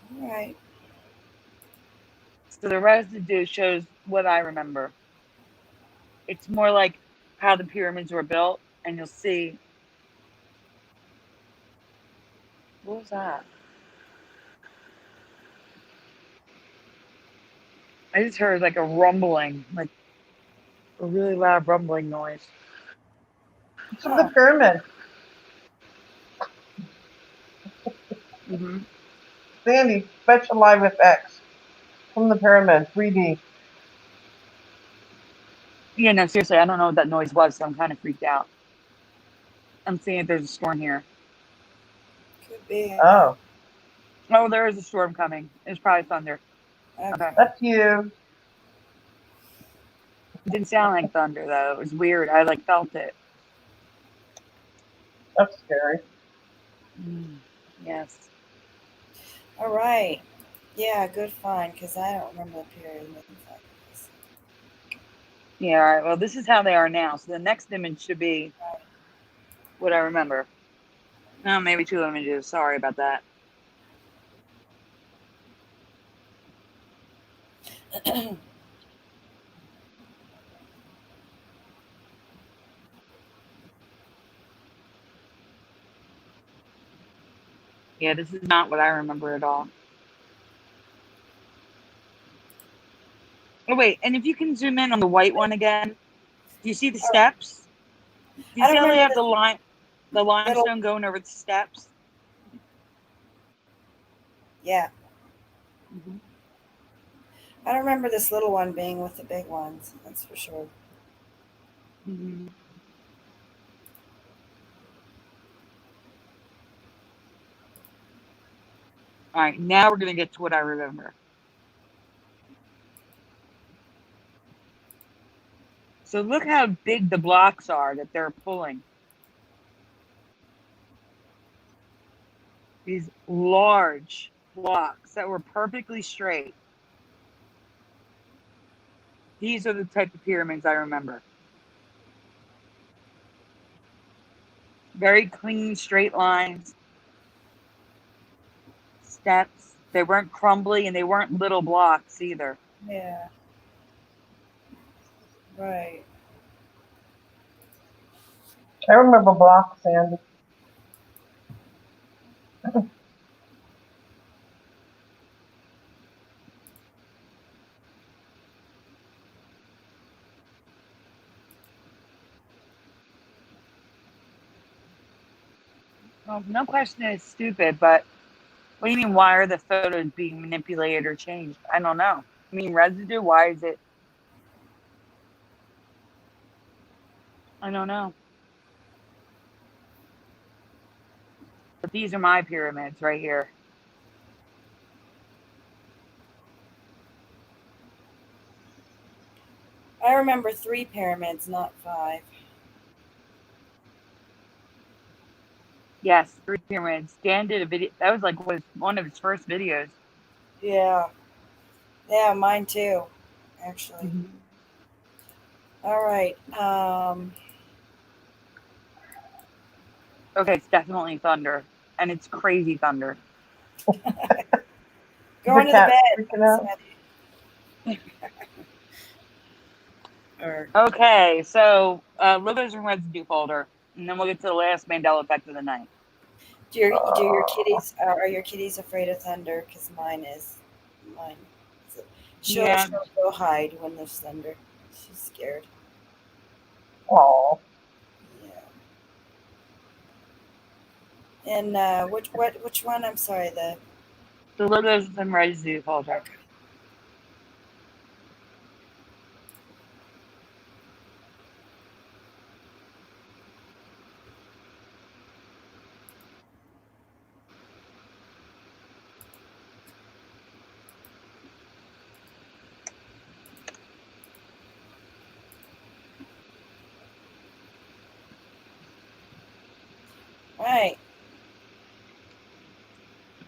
All right. So the residue shows what I remember. It's more like how the pyramids were built, and you'll see. What was that? I just heard like a rumbling, like a really loud rumbling noise. It's from the pyramid. Mm-hmm. Sandy, special live effects from the pyramid, 3D. Yeah, no, seriously, I don't know what that noise was, so I'm kind of freaked out. I'm seeing if there's a storm here. Could be. Oh, Oh, there is a storm coming. It's probably thunder. Okay. Okay. that's you. It didn't sound like thunder, though. It was weird. I like felt it. That's scary. Yes. All right. Yeah, good find, because I don't remember the period like this. Yeah, all right. Well, this is how they are now. So the next image should be what I remember. Oh, maybe 2 images. Sorry about that. Yeah, this is not what I remember at all. Oh, wait. And if you can zoom in on the white one again, do you see the steps? Do you I see don't how they remember have the the little. limestone going over the steps? Yeah. Mm-hmm. I don't remember this little one being with the big ones. That's for sure. Mm-hmm. All right, now we're going to get to what I remember. So look how big the blocks are that they're pulling. These large blocks that were perfectly straight. These are the type of pyramids I remember. Very clean, straight lines, steps. They weren't crumbly and they weren't little blocks either. Yeah. Right. I remember blocks, Sandy. Well, no question is stupid, but what do you mean, why are the photos being manipulated or changed? I don't know. I mean, residue, why is it? I don't know. But these are my pyramids right here. I remember 3 pyramids, not 5. Yes, 3 pyramids. Dan did a video. That was like one of his first videos. Yeah. Yeah, mine too, actually. Mm-hmm. All right. Okay, it's definitely thunder. And it's crazy thunder. Going The to the cat's bed, freaking out. Sandy. Or Okay, so logos and residue folder. And then we'll get to the last Mandela Effect of the night. do your Oh, kitties are your kitties afraid of thunder? Because mine is. Mine. She'll Yeah. she'll go hide when there's thunder. She's scared. oh. Yeah. And which one? I'm sorry. The logos and residue folder. Okay. Right.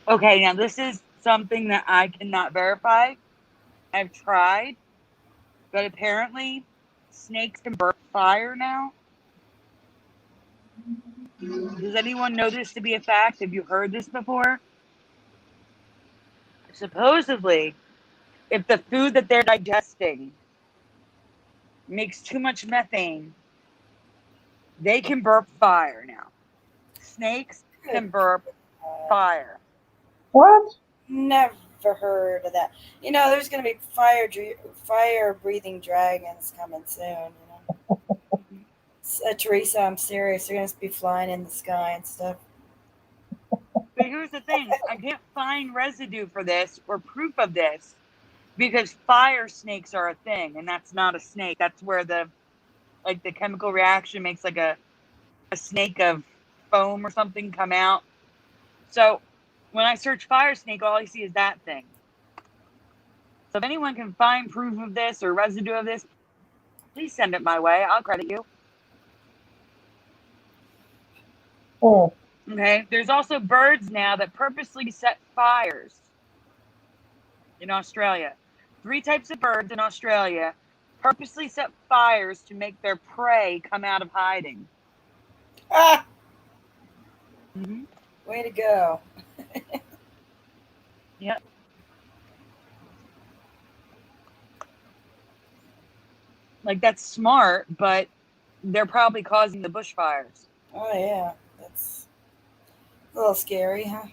Okay, now this is something that I cannot verify. I've tried, but apparently snakes can burp fire now. Does anyone know this to be a fact? Have you heard this before? Supposedly, if the food that they're digesting makes too much methane, they can burp fire now. Snakes Good. can burp fire. What? Never never heard of that. You know, there's going to be fire breathing dragons coming soon. You know, Teresa, I'm serious. They're going to be flying in the sky and stuff. But here's the thing: I can't find residue for this or proof of this because fire snakes are a thing, and that's not a snake. That's where the chemical reaction makes like a snake of foam or something come out. So when I search fire snake, all I see is that thing. So if anyone can find proof of this or residue of this, please send it my way. I'll credit you. Oh. Okay. There's also birds now that purposely set fires in Australia. 3 types of birds in Australia purposely set fires to make their prey come out of hiding. Ah! Mm-hmm. Way to go. Yep. Like, that's smart, but they're probably causing the bushfires. Oh, yeah. That's a little scary, huh?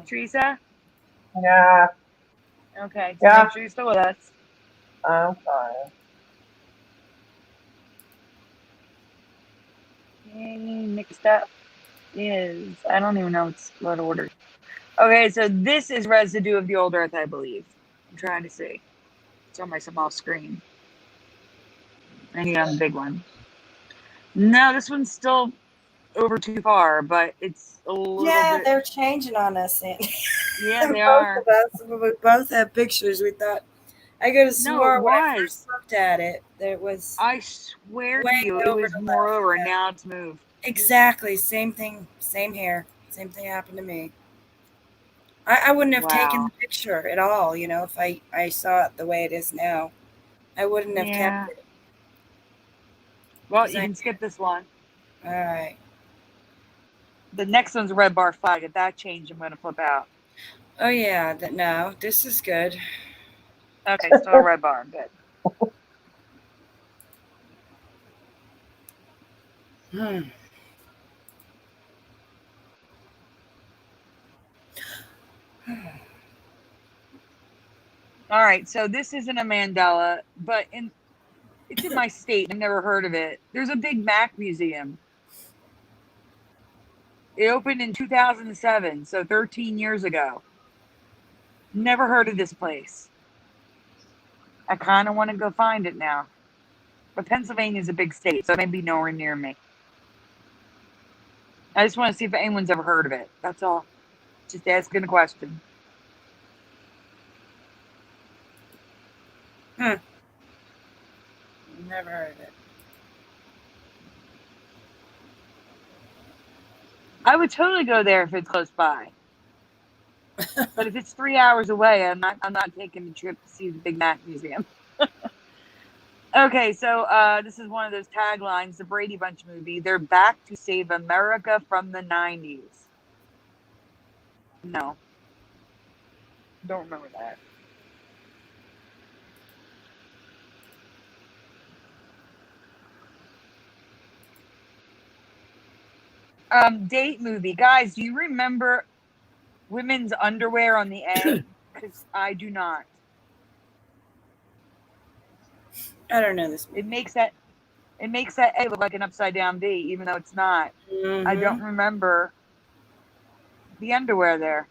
Teresa? Yeah. Okay, so Yeah. make sure you're still with us. I'm sorry. Okay, next up is, I don't even know what order. Okay, so this is residue of the old Earth, I believe. I'm trying to see. It's on my small screen. I need on the big one. No, this one's still over too far, but it's a little Yeah, bit. they're changing on us. Yeah, they Both are. of us, when we both have pictures, we thought, I could have No, it swore when I was. first looked at it that it was I swear way to you, it over was the more left. over, and Yeah. now it's moved. Exactly. Same thing. Same here. Same thing happened to me. I wouldn't have taken Wow. the picture at all, you know, if I saw it the way it is now. I wouldn't have Yeah. kept it. Well, 'Cause you can skip this one. all right. The next one's a red bar flag. If that changed, I'm going to flip out. Oh, yeah. No, this is good. Okay, still a red bar. Good. Hmm. All right, so this isn't a Mandela, but it's in my state. I've never heard of it. There's a Big Mac museum. It opened in 2007, so 13 years ago. Never heard of this place. I kind of want to go find it now. But Pennsylvania's a big state, so it may be nowhere near me. I just want to see if anyone's ever heard of it. That's all. Just asking a question. Hmm. Never heard of it. I would totally go there if it's close by. But if it's 3 hours away, I'm not taking the trip to see the Big Mac Museum. Okay, so this is one of those taglines, the Brady Bunch movie. They're back to save America from the 90s. No. Don't remember that. Date movie. Guys, do you remember women's underwear on the A? Because I do not. I don't know this It movie. makes that A look like an upside down B, even though it's not. I don't Mm-hmm. remember the underwear there.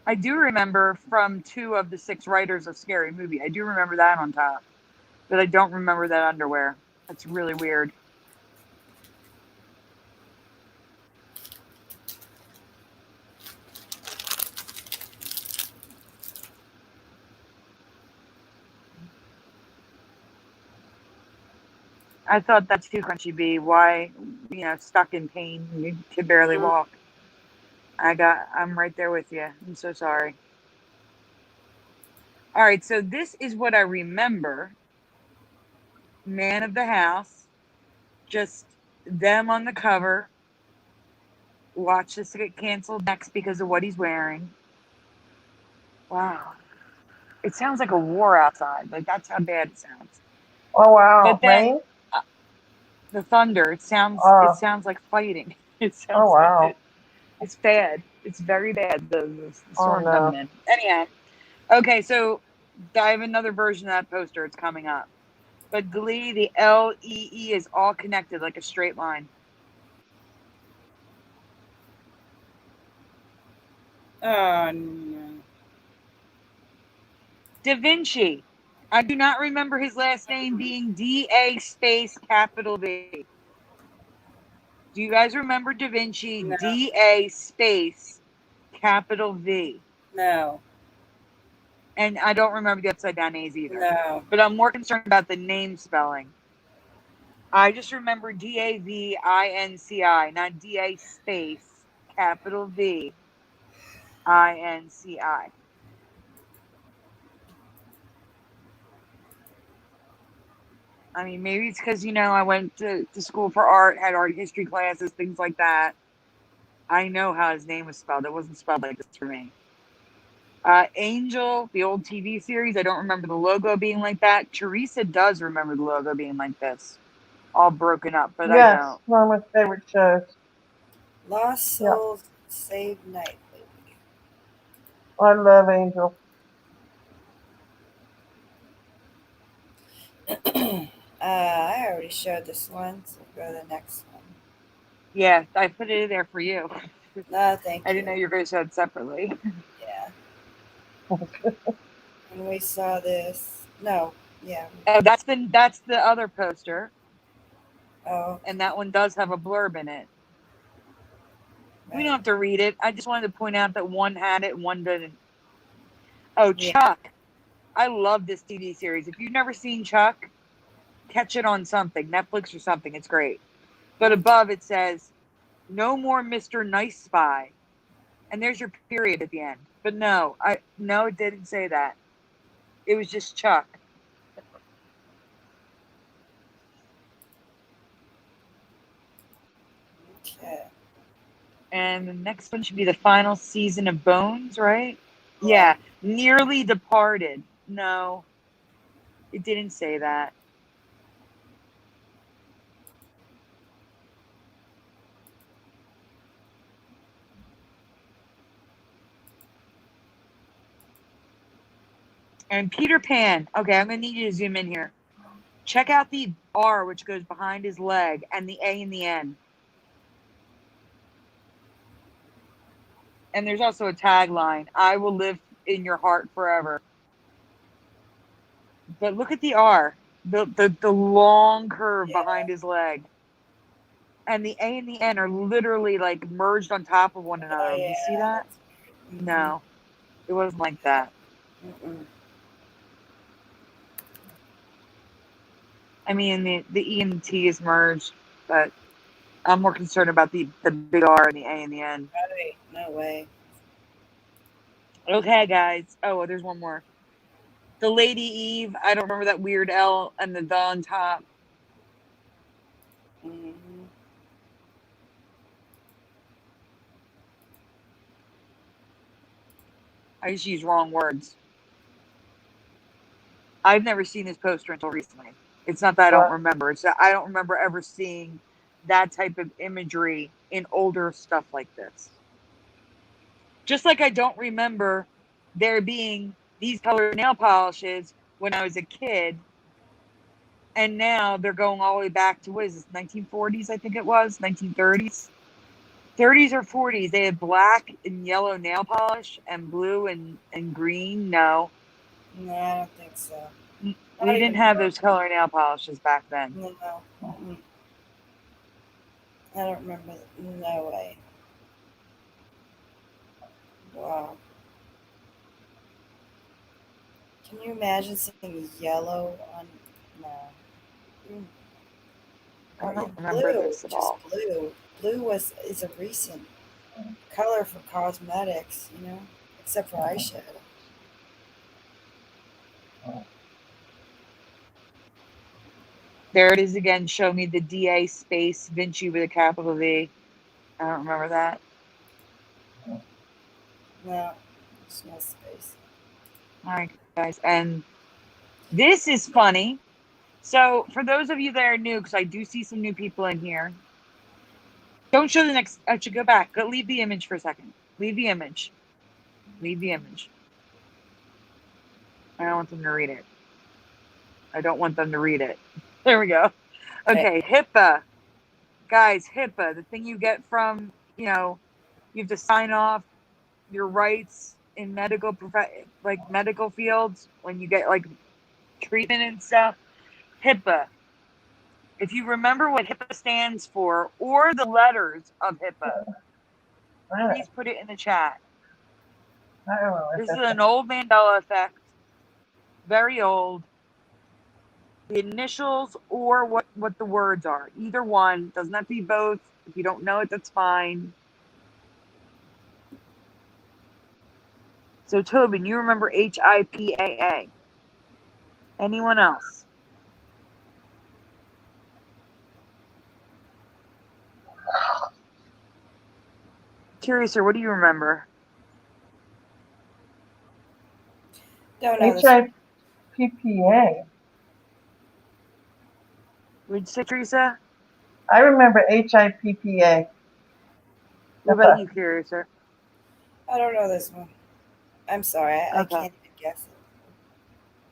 I do remember from 2 of the 6 writers of Scary Movie. I do remember that on top, but I don't remember that underwear. That's really weird. I thought that's too crunchy B. Why, stuck in pain, you can barely walk. I'm right there with you. I'm so sorry. All right, so this is what I remember. Man of the house, just them on the cover. Watch this get canceled next because of what he's wearing. Wow. It sounds like a war outside. Like that's how bad it sounds. Oh wow, But then rain. the thunder, it Uh, sounds like fighting. It oh sounds like wow. it's bad. It's very bad. The Oh storm coming no. in. Anyhow, okay, so I have another version of that poster. It's coming up. But Glee, the LEE is all connected like a straight line. Oh no. Da Vinci. I do not remember his last name being DA space capital V. Do you guys remember Da Vinci? No. DA space capital V. No. And I don't remember the upside down A's either. No. But I'm more concerned about the name spelling. I just remember DAVINCI, not DA space capital V INCI. I mean, maybe it's because, I went to school for art, had art history classes, things like that. I know how his name was spelled. It wasn't spelled like this for me. Angel, the old TV series, I don't remember the logo being like that. Teresa does remember the logo being like this, all broken up, but I Yes, don't. one of my favorite shows. Lost Yeah, Souls Save Nightly. I love Angel. I already showed this one, so go to the next one. Yeah, I put it in there for you. No, thank I didn't know you. you were going to show it separately. Yeah. And we saw this. No. Yeah. Oh, that's the other poster, Oh. and that one does have a blurb in it. We don't Right. have to read it. I just wanted to point out that one had it and one didn't. Oh, Yeah. Chuck. I love this TV series. If you've never seen Chuck, catch it on something, Netflix or something. It's great. But above it says, "No more Mr. Nice Spy," and there's your period at the end. But no, it didn't say that. It was just Chuck. Okay. And the next one should be the final season of Bones, right? Yeah. Yeah, Nearly Departed. No, it didn't say that. And Peter Pan. Okay, I'm gonna need you to zoom in here. Check out the R, which goes behind his leg, and the A in the end. And there's also a tagline: "I will live in your heart forever." But look at the R, the long curve Yeah. behind his leg, and the A and the N are literally like merged on top of one Oh another. Do you see yeah. that? That's weird. No, it wasn't like that. Mm-mm. I mean, the E and the T is merged, but I'm more concerned about the big R and the A and the N. Right. No way. Okay, guys. Oh, there's one more. The Lady Eve. I don't remember that weird L and the on top. Mm-hmm. I just use wrong words. I've never seen this poster until recently. It's not that I don't What? remember. It's that I don't remember ever seeing that type of imagery in older stuff like this. Just like I don't remember there being these colored nail polishes when I was a kid, and now they're going all the way back to what is this, 1940s? I think it was 1930s. 30s or 40s, they had black and yellow nail polish and blue and green. No, No, I don't think so. we Not didn't even have close. those color nail polishes back then. No. Mm-mm. I don't remember. No way. Wow. Can you imagine seeing yellow on? No. Mm. I Or don't remember blue. this at Just all. blue. Blue is a recent color for cosmetics. Except for eyeshadow. There it is again. Show me the DA space Vinci with a capital V. I don't remember that. No. There's no space. All right, guys. And this is funny. So, for those of you that are new, because I do see some new people in here, don't show the next. I should go back. Go leave the image for a second. Leave the image. Leave the image. I don't want them to read it. I don't want them to read it. There we go. Okay, HIPAA. Guys, HIPAA, the thing you get from, you have to sign off your rights in medical fields when you get like treatment and stuff. HIPAA. If you remember what HIPAA stands for or the letters of HIPAA, please put it in the chat. I don't know. This is an old Mandela Effect. Very old. The initials or what the words are. Either one. Doesn't have to be both. If you don't know it, that's fine. So, Tobin, you remember HIPAA. Anyone else? Curiouser, what do you remember? Don't know this. HIPPA. Would you say, Teresa? I remember HIPPA. What about you, Curiouser? I don't know this one. I'm sorry. I can't even guess it.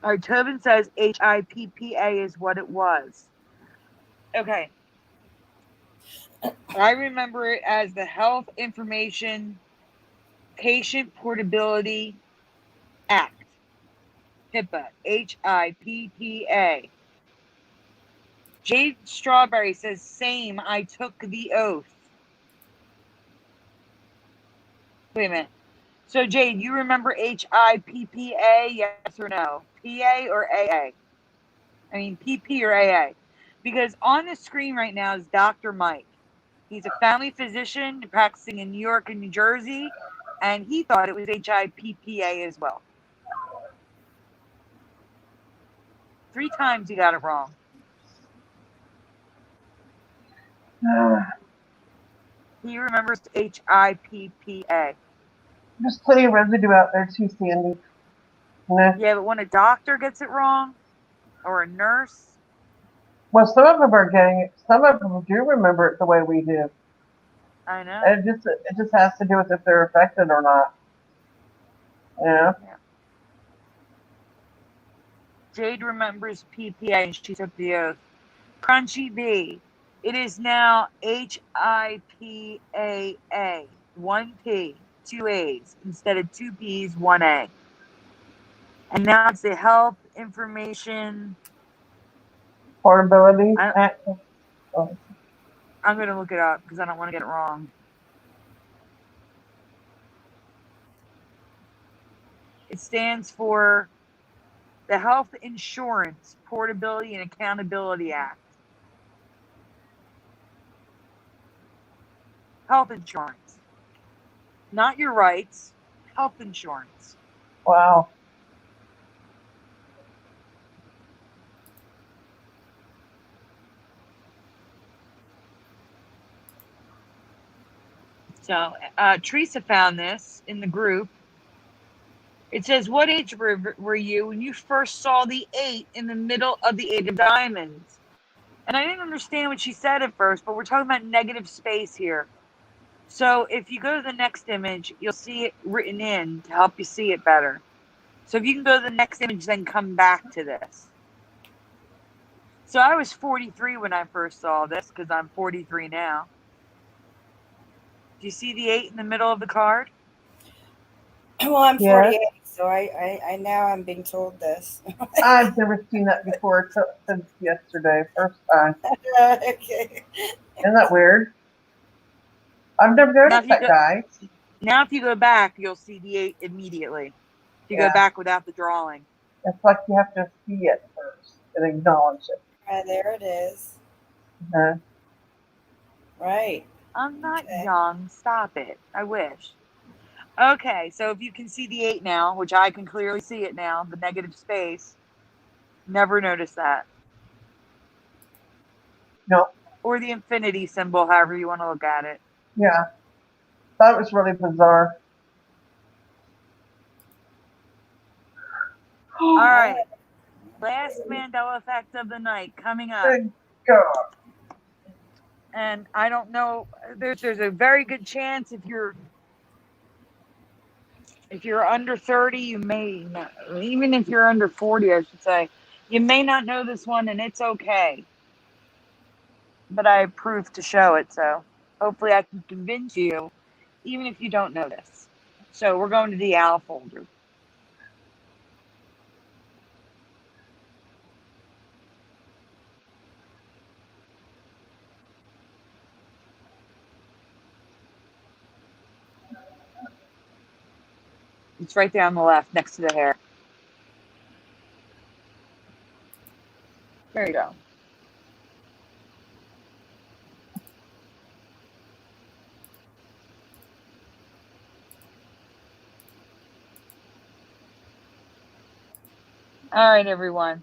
All right, Tobin says HIPPA is what it was. Okay. I remember it as the Health Information Patient Portability Act. HIPAA. HIPPA. Jade Strawberry says, same, I took the oath. Wait a minute. So, Jade, you remember HIPPA, yes or no? PA or AA? I mean, PP or AA? Because on the screen right now is Dr. Mike. He's a family physician practicing in New York and New Jersey, and he thought it was HIPPA as well. 3 times he got it wrong. He remembers HIPPA. There's plenty of residue out there too, Sandy. Yeah, but when a doctor gets it wrong, or a nurse. Well, some of them are getting it. Some of them do remember it the way we do. I know. And it just has to do with if they're affected or not. Yeah. Jade remembers PPA and she took the oath. Crunchy B. It is now HIPAA. 1 P, 2 A's instead of 2 P's, 1 A. And now it's the Health Information Portability Act. I'm going to look it up because I don't want to get it wrong. It stands for the Health Insurance Portability and Accountability Act. Health insurance. Not your rights, health insurance. Wow. So, Teresa found this in the group. It says, what age were you when you first saw the 8 in the middle of the 8 of diamonds? And I didn't understand what she said at first, but we're talking about negative space here. So if you go to the next image, you'll see it written in to help you see it better. So if you can go to the next image, then come back to this. So I was 43 when I first saw this because I'm 43 now. Do you see the 8 in the middle of the card? Well, I'm 48, so I now I'm being told this. I've never seen that before since yesterday, first time. Okay. Isn't that weird? I've never noticed that, guy. Now, if you go back, you'll see the 8 immediately. If you go back without the drawing. It's like you have to see it first and acknowledge it. There it is. Uh-huh. Right. I'm not young. Stop it. I wish. Okay, so if you can see the 8 now, which I can clearly see it now, the negative space, never noticed that. No. Or the infinity symbol, however you want to look at it. Yeah. That was really bizarre. All right. Last Mandela Effect of the night coming up. Good God. And I don't know, there's a very good chance if you're under 30, you may not, even if you're under 40, I should say, you may not know this one, and it's okay. But I have proof to show it, so hopefully I can convince you, even if you don't know this. So we're going to the owl folder. It's right there on the left, next to the hair. There you go. All right, everyone.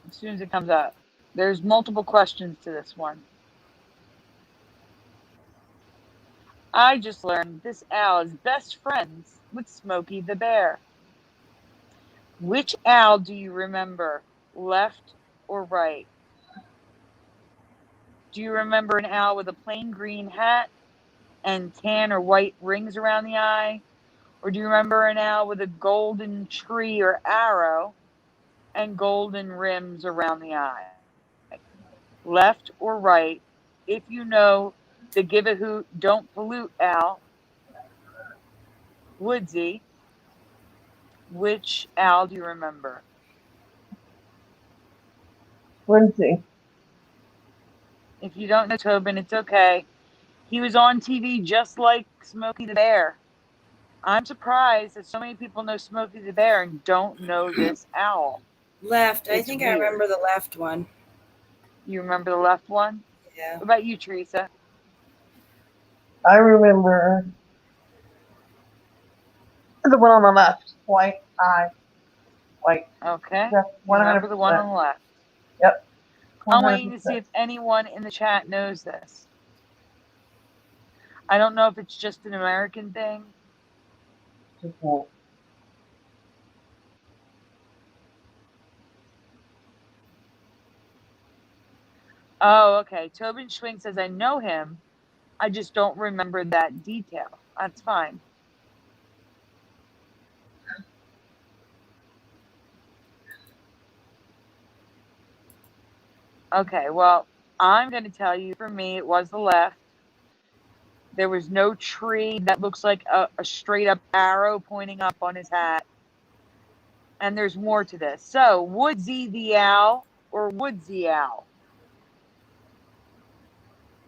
As soon as it comes up, there's multiple questions to this one. I just learned this owl is best friends with Smokey the Bear. Which owl do you remember, left or right? Do you remember an owl with a plain green hat and tan or white rings around the eye? Or do you remember an owl with a golden tree or arrow and golden rims around the eye? Left or right? If you know the give a hoot, don't pollute owl, Woodsy, which owl do you remember? Lindsay. If you don't know Tobin, it's okay. He was on TV just like Smokey the Bear. I'm surprised that so many people know Smokey the Bear and don't know this owl. Left. I It's think I weird. remember the left one. You remember the left one? Yeah. What about you, Teresa? I remember the one on the left. White eye. White. Okay. Yes, You remember the one 100%. on the left. Yep. I'm waiting to 100%. see if anyone in the chat knows this. I don't know if it's just an American thing. Cool. Oh, okay. Tobin Schwing says, I know him. I just don't remember that detail. That's fine. Okay, well, I'm going to tell you, for me, it was the left. There was no tree that looks like a straight up arrow pointing up on his hat. And there's more to this. So, Woodsy the Owl or Woodsy Owl?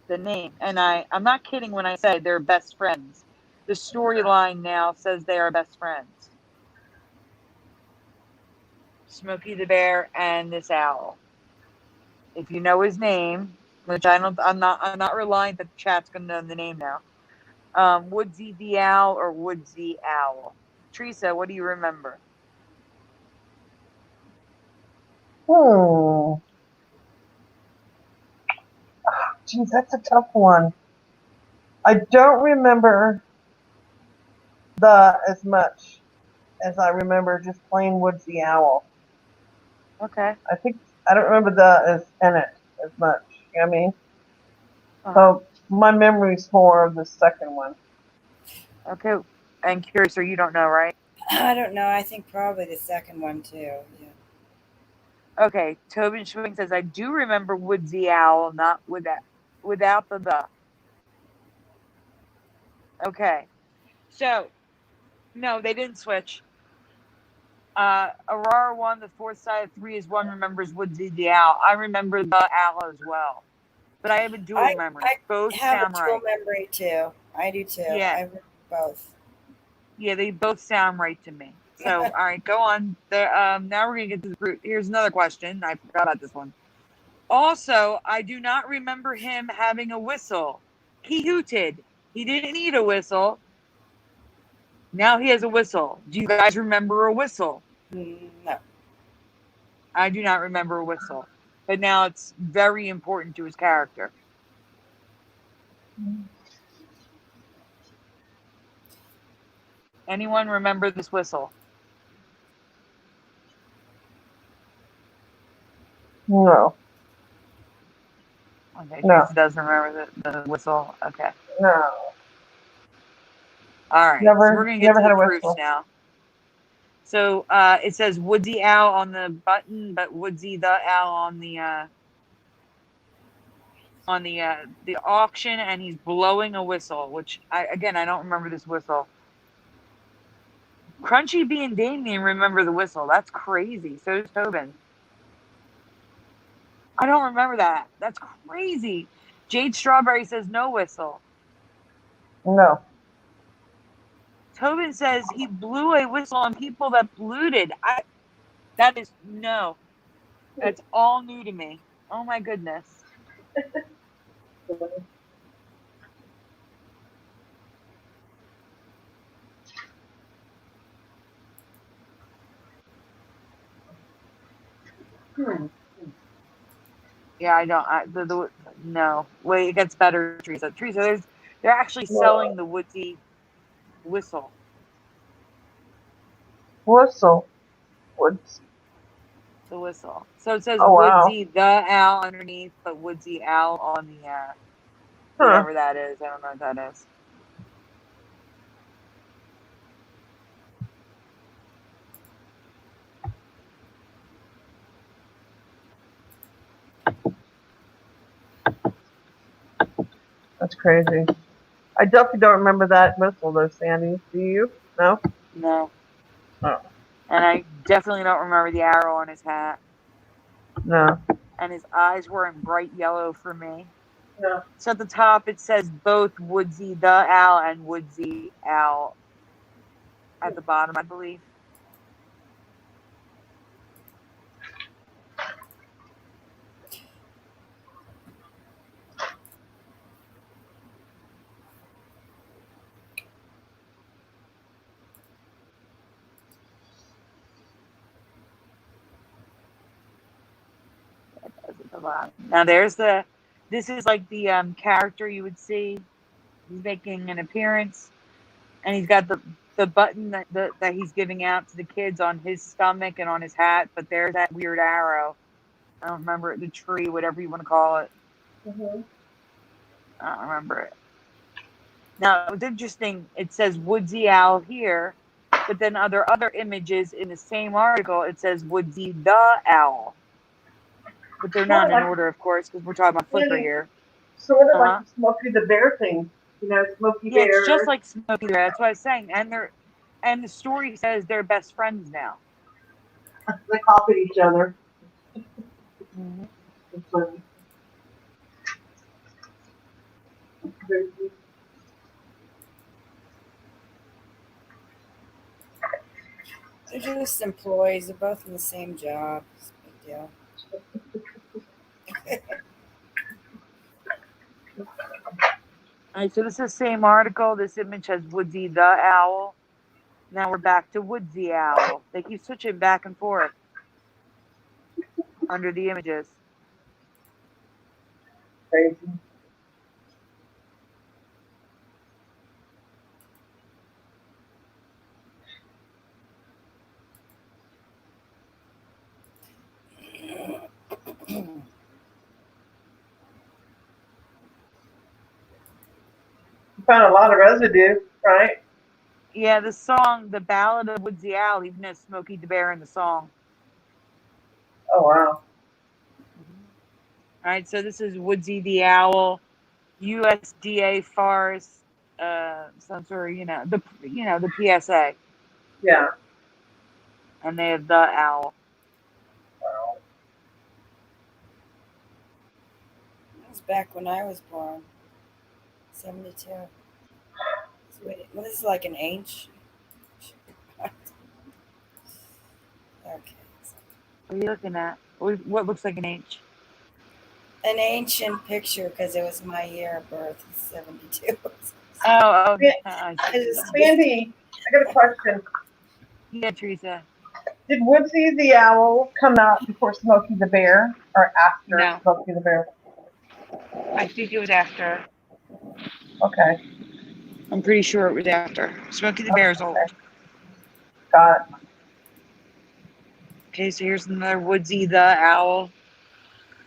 The name. And I'm not kidding when I say they're best friends. The storyline now says they are best friends. Smokey the Bear and this owl. If you know his name, which I'm not reliant that the chat's gonna know the name now. Woodsy the Owl or Woodsy Owl? Teresa, what do you remember? Geez, that's a tough one. I don't remember the as much as I remember just plain Woodsy Owl. Okay. I don't remember the as in it as much. You know what I mean? Uh-huh. So my memory's more of the second one. Okay. And Curious, or you don't know, right? I don't know. I think probably the second one too. Yeah. Okay. Tobin Schwing says, I do remember Woodsy Owl, not without the. Okay. So, no, they didn't switch. Aurora won the fourth side of 3 is 1 remembers Woodsy the Owl. I remember the owl as well. But I have a dual memory. Both have sound a dual right. memory too. I do too. Yeah. I remember both. Yeah, they both sound right to me. So, all right, go on. Now we're going to get to the fruit. Here's another question. I forgot about this one. Also, I do not remember him having a whistle. He hooted. He didn't need a whistle. Now he has a whistle. Do you guys remember a whistle? No. I do not remember a whistle. But now it's very important to his character. Anyone remember this whistle? No. Okay, No. Teresa doesn't remember the whistle. Okay. No. All right. So we're going to get Never to had the a proofs whistle. now. So it says Woodsy Owl on the button, but Woodsy the Owl on the auction, and he's blowing a whistle, which I don't remember this whistle. Crunchy Bee and Damien remember the whistle. That's crazy. So does Tobin. I don't remember that. That's crazy. Jade Strawberry says no whistle. No. Tobin says he blew a whistle on people that bluted. That is no. That's all new to me. Oh my goodness. Yeah, I don't. No. Wait, it gets better, Teresa. Teresa, they're actually selling the Woodsy whistle. Whistle. Woods. The whistle. So it says Oh, wow. Woodsy the Owl underneath, but Woodsy Owl on the whatever that is. I don't know what that is. That's crazy. I definitely don't remember that whistle, though, Sandy. Do you? No? No. Oh. And I definitely don't remember the arrow on his hat. No. And his eyes were in bright yellow for me. No. So at the top it says both Woodsy the Owl and Woodsy Owl at the bottom, I believe. Now this is like the character you would see. He's making an appearance, and he's got the button that he's giving out to the kids on his stomach and on his hat. But there's that weird arrow. I don't remember it. The tree, whatever you want to call it. Mm-hmm. I don't remember it. Now it's interesting. It says Woodsy Owl here, but then other images in the same article it says Woodsy the Owl. But they're not in order, of course, because we're talking about Flickr here. Sort of like the Smokey the Bear thing. You know, Smokey Bear. It's just like Smokey the Bear. That's what I was saying. And the story says they're best friends now. They copied each other. Mm-hmm. It's funny. They're just employees. They're both in the same job. It's a big deal. All right, so this is the same article. This image has Woodsy the Owl. Now we're back to Woodsy Owl. They keep switching back and forth under the images. Crazy. Found a lot of residue, right? Yeah, the song, The Ballad of Woodsy Owl, even has Smokey the Bear in the song. Oh, wow. All right, so this is Woodsy the Owl, USDA Forest, some sort of, the PSA. Yeah. And they have the owl. Wow. That was back when I was born. 72. Well, this is like an ancient. Okay. What are you looking at? What looks like an H? An ancient picture because it was my year of birth, 72. Oh. Sandy, I got a question. Yeah, Teresa. Did Woodsy the Owl come out before Smokey the Bear or after Smokey the Bear? I think it was after. Okay. I'm pretty sure it was after. Smokey the Bear's old. Got it. Okay, so here's another Woodsy the Owl.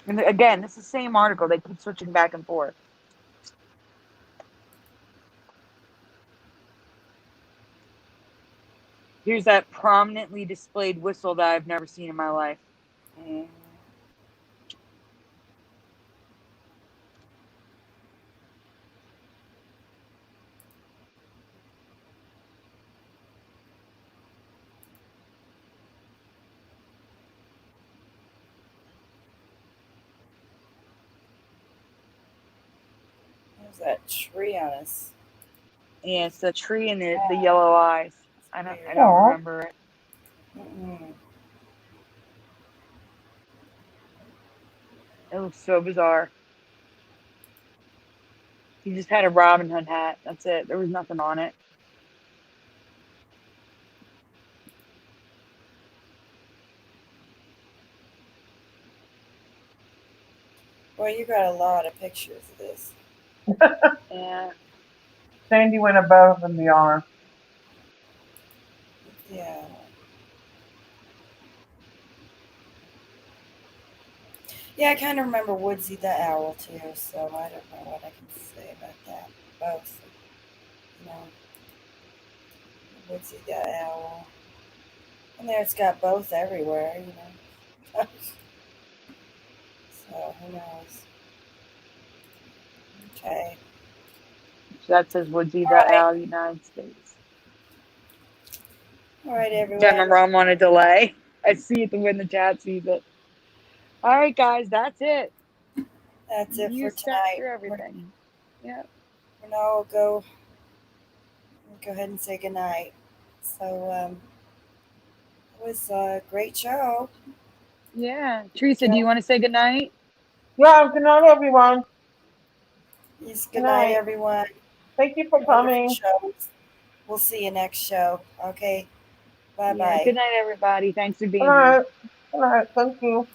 And again, it's the same article. They keep switching back and forth. Here's that prominently displayed whistle that I've never seen in my life. Mm. There's that tree on us. Yeah, it's the tree and the yellow eyes. I don't Aw. remember it. Mm-mm. It looks so bizarre. He just had a Robin Hood hat. That's it. There was nothing on it. Well, you got a lot of pictures of this. Yeah. Sandy went above and beyond. Yeah. Yeah, I kind of remember Woodsy the Owl too, so I don't know what I can say about that. Both. You know, Woodsy the Owl. And there it's got both everywhere, you know. So who knows? Okay. So that says Woodsy All the right. Owl, United States. All right, Yeah, everyone. remember I'm on a delay. I see it when the chat sees it. All right, guys, that's it. That's it You for sat tonight. through everything. Yeah. We're now go ahead and say goodnight. So it was a great show. Yeah. Teresa, do you want to say goodnight? Yeah, good night, everyone. Yes, Good good night, night. everyone. Thank you for Wonderful coming. shows. We'll see you next show. Okay. Bye Yeah. bye. Good night, everybody. Thanks for Good being here. night. Good night. Thank you.